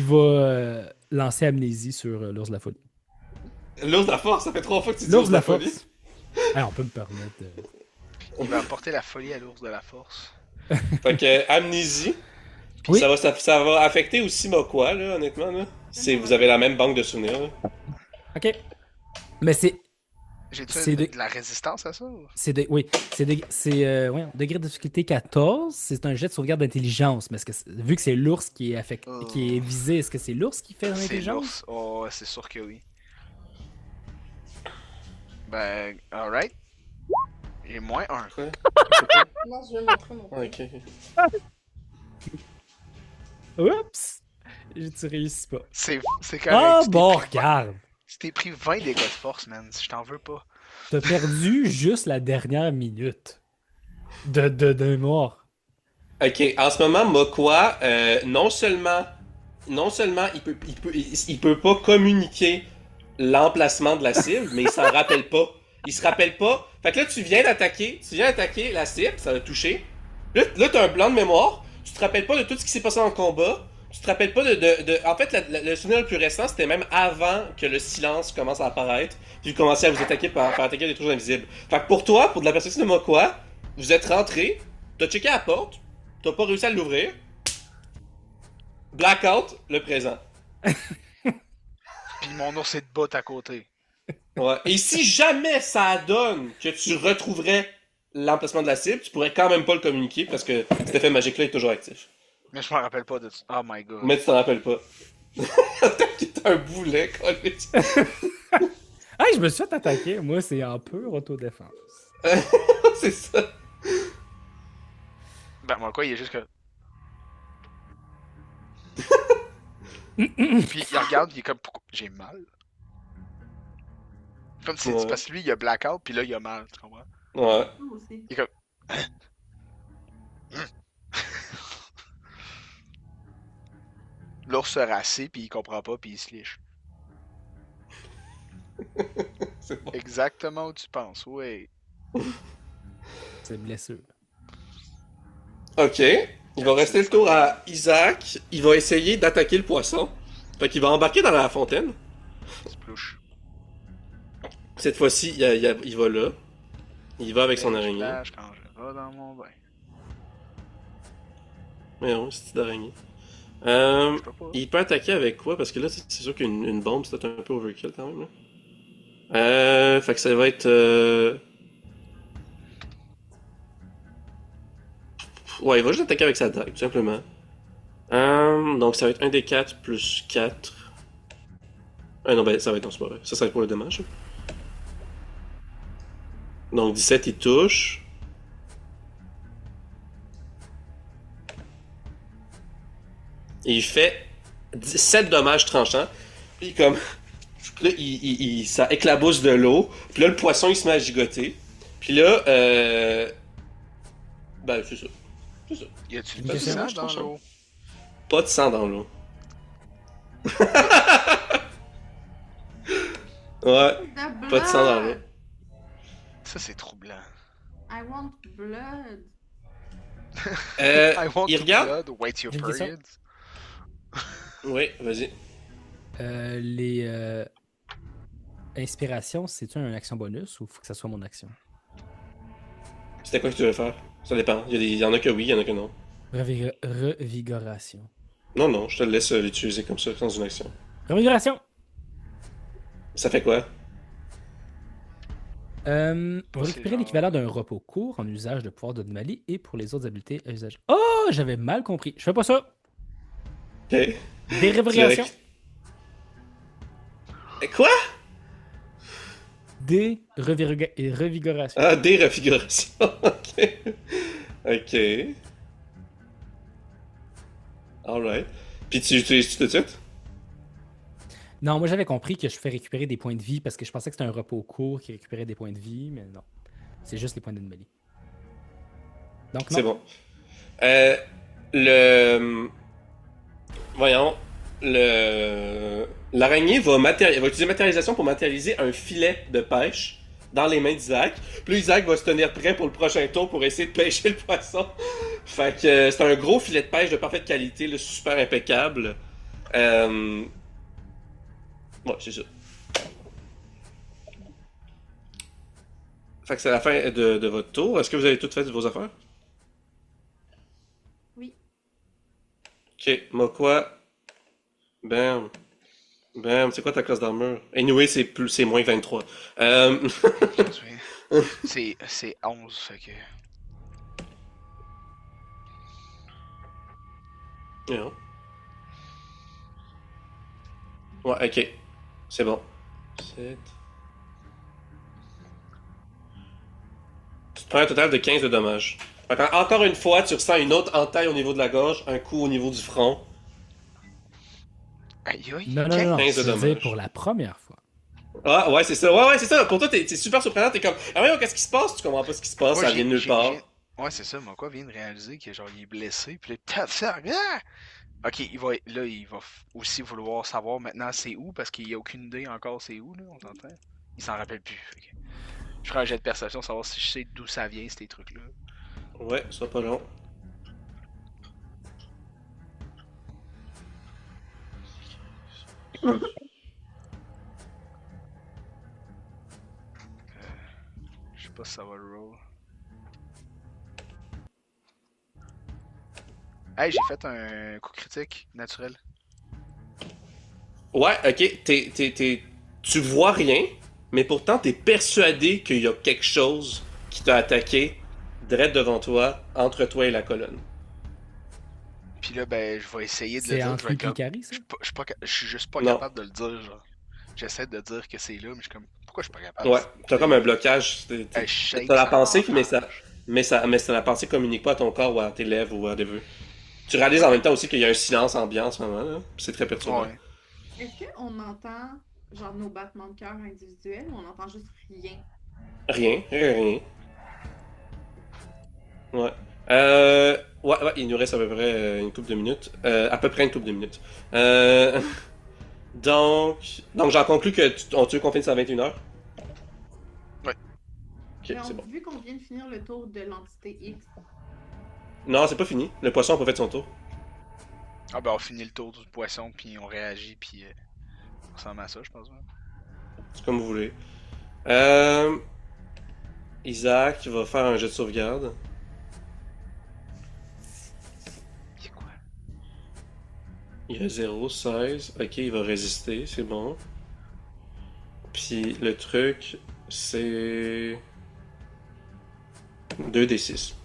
[SPEAKER 3] va lancer amnésie sur l'ours de la folie.
[SPEAKER 1] L'ours de la force, ça fait 3 fois que tu dis
[SPEAKER 3] L'ours de la
[SPEAKER 1] folie.
[SPEAKER 3] force. Ah, on peut me permettre.
[SPEAKER 2] Il va apporter la folie à l'ours de la force.
[SPEAKER 1] Fait que, amnésie. Puis
[SPEAKER 3] Oui.
[SPEAKER 1] ça va affecter aussi Mokwa, là, honnêtement. Là. Vous avez la même banque de souvenirs. Là.
[SPEAKER 3] OK. Mais c'est
[SPEAKER 2] J'ai-tu
[SPEAKER 3] C'est de-
[SPEAKER 2] de la résistance à ça?
[SPEAKER 3] Oui, voyons, degré de difficulté 14. C'est un jet de sauvegarde d'intelligence. Mais vu que c'est l'ours qui est visé, est-ce que c'est l'ours qui fait
[SPEAKER 2] C'est
[SPEAKER 3] l'intelligence?
[SPEAKER 2] l'ours. Oh, ouais, c'est sûr que oui. Ben, alright. J'ai moins 1.
[SPEAKER 1] Quoi? Je sais pas.
[SPEAKER 4] Moi, je vais montrer mon
[SPEAKER 1] Ah, ok.
[SPEAKER 3] Oups! Tu réussis pas.
[SPEAKER 2] C'est correct.
[SPEAKER 3] Ah
[SPEAKER 2] tu t'es
[SPEAKER 3] bon,
[SPEAKER 2] pris-
[SPEAKER 3] regarde!
[SPEAKER 2] Tu t'es pris 20 dégâts de force, man. Je t'en veux pas.
[SPEAKER 3] T'as perdu juste la dernière minute de mémoire.
[SPEAKER 1] Ok, en ce moment, Mokwa, non seulement il peut pas communiquer l'emplacement de la cible, mais il s'en rappelle pas. Il se rappelle pas. Fait que là, tu viens attaquer la cible, ça va toucher. Là t'as un blanc de mémoire. Tu te rappelles pas de tout ce qui s'est passé dans le combat. Tu te rappelles pas En fait, le souvenir le plus récent, c'était même avant que le silence commence à apparaître. Puis vous commencez à vous attaquer par attaquer des trucs invisibles. Fait que pour toi, pour de la perspective de Mokwa, vous êtes rentré, t'as checké la porte, t'as pas réussi à l'ouvrir. Blackout, le présent.
[SPEAKER 2] Puis mon ours est de botte à côté.
[SPEAKER 1] Ouais. Et si jamais ça donne que tu retrouverais l'emplacement de la cible, tu pourrais quand même pas le communiquer parce que cet effet magique-là est toujours actif.
[SPEAKER 2] Mais je m'en rappelle pas de ça. Oh my god.
[SPEAKER 1] Mais tu t'en rappelles pas. T'as un boulet, collé.
[SPEAKER 3] Ah, je me suis fait attaquer. Moi, c'est en pure autodéfense.
[SPEAKER 1] C'est ça.
[SPEAKER 2] Ben, moi, quoi, il est juste que. Puis il regarde, il est comme, pourquoi j'ai mal? Comme si
[SPEAKER 1] Ouais.
[SPEAKER 2] c'est parce que lui, il a blackout, puis là, il a mal, tu comprends?
[SPEAKER 1] Ouais.
[SPEAKER 4] Moi aussi.
[SPEAKER 2] Il est comme. L'ours se rassit, puis il comprend pas, puis il se liche.
[SPEAKER 1] C'est bon.
[SPEAKER 2] Exactement où tu penses, oui.
[SPEAKER 3] C'est une blessure.
[SPEAKER 1] Ok. Il va rester le tour à Isaac. Il va essayer d'attaquer le poisson. Fait qu'il va embarquer dans la fontaine.
[SPEAKER 2] Splouche.
[SPEAKER 1] Cette fois-ci, il va là. Il va avec son
[SPEAKER 2] Je
[SPEAKER 1] araignée.
[SPEAKER 2] lâche quand je vais dans mon bain.
[SPEAKER 1] Mais non, c'est d'araignée.
[SPEAKER 2] Je peux pas.
[SPEAKER 1] Il peut attaquer avec quoi? Parce que là, c'est sûr qu'une bombe, c'est peut-être un peu overkill quand même. Là. Fait que ça va être... Ouais, il va juste attaquer avec sa dague, tout simplement. Donc ça va être 1d4 plus 4. Ah non, ben ça va être... Non, c'est pas vrai. Ça va être pour le dommage. Donc 17, il touche. Et il fait 7 dommages tranchants. Puis comme... Là, ça éclabousse de l'eau. Puis là, le poisson, il se met à gigoter. Puis là, ben, c'est ça. C'est ça.
[SPEAKER 2] Y a-tu
[SPEAKER 3] Une
[SPEAKER 2] du
[SPEAKER 3] question?
[SPEAKER 2] sang
[SPEAKER 1] Je
[SPEAKER 2] dans
[SPEAKER 1] pense
[SPEAKER 2] l'eau?
[SPEAKER 1] Pas de sang dans l'eau. Ouais,
[SPEAKER 4] The
[SPEAKER 1] pas de sang dans l'eau.
[SPEAKER 4] blood!
[SPEAKER 2] Ça, c'est troublant.
[SPEAKER 4] I want blood.
[SPEAKER 2] I want
[SPEAKER 1] Il
[SPEAKER 2] to
[SPEAKER 1] regarde?
[SPEAKER 2] blood, wait your
[SPEAKER 3] J'ai une question.
[SPEAKER 2] periods.
[SPEAKER 1] Oui, vas-y.
[SPEAKER 3] Les inspirations, c'est-tu une action bonus ou faut que ça soit mon action?
[SPEAKER 1] C'était quoi que tu veux faire? Ça dépend. Il y en a que oui, il y en a que non.
[SPEAKER 3] Revigoration.
[SPEAKER 1] Non, je te laisse l'utiliser comme ça, sans une action.
[SPEAKER 3] Revigoration!
[SPEAKER 1] Ça fait quoi?
[SPEAKER 3] On va
[SPEAKER 2] C'est
[SPEAKER 3] récupérer
[SPEAKER 2] genre-
[SPEAKER 3] l'équivalent d'un repos court en usage de pouvoir d'anomalie et pour les autres habiletés à usage. Oh, j'avais mal compris. Je fais pas ça.
[SPEAKER 1] Ok.
[SPEAKER 3] Des
[SPEAKER 1] Tu
[SPEAKER 3] revigorations.
[SPEAKER 1] Quoi?
[SPEAKER 3] Des revigorations.
[SPEAKER 1] Ah, des refigurations. Ok. Ok. Alright. Puis tu utilises-tu tout de suite?
[SPEAKER 3] Non, moi j'avais compris que je fais récupérer des points de vie parce que je pensais que c'était un repos court qui récupérait des points de vie, mais non. C'est juste les points d'anomalie. Donc non.
[SPEAKER 1] C'est bon. Le... Voyons. L'araignée va utiliser matérialisation pour matérialiser un filet de pêche dans les mains d'Isaac. Puis là, Isaac va se tenir prêt pour le prochain tour pour essayer de pêcher le poisson. Fait que c'est un gros filet de pêche de parfaite qualité, là, super impeccable. Ouais, c'est ça. Fait que c'est la fin de votre tour. Est-ce que vous avez tout fait de vos affaires?
[SPEAKER 4] Oui.
[SPEAKER 1] Ok, Mokwa. Bam. Bam, c'est quoi ta classe d'armure? Anyway, c'est moins 23.
[SPEAKER 2] C'est 11, fait que.
[SPEAKER 1] Non. Ouais, ok. C'est bon. 7. Tu te prends un total de 15 de dommages. Fait encore une fois, tu ressens une autre entaille au niveau de la gorge, un coup au niveau du front.
[SPEAKER 2] Aïe aïe.
[SPEAKER 3] Non, non, non, non.
[SPEAKER 1] 15 de
[SPEAKER 3] Je veux dire
[SPEAKER 1] dommages.
[SPEAKER 3] pour la première fois.
[SPEAKER 1] Ah, ouais, c'est ça. Ouais, c'est ça. Pour toi, t'es super surprenant. T'es comme, ah ouais, qu'est-ce qui se passe? Tu comprends pas ce qui se passe,
[SPEAKER 2] Moi,
[SPEAKER 1] ça vient de nulle part.
[SPEAKER 2] Ouais, c'est ça, moi, quoi, vient de réaliser que genre il est blessé, puis là, taf, ça, ah! Ok, il va aussi vouloir savoir maintenant c'est où, parce qu'il a aucune idée encore c'est où, là, on t'entend. Il s'en rappelle plus. Fait que je ferai un jet de perception, savoir si je sais d'où ça vient, ces trucs-là.
[SPEAKER 1] Ouais, ça pas long.
[SPEAKER 2] Je sais pas si ça va le roll. Hey, j'ai fait un coup critique naturel.
[SPEAKER 1] Ouais, ok. Tu vois rien, mais pourtant, t'es persuadé qu'il y a quelque chose qui t'a attaqué direct devant toi, entre toi et la colonne.
[SPEAKER 2] Puis là, ben, je vais essayer de le
[SPEAKER 3] C'est
[SPEAKER 2] dire.
[SPEAKER 3] entre lui et Ikari, ça?
[SPEAKER 2] Je suis juste pas
[SPEAKER 1] Non.
[SPEAKER 2] capable de le dire, genre. J'essaie de dire que c'est là, mais je suis comme, pourquoi je suis pas capable?
[SPEAKER 1] Ouais, t'as comme un blocage.
[SPEAKER 2] Hey, je shake,
[SPEAKER 1] T'as la
[SPEAKER 2] ça
[SPEAKER 1] pensée,
[SPEAKER 2] m'enrage.
[SPEAKER 1] mais la pensée communique pas à ton corps ou à tes lèvres ou à des vœux. Tu réalises en même temps aussi qu'il y a un silence ambiant en ce moment, là. C'est très perturbant.
[SPEAKER 2] Ouais.
[SPEAKER 4] Est-ce qu'on entend genre nos battements de cœur individuels ou on entend juste rien?
[SPEAKER 1] Rien. Ouais. Ouais, il nous reste à peu près une couple de minutes. À peu près une couple de minutes. Donc j'en conclus que tu veux qu'on finisse à 21h?
[SPEAKER 2] Ouais.
[SPEAKER 1] Ok,
[SPEAKER 4] Mais
[SPEAKER 1] c'est bon.
[SPEAKER 4] vu qu'on vient de finir le tour de l'entité X,
[SPEAKER 1] Non, c'est pas fini. Le poisson a pas fait son tour.
[SPEAKER 2] Ah ben on finit le tour du poisson, puis on réagit, puis on ressemble à ça, je pense. Ouais.
[SPEAKER 1] C'est comme vous voulez. Isaac va faire un jet de sauvegarde.
[SPEAKER 2] C'est quoi?
[SPEAKER 1] Il a 0, 16. Ok, il va résister, c'est bon. Puis le truc, c'est 2d6.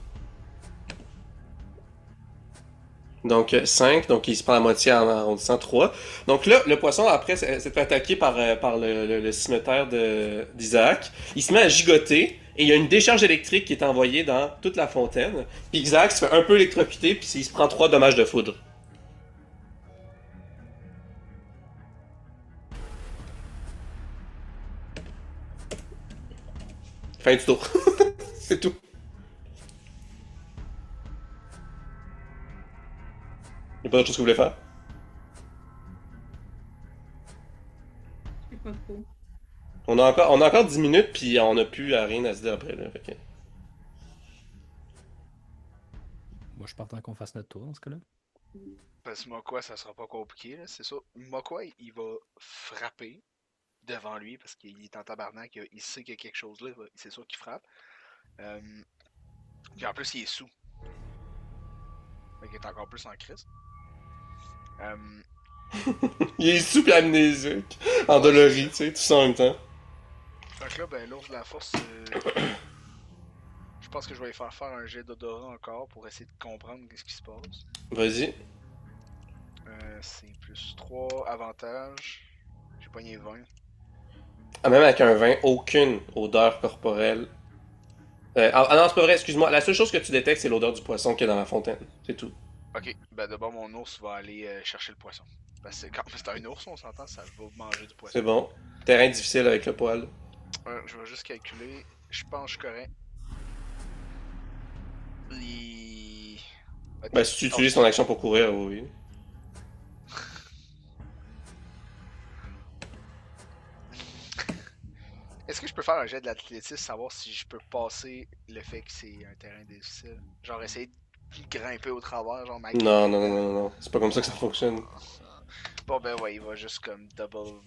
[SPEAKER 1] Donc 5, donc il se prend la moitié en arrondissant 3. Donc là, le poisson, après s'être fait attaquer par le cimeterre d'Isaac, il se met à gigoter et il y a une décharge électrique qui est envoyée dans toute la fontaine. Puis Isaac se fait un peu électrocuter, puis il se prend 3 dommages de foudre. Fin du tour. C'est tout. Il n'y a pas d'autre chose que vous voulez faire?
[SPEAKER 4] je sais pas trop.
[SPEAKER 1] On a encore 10 minutes, puis on n'a plus à rien à se dire après. Là, fait que...
[SPEAKER 3] Moi, je partant qu'on fasse notre tour dans ce cas-là.
[SPEAKER 2] Parce que Mokwa, ça sera pas compliqué, là, c'est ça. Mokwa, il va frapper devant lui, parce qu'il est en tabarnak, il sait qu'il y a quelque chose là, c'est sûr qu'il frappe. Puis en plus, il est sous. Fait qu'il est encore plus en crise.
[SPEAKER 1] Il est sous pis amnésique, endolori, tu sais, tout ça en même temps.
[SPEAKER 2] Fait que là, ben, l'ours de la force, je pense que je vais lui faire un jet d'odorat encore pour essayer de comprendre qu'est-ce qui se passe.
[SPEAKER 1] Vas-y.
[SPEAKER 2] C'est plus 3 avantages. J'ai pogné 20.
[SPEAKER 1] Ah, même avec un vin, aucune odeur corporelle. Ah non, c'est pas vrai, excuse-moi. La seule chose que tu détectes, c'est l'odeur du poisson qu'il y a dans la fontaine. C'est tout.
[SPEAKER 2] Ok, ben d'abord mon ours va aller chercher le poisson. Parce que quand c'est un ours, on s'entend, ça va manger du poisson.
[SPEAKER 1] C'est bon. Terrain difficile avec le poil.
[SPEAKER 2] Je vais juste calculer. Je pense que je suis correct. Les... Ok.
[SPEAKER 1] Ben, si tu utilises ton action pour courir, oui.
[SPEAKER 2] Est-ce que je peux faire un jet de l'athlétisme, savoir si je peux passer le fait que c'est un terrain difficile? Genre essayer de grimper au travers, genre malgré...
[SPEAKER 1] Non. C'est pas comme ça que ça fonctionne.
[SPEAKER 2] Bon ben ouais, il va juste comme double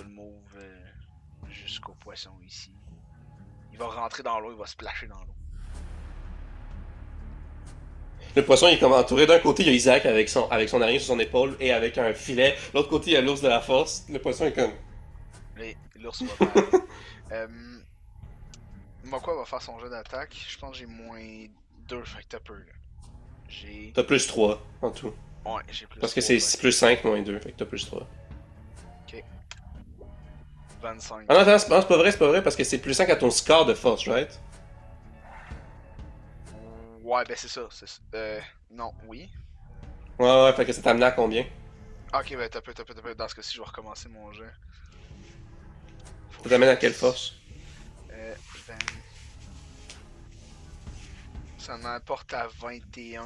[SPEAKER 2] move jusqu'au poisson ici. Il va rentrer dans l'eau, il va splasher dans l'eau.
[SPEAKER 1] Le poisson il est comme entouré. D'un côté, il y a Isaac avec son araignée sur son épaule et avec un filet. L'autre côté, il y a l'ours de la force. Le poisson est comme.
[SPEAKER 2] L'ours va faire. Mokwa va faire son jeu d'attaque. Je pense que j'ai -2, fait que t'as peu, là. J'ai.
[SPEAKER 1] T'as plus 3 en tout.
[SPEAKER 2] Ouais, j'ai plus
[SPEAKER 1] Parce que
[SPEAKER 2] 3,
[SPEAKER 1] c'est plus 5 moins 2, fait que t'as plus 3.
[SPEAKER 2] 25.
[SPEAKER 1] Ah non, attends, c'est pas vrai, parce que c'est plus 5 à ton score de force, right?
[SPEAKER 2] Ouais, ben c'est ça. Non, oui.
[SPEAKER 1] Ouais, fait que ça t'amène à combien?
[SPEAKER 2] Ok, ben t'as peu. Dans ce cas-ci, je vais recommencer mon jeu.
[SPEAKER 1] Ça t'amène à quelle force?
[SPEAKER 2] Ben... Ça m'apporte à 21.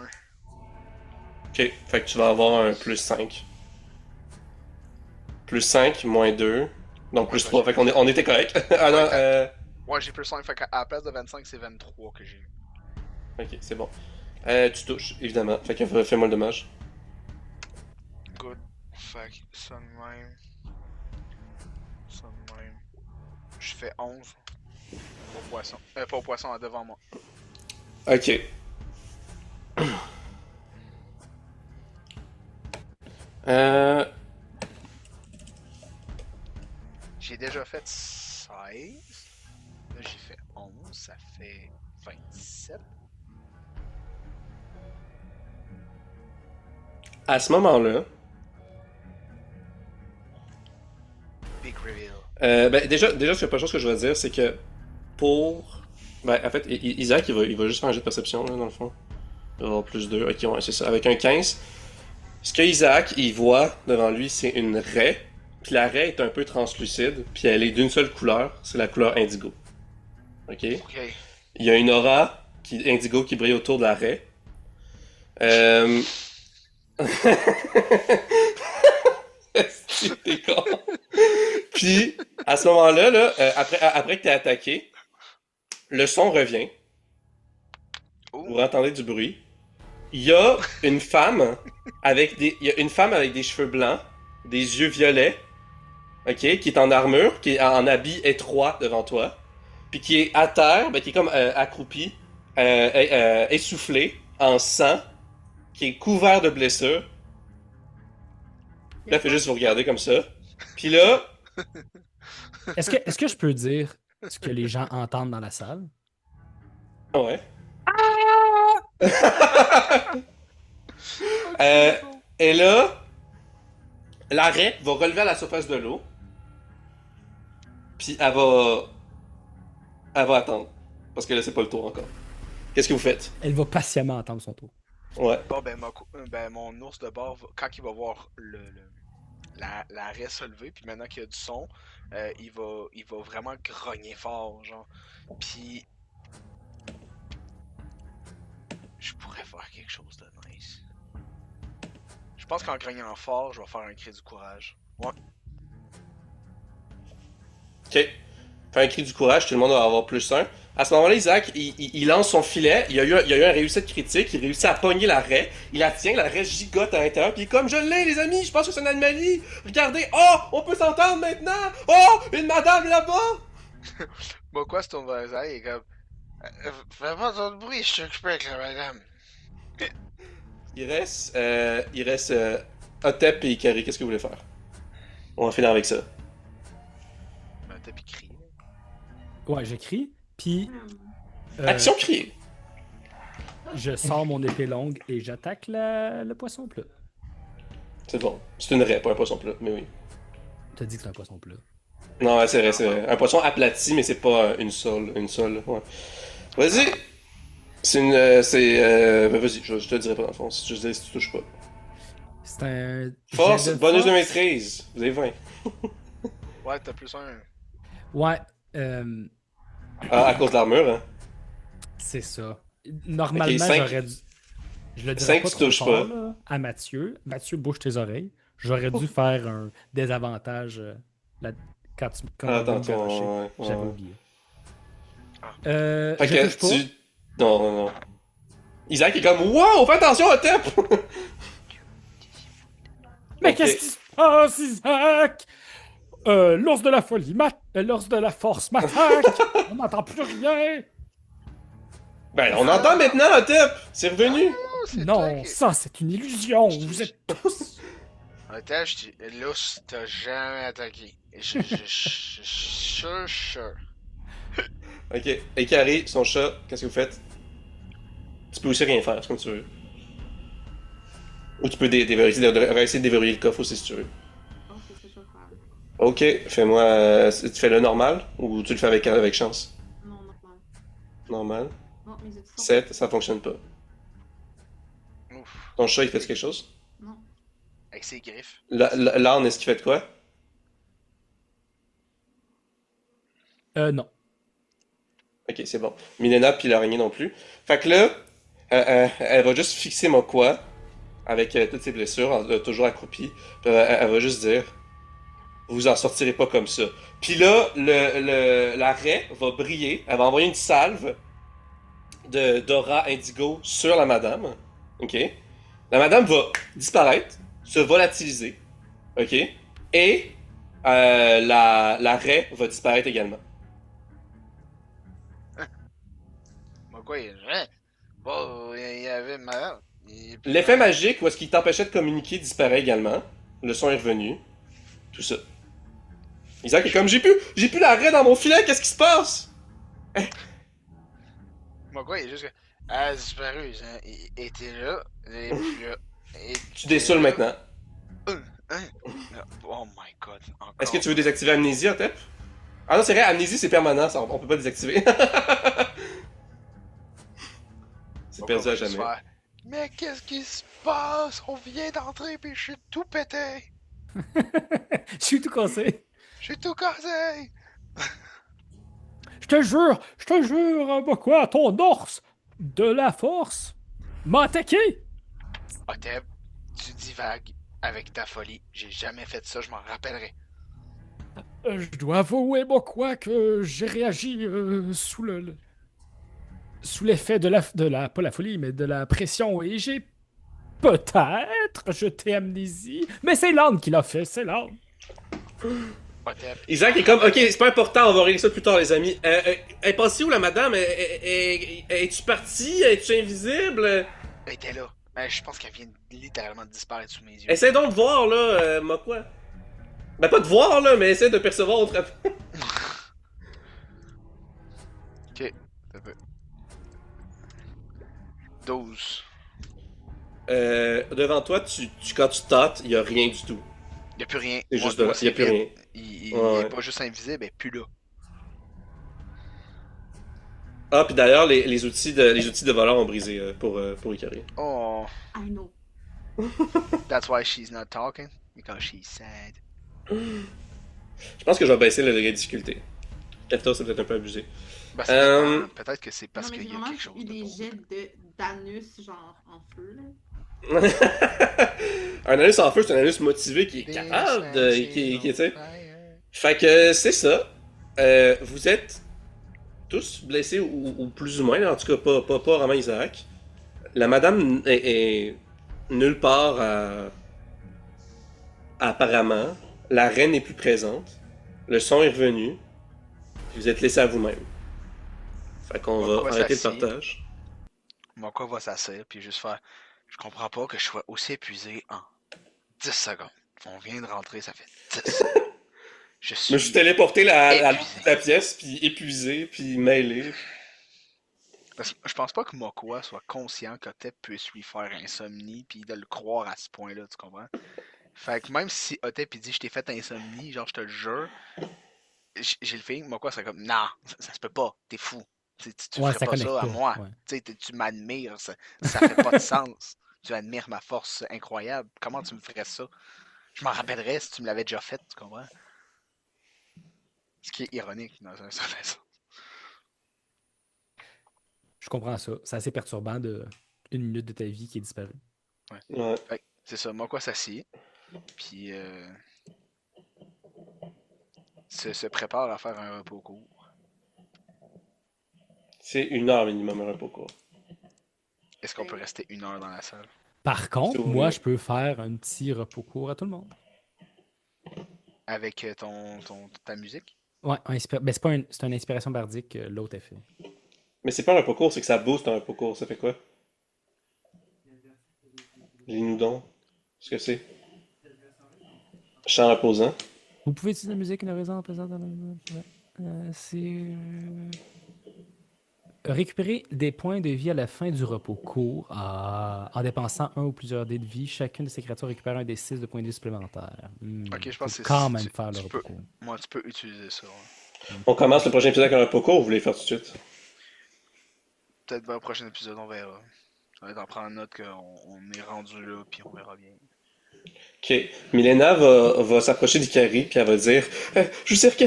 [SPEAKER 1] Ok, fait que tu vas avoir un plus 5. Plus 5, moins 2. Donc plus 3, fait qu'on on était correct. Ah non,
[SPEAKER 2] Ouais, j'ai plus 5, fait qu'à la place de 25, c'est 23 que j'ai eu.
[SPEAKER 1] Ok, c'est bon. Tu touches, évidemment. Fait que fais-moi le dommage.
[SPEAKER 2] Good. Fait que ça de même. Ça de même. Je fais 11. Au poisson. Pas au poisson, devant moi.
[SPEAKER 1] Ok.
[SPEAKER 2] J'ai déjà fait 16. Là, j'ai fait 11. Ça fait 27.
[SPEAKER 1] À ce moment-là,
[SPEAKER 2] Big reveal.
[SPEAKER 1] ben déjà, la première chose que je vais dire, c'est que pour. Ben, en fait, Isaac, il va juste faire un jet de perception, là, dans le fond. Il va avoir plus 2. Ok, ouais, c'est ça. Avec un 15. Ce que Isaac, il voit devant lui, c'est une raie. Puis la raie est un peu translucide. Puis elle est d'une seule couleur. C'est la couleur indigo. Ok?
[SPEAKER 2] Ok.
[SPEAKER 1] Il y a une aura indigo qui brille autour de la raie. T'es con. Puis, à ce moment-là, là, après que t'es attaqué, le son revient. Vous entendez du bruit. Il y a une femme il y a une femme avec des cheveux blancs, des yeux violets, ok, qui est en armure, qui est en habit étroit devant toi, puis qui est à terre, ben, qui est comme accroupie, essoufflée, en sang, qui est couvert de blessures. Là, elle fait juste vous regarder comme ça. Puis là,
[SPEAKER 3] Est-ce que je peux dire ce que les gens entendent dans la salle?
[SPEAKER 1] ouais. Et là, l'arrêt va relever à la surface de l'eau. Puis elle va attendre. Parce que là, c'est pas le tour encore. Qu'est-ce que vous faites?
[SPEAKER 3] Elle va patiemment attendre son tour.
[SPEAKER 1] Ouais.
[SPEAKER 2] Bon, ben, mon ours de bord, quand il va voir la raie se lever, puis maintenant qu'il y a du son, il va vraiment grogner fort, genre. Puis. Je pourrais faire quelque chose de nice. Je pense qu'en grognant fort, je vais faire un cri du courage. Ouais.
[SPEAKER 1] Ok. Fais un cri du courage, tout le monde va avoir plus 1. À ce moment-là, Isaac, il lance son filet, il y a eu un réussite critique, il réussit à pogner la raie, il la tient, la raie gigote à l'intérieur, puis il est comme, je l'ai les amis, je pense que c'est un anomalie, regardez, oh, on peut s'entendre maintenant, oh, une madame là-bas!
[SPEAKER 2] Bon, quoi, c'est ton voisin, il est comme. Fais pas trop de bruit, je suis occupé avec la madame.
[SPEAKER 1] Il reste Otep et Ikari, qu'est-ce que vous voulez faire? On va finir avec ça.
[SPEAKER 2] Ben, t'as pis crié.
[SPEAKER 3] Ouais, j'écris, puis
[SPEAKER 1] Action criée!
[SPEAKER 3] je sors mon épée longue et j'attaque le poisson plat.
[SPEAKER 1] C'est bon. C'est une raie, pas un poisson plat, mais oui.
[SPEAKER 3] T'as dit que c'est un poisson plat.
[SPEAKER 1] Non, ouais, c'est vrai, c'est vrai. Un poisson aplati, mais c'est pas une sole, ouais. Vas-y! Ben vas-y, je te le dirai pas dans le fond, si tu touches pas.
[SPEAKER 3] C'est un...
[SPEAKER 1] Force,
[SPEAKER 3] jet de
[SPEAKER 1] bonus de
[SPEAKER 3] force.
[SPEAKER 1] maîtrise. Vous avez 20.
[SPEAKER 2] Ouais, t'as plus un.
[SPEAKER 3] Ouais,
[SPEAKER 1] Ah, à cause de l'armure, hein.
[SPEAKER 3] c'est ça. Normalement,
[SPEAKER 1] Ok, cinq.
[SPEAKER 3] j'aurais dû... Je le dirais
[SPEAKER 1] Cinq,
[SPEAKER 3] pas
[SPEAKER 1] tu
[SPEAKER 3] trop
[SPEAKER 1] touches
[SPEAKER 3] fort,
[SPEAKER 1] pas.
[SPEAKER 3] là, à Mathieu. Mathieu, bouge tes oreilles. J'aurais dû faire un désavantage quand on va me
[SPEAKER 1] Attends,
[SPEAKER 3] garocher.
[SPEAKER 1] ouais.
[SPEAKER 3] J'avais oublié.
[SPEAKER 1] Fait
[SPEAKER 3] Je
[SPEAKER 1] que
[SPEAKER 3] touche pas.
[SPEAKER 1] tu... Non. Isaac est comme, wow, fais attention à Otep!
[SPEAKER 3] Mais
[SPEAKER 1] Ok.
[SPEAKER 3] qu'est-ce qui se passe, Isaac? L'ours de la folie, l'ours de la force m'attaque! On n'entend plus rien!
[SPEAKER 1] Ben, on entend maintenant Otep! C'est revenu!
[SPEAKER 2] c'est toi
[SPEAKER 3] Non,
[SPEAKER 2] qui...
[SPEAKER 3] ça, c'est une illusion. Vous êtes tous.
[SPEAKER 2] Attends, je dis, là, t'as jamais attaqué. Je sûr.
[SPEAKER 1] Ok. Ikari, son chat, qu'est-ce que vous faites? Tu peux aussi rien faire, c'est comme tu veux. Ou tu peux essayer de déverrouiller le coffre aussi si tu veux.
[SPEAKER 4] Oh, c'est ça que je vais faire.
[SPEAKER 1] Ok, fais-moi. Tu fais le normal ou tu le fais avec chance?
[SPEAKER 4] Non, normal.
[SPEAKER 1] Normal.
[SPEAKER 4] Non, mes outils sont...
[SPEAKER 1] 7, ça fonctionne pas.
[SPEAKER 2] Ouf.
[SPEAKER 1] Ton chat, il fait quelque chose?
[SPEAKER 4] Non.
[SPEAKER 2] Avec ses griffes.
[SPEAKER 1] L'âne, est-ce qu'il fait de quoi?
[SPEAKER 3] Non.
[SPEAKER 1] Ok, c'est bon. Milena puis l'araignée non plus. Fait que là, elle va juste fixer Mokwa avec toutes ses blessures, toujours accroupie. Puis elle va juste dire, vous en sortirez pas comme ça. Puis là, la raie va briller. Elle va envoyer une salve d'aura indigo sur la madame. Ok. La madame va disparaître, se volatiliser. Ok. Et la raie va disparaître également.
[SPEAKER 2] Moi, quoi, hein? Bon, il y avait ma...
[SPEAKER 1] L'effet magique, où est-ce qu'il t'empêchait de communiquer, disparaît également. Le son est revenu. Tout ça. Isaac est comme, j'ai plus la raie dans mon filet, qu'est-ce qui se passe?
[SPEAKER 2] Moi, quoi, il est juste que... Elle a disparu, hein. Il était là, et puis là...
[SPEAKER 1] Tu dessoules maintenant.
[SPEAKER 2] Hein? Oh my god, encore.
[SPEAKER 1] Est-ce que tu veux désactiver Amnésie, Otep? Ah non, c'est vrai, Amnésie c'est permanent, ça, on peut pas désactiver. C'est perdu à jamais.
[SPEAKER 2] Mais qu'est-ce qui se passe? On vient d'entrer pis je suis tout pété.
[SPEAKER 3] Je suis tout cassé.
[SPEAKER 2] Je suis tout cassé.
[SPEAKER 3] Je te jure, quoi, ton ours de la force m'a attaqué.
[SPEAKER 2] Otep, tu divagues avec ta folie. J'ai jamais fait ça, je m'en rappellerai.
[SPEAKER 3] Je dois avouer, quoi, que j'ai réagi sous l'effet pas la folie, mais de la pression, et j'ai peut-être jeté amnésie, mais c'est l'âne qui l'a fait, c'est l'âne.
[SPEAKER 2] Otep,
[SPEAKER 1] Isaac est comme, ok, c'est pas important, on va régler ça plus tard, les amis. Elle est passée où, la madame? Es-tu partie? Es-tu invisible?
[SPEAKER 2] elle était là. Je pense qu'elle vient littéralement de disparaître sous mes yeux.
[SPEAKER 1] Essaie donc de voir, là, Mokwa. Ben, pas de voir, là, mais essaie de percevoir autrement.
[SPEAKER 2] Ok, ça peut. 12.
[SPEAKER 1] Devant toi, quand tu tâtes, il y a rien du tout.
[SPEAKER 2] Y'a plus rien.
[SPEAKER 1] C'est juste de là,
[SPEAKER 2] c'est
[SPEAKER 1] y a plus
[SPEAKER 2] vide.
[SPEAKER 1] rien.
[SPEAKER 2] Il
[SPEAKER 1] Ouais.
[SPEAKER 2] est pas juste invisible, elle est plus là.
[SPEAKER 1] Ah, puis d'ailleurs, les outils de voleur ont brisé pour Ikari.
[SPEAKER 2] Oh,
[SPEAKER 4] I know.
[SPEAKER 2] that's why she's not talking. Because she's sad.
[SPEAKER 1] Je pense que je vais baisser le degré de difficulté. 14, c'est peut-être un peu abusé.
[SPEAKER 2] Ben, ça dépend. Peut-être que c'est parce
[SPEAKER 4] Non, mais
[SPEAKER 2] qu'il
[SPEAKER 4] j'ai
[SPEAKER 2] y a
[SPEAKER 4] vraiment
[SPEAKER 2] quelque chose
[SPEAKER 4] eu
[SPEAKER 2] de
[SPEAKER 4] des
[SPEAKER 2] bon.
[SPEAKER 4] jets d'anus, genre, en feu, là.
[SPEAKER 1] Un anus en feu, c'est un anus motivé qui est capable qui tu sais. Fait que c'est ça. Vous êtes tous blessés ou plus ou moins, en tout cas pas vraiment Isaac. La madame est nulle part apparemment. La reine n'est plus présente. Le son est revenu. Vous êtes laissés à vous-même. Fait qu'on va arrêter le partage.
[SPEAKER 2] Mon quoi va s'asseoir puis juste faire. Je comprends pas que je sois aussi épuisé en 10 secondes. On vient de rentrer, ça fait 10 secondes. Je
[SPEAKER 1] Je me suis
[SPEAKER 2] suis.
[SPEAKER 1] téléporté la
[SPEAKER 2] épuisé.
[SPEAKER 1] pièce, puis épuisé, puis mêlé.
[SPEAKER 2] Parce que je pense pas que Mokwa soit conscient qu'Otep puisse lui faire insomnie puis de le croire à ce point-là, tu comprends? Fait que même si Otep il dit je t'ai fait insomnie, genre je te le jure, j'ai le feeling que Mokwa serait comme non, ça se peut pas, t'es fou. Tu
[SPEAKER 3] Ouais,
[SPEAKER 2] ferais
[SPEAKER 3] ça
[SPEAKER 2] pas
[SPEAKER 3] connecte
[SPEAKER 2] ça à
[SPEAKER 3] pas,
[SPEAKER 2] moi.
[SPEAKER 3] ouais.
[SPEAKER 2] Tu m'admires, ça fait pas de sens. Tu admires ma force incroyable. Comment tu me ferais ça? Je m'en rappellerais si tu me l'avais déjà fait, tu comprends? Ce qui est ironique dans un certain sens.
[SPEAKER 3] Je comprends ça. C'est assez perturbant de une minute de ta vie qui est disparue.
[SPEAKER 1] Ouais.
[SPEAKER 2] Fait que c'est ça, Mokwa s'assied, puis se prépare à faire un repos court.
[SPEAKER 1] C'est 1 heure minimum un repos court.
[SPEAKER 2] Est-ce qu'on peut rester 1 heure dans la salle?
[SPEAKER 3] Par contre,
[SPEAKER 1] Si vous
[SPEAKER 3] moi,
[SPEAKER 1] voulez.
[SPEAKER 3] je peux faire un petit repos court à tout le monde.
[SPEAKER 2] Avec ta musique?
[SPEAKER 3] Ouais, ben, c'est une inspiration bardique que l'autre a fait.
[SPEAKER 1] Mais c'est pas un repos court, c'est que ça booste un repos court. Ça fait quoi? Lis-nous donc. Qu'est-ce que c'est? Chant reposant.
[SPEAKER 3] Vous pouvez utiliser la musique une raison présente dans c'est récupérer des points de vie à la fin du repos court en dépensant un ou plusieurs dés de vie. Chacune de ces créatures récupère un des 6 de points de vie supplémentaires.
[SPEAKER 2] Ok, je
[SPEAKER 3] Faut
[SPEAKER 2] pense que
[SPEAKER 3] quand
[SPEAKER 2] c'est.
[SPEAKER 3] même faire le
[SPEAKER 2] Tu
[SPEAKER 3] repos
[SPEAKER 2] peux.
[SPEAKER 3] court.
[SPEAKER 2] Moi, tu peux utiliser ça. Ouais.
[SPEAKER 1] On commence le prochain épisode avec un repos court, vous voulez le faire tout de suite?
[SPEAKER 2] Peut-être vers le prochain épisode, on verra. Ça va être en prendre note qu'on est rendu là, puis on verra bien.
[SPEAKER 1] Ok. Milena va s'approcher d'Ikari, puis elle va dire je sais que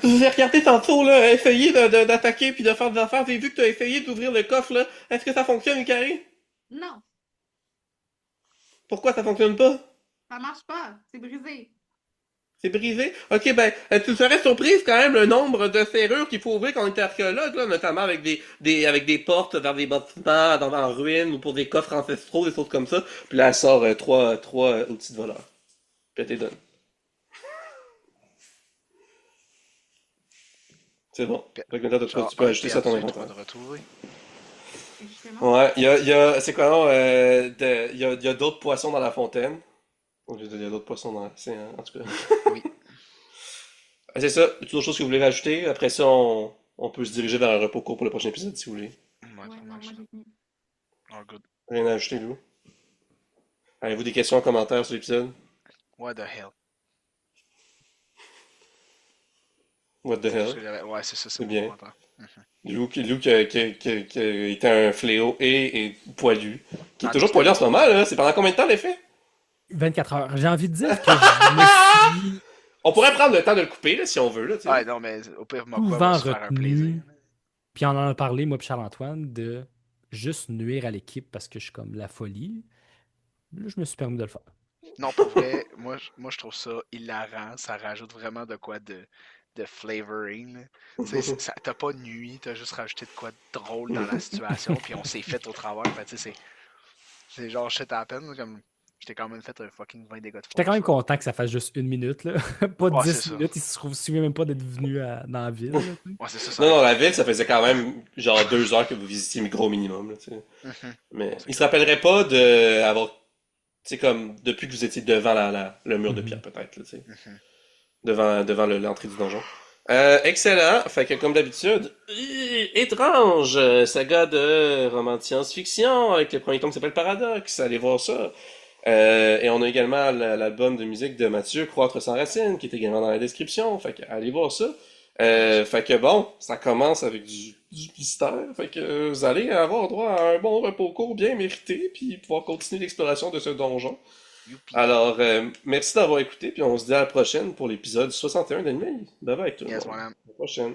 [SPEAKER 1] vous avez regardé tantôt, là, essayer d'attaquer puis de faire des affaires. J'ai vu que tu as essayé d'ouvrir le coffre, là. Est-ce que ça fonctionne, Ikari?
[SPEAKER 4] Non,
[SPEAKER 1] Pourquoi ça fonctionne pas?
[SPEAKER 4] ça marche pas. C'est brisé.
[SPEAKER 1] C'est brisé? Ok, ben, tu serais surprise quand même le nombre de serrures qu'il faut ouvrir quand on est archéologue, là, notamment avec avec des portes vers des bâtiments en ruine ou pour des coffres ancestraux, des choses comme ça. Puis là, elle sort trois outils de voleur. Puis elle te les donne. C'est bon.
[SPEAKER 2] Puis-
[SPEAKER 1] Fait que maintenant,
[SPEAKER 2] Genre,
[SPEAKER 1] tu peux ajouter ça à ton
[SPEAKER 2] tu
[SPEAKER 1] inventaire.
[SPEAKER 2] de retrouver.
[SPEAKER 4] Et justement,
[SPEAKER 1] Ouais, c'est quoi, non, il y a d'autres poissons dans la fontaine. Oh, il y a d'autres poissons dans l'océan, en tout cas.
[SPEAKER 2] Oui.
[SPEAKER 1] C'est ça, d'autres choses que vous voulez rajouter. Après ça, on peut se diriger vers un repos court pour le prochain épisode, si vous voulez.
[SPEAKER 2] Ouais,
[SPEAKER 4] ouais,
[SPEAKER 2] ça
[SPEAKER 4] non,
[SPEAKER 2] marche.
[SPEAKER 4] moi j'ai fini.
[SPEAKER 2] Oh, good.
[SPEAKER 1] Rien à ajouter, Lou? Avez-vous des questions, commentaires sur l'épisode?
[SPEAKER 2] What the hell?
[SPEAKER 1] What the hell?
[SPEAKER 2] Ouais, c'est ça,
[SPEAKER 1] C'est
[SPEAKER 2] c'est mon
[SPEAKER 1] bien.
[SPEAKER 2] commentaire.
[SPEAKER 1] Lou qui a été un fléau et poilu. Qui est
[SPEAKER 2] Ah,
[SPEAKER 1] toujours
[SPEAKER 2] tout
[SPEAKER 1] poilu en
[SPEAKER 2] à
[SPEAKER 1] ce moment, là. C'est pendant combien de temps, l'effet?
[SPEAKER 3] 24 heures. J'ai envie de dire que je me suis
[SPEAKER 1] On pourrait prendre le temps de le couper, là, si on veut, là, tu sais.
[SPEAKER 2] Ouais, non, mais au pire, moi, quoi,
[SPEAKER 3] souvent
[SPEAKER 2] va se faire un plaisir.
[SPEAKER 3] retenu, puis on en a parlé, moi et Charles-Antoine, de juste nuire à l'équipe parce que je suis comme la folie. Là, je me suis permis de le faire.
[SPEAKER 2] Non, pour vrai, moi, je trouve ça hilarant. Ça rajoute vraiment de quoi de flavoring, là. Tu sais, t'as pas nuit, t'as juste rajouté de quoi de drôle dans la situation, puis on s'est fait au travers. Fait, tu sais, c'est genre shit à peine, comme. J'étais quand même fait un fucking 20 dégâts de
[SPEAKER 3] J'étais quand même
[SPEAKER 2] force, là.
[SPEAKER 3] content que ça fasse juste 1 minute, là. Pas
[SPEAKER 2] Ouais, c'est
[SPEAKER 3] 10
[SPEAKER 2] ça.
[SPEAKER 3] minutes. Il se souvient même pas d'être venu dans la ville. Là, tu sais.
[SPEAKER 2] Ouais, c'est ça,
[SPEAKER 1] Non,
[SPEAKER 2] ça.
[SPEAKER 1] non, la ville, ça faisait quand même genre 2 heures que vous visitiez gros minimum, là, tu sais.
[SPEAKER 2] Mhm.
[SPEAKER 1] Mais il se rappellerait pas de avoir, tu sais, comme, depuis que vous étiez devant le mur de
[SPEAKER 3] Mhm.
[SPEAKER 1] pierre, peut-être, là, tu sais.
[SPEAKER 2] Mhm.
[SPEAKER 1] Devant l'entrée du donjon. Excellent. Fait que, comme d'habitude, étrange, saga de roman de science-fiction, avec le premier tome qui s'appelle Paradoxe. Allez voir ça. Et on a également l'album de musique de Mathieu, Croître sans racines, qui est également dans la description. Fait que, allez voir ça. Fait que bon, ça commence avec du mystère. Fait que vous allez avoir droit à un bon repos court bien mérité, puis pouvoir continuer l'exploration de ce donjon.
[SPEAKER 2] Youpi.
[SPEAKER 1] Alors, merci d'avoir écouté, puis on se dit à la prochaine pour l'épisode 61 d'Anime. Bye bye tout le
[SPEAKER 2] Yes,
[SPEAKER 1] monde.
[SPEAKER 2] madame.
[SPEAKER 1] À la prochaine.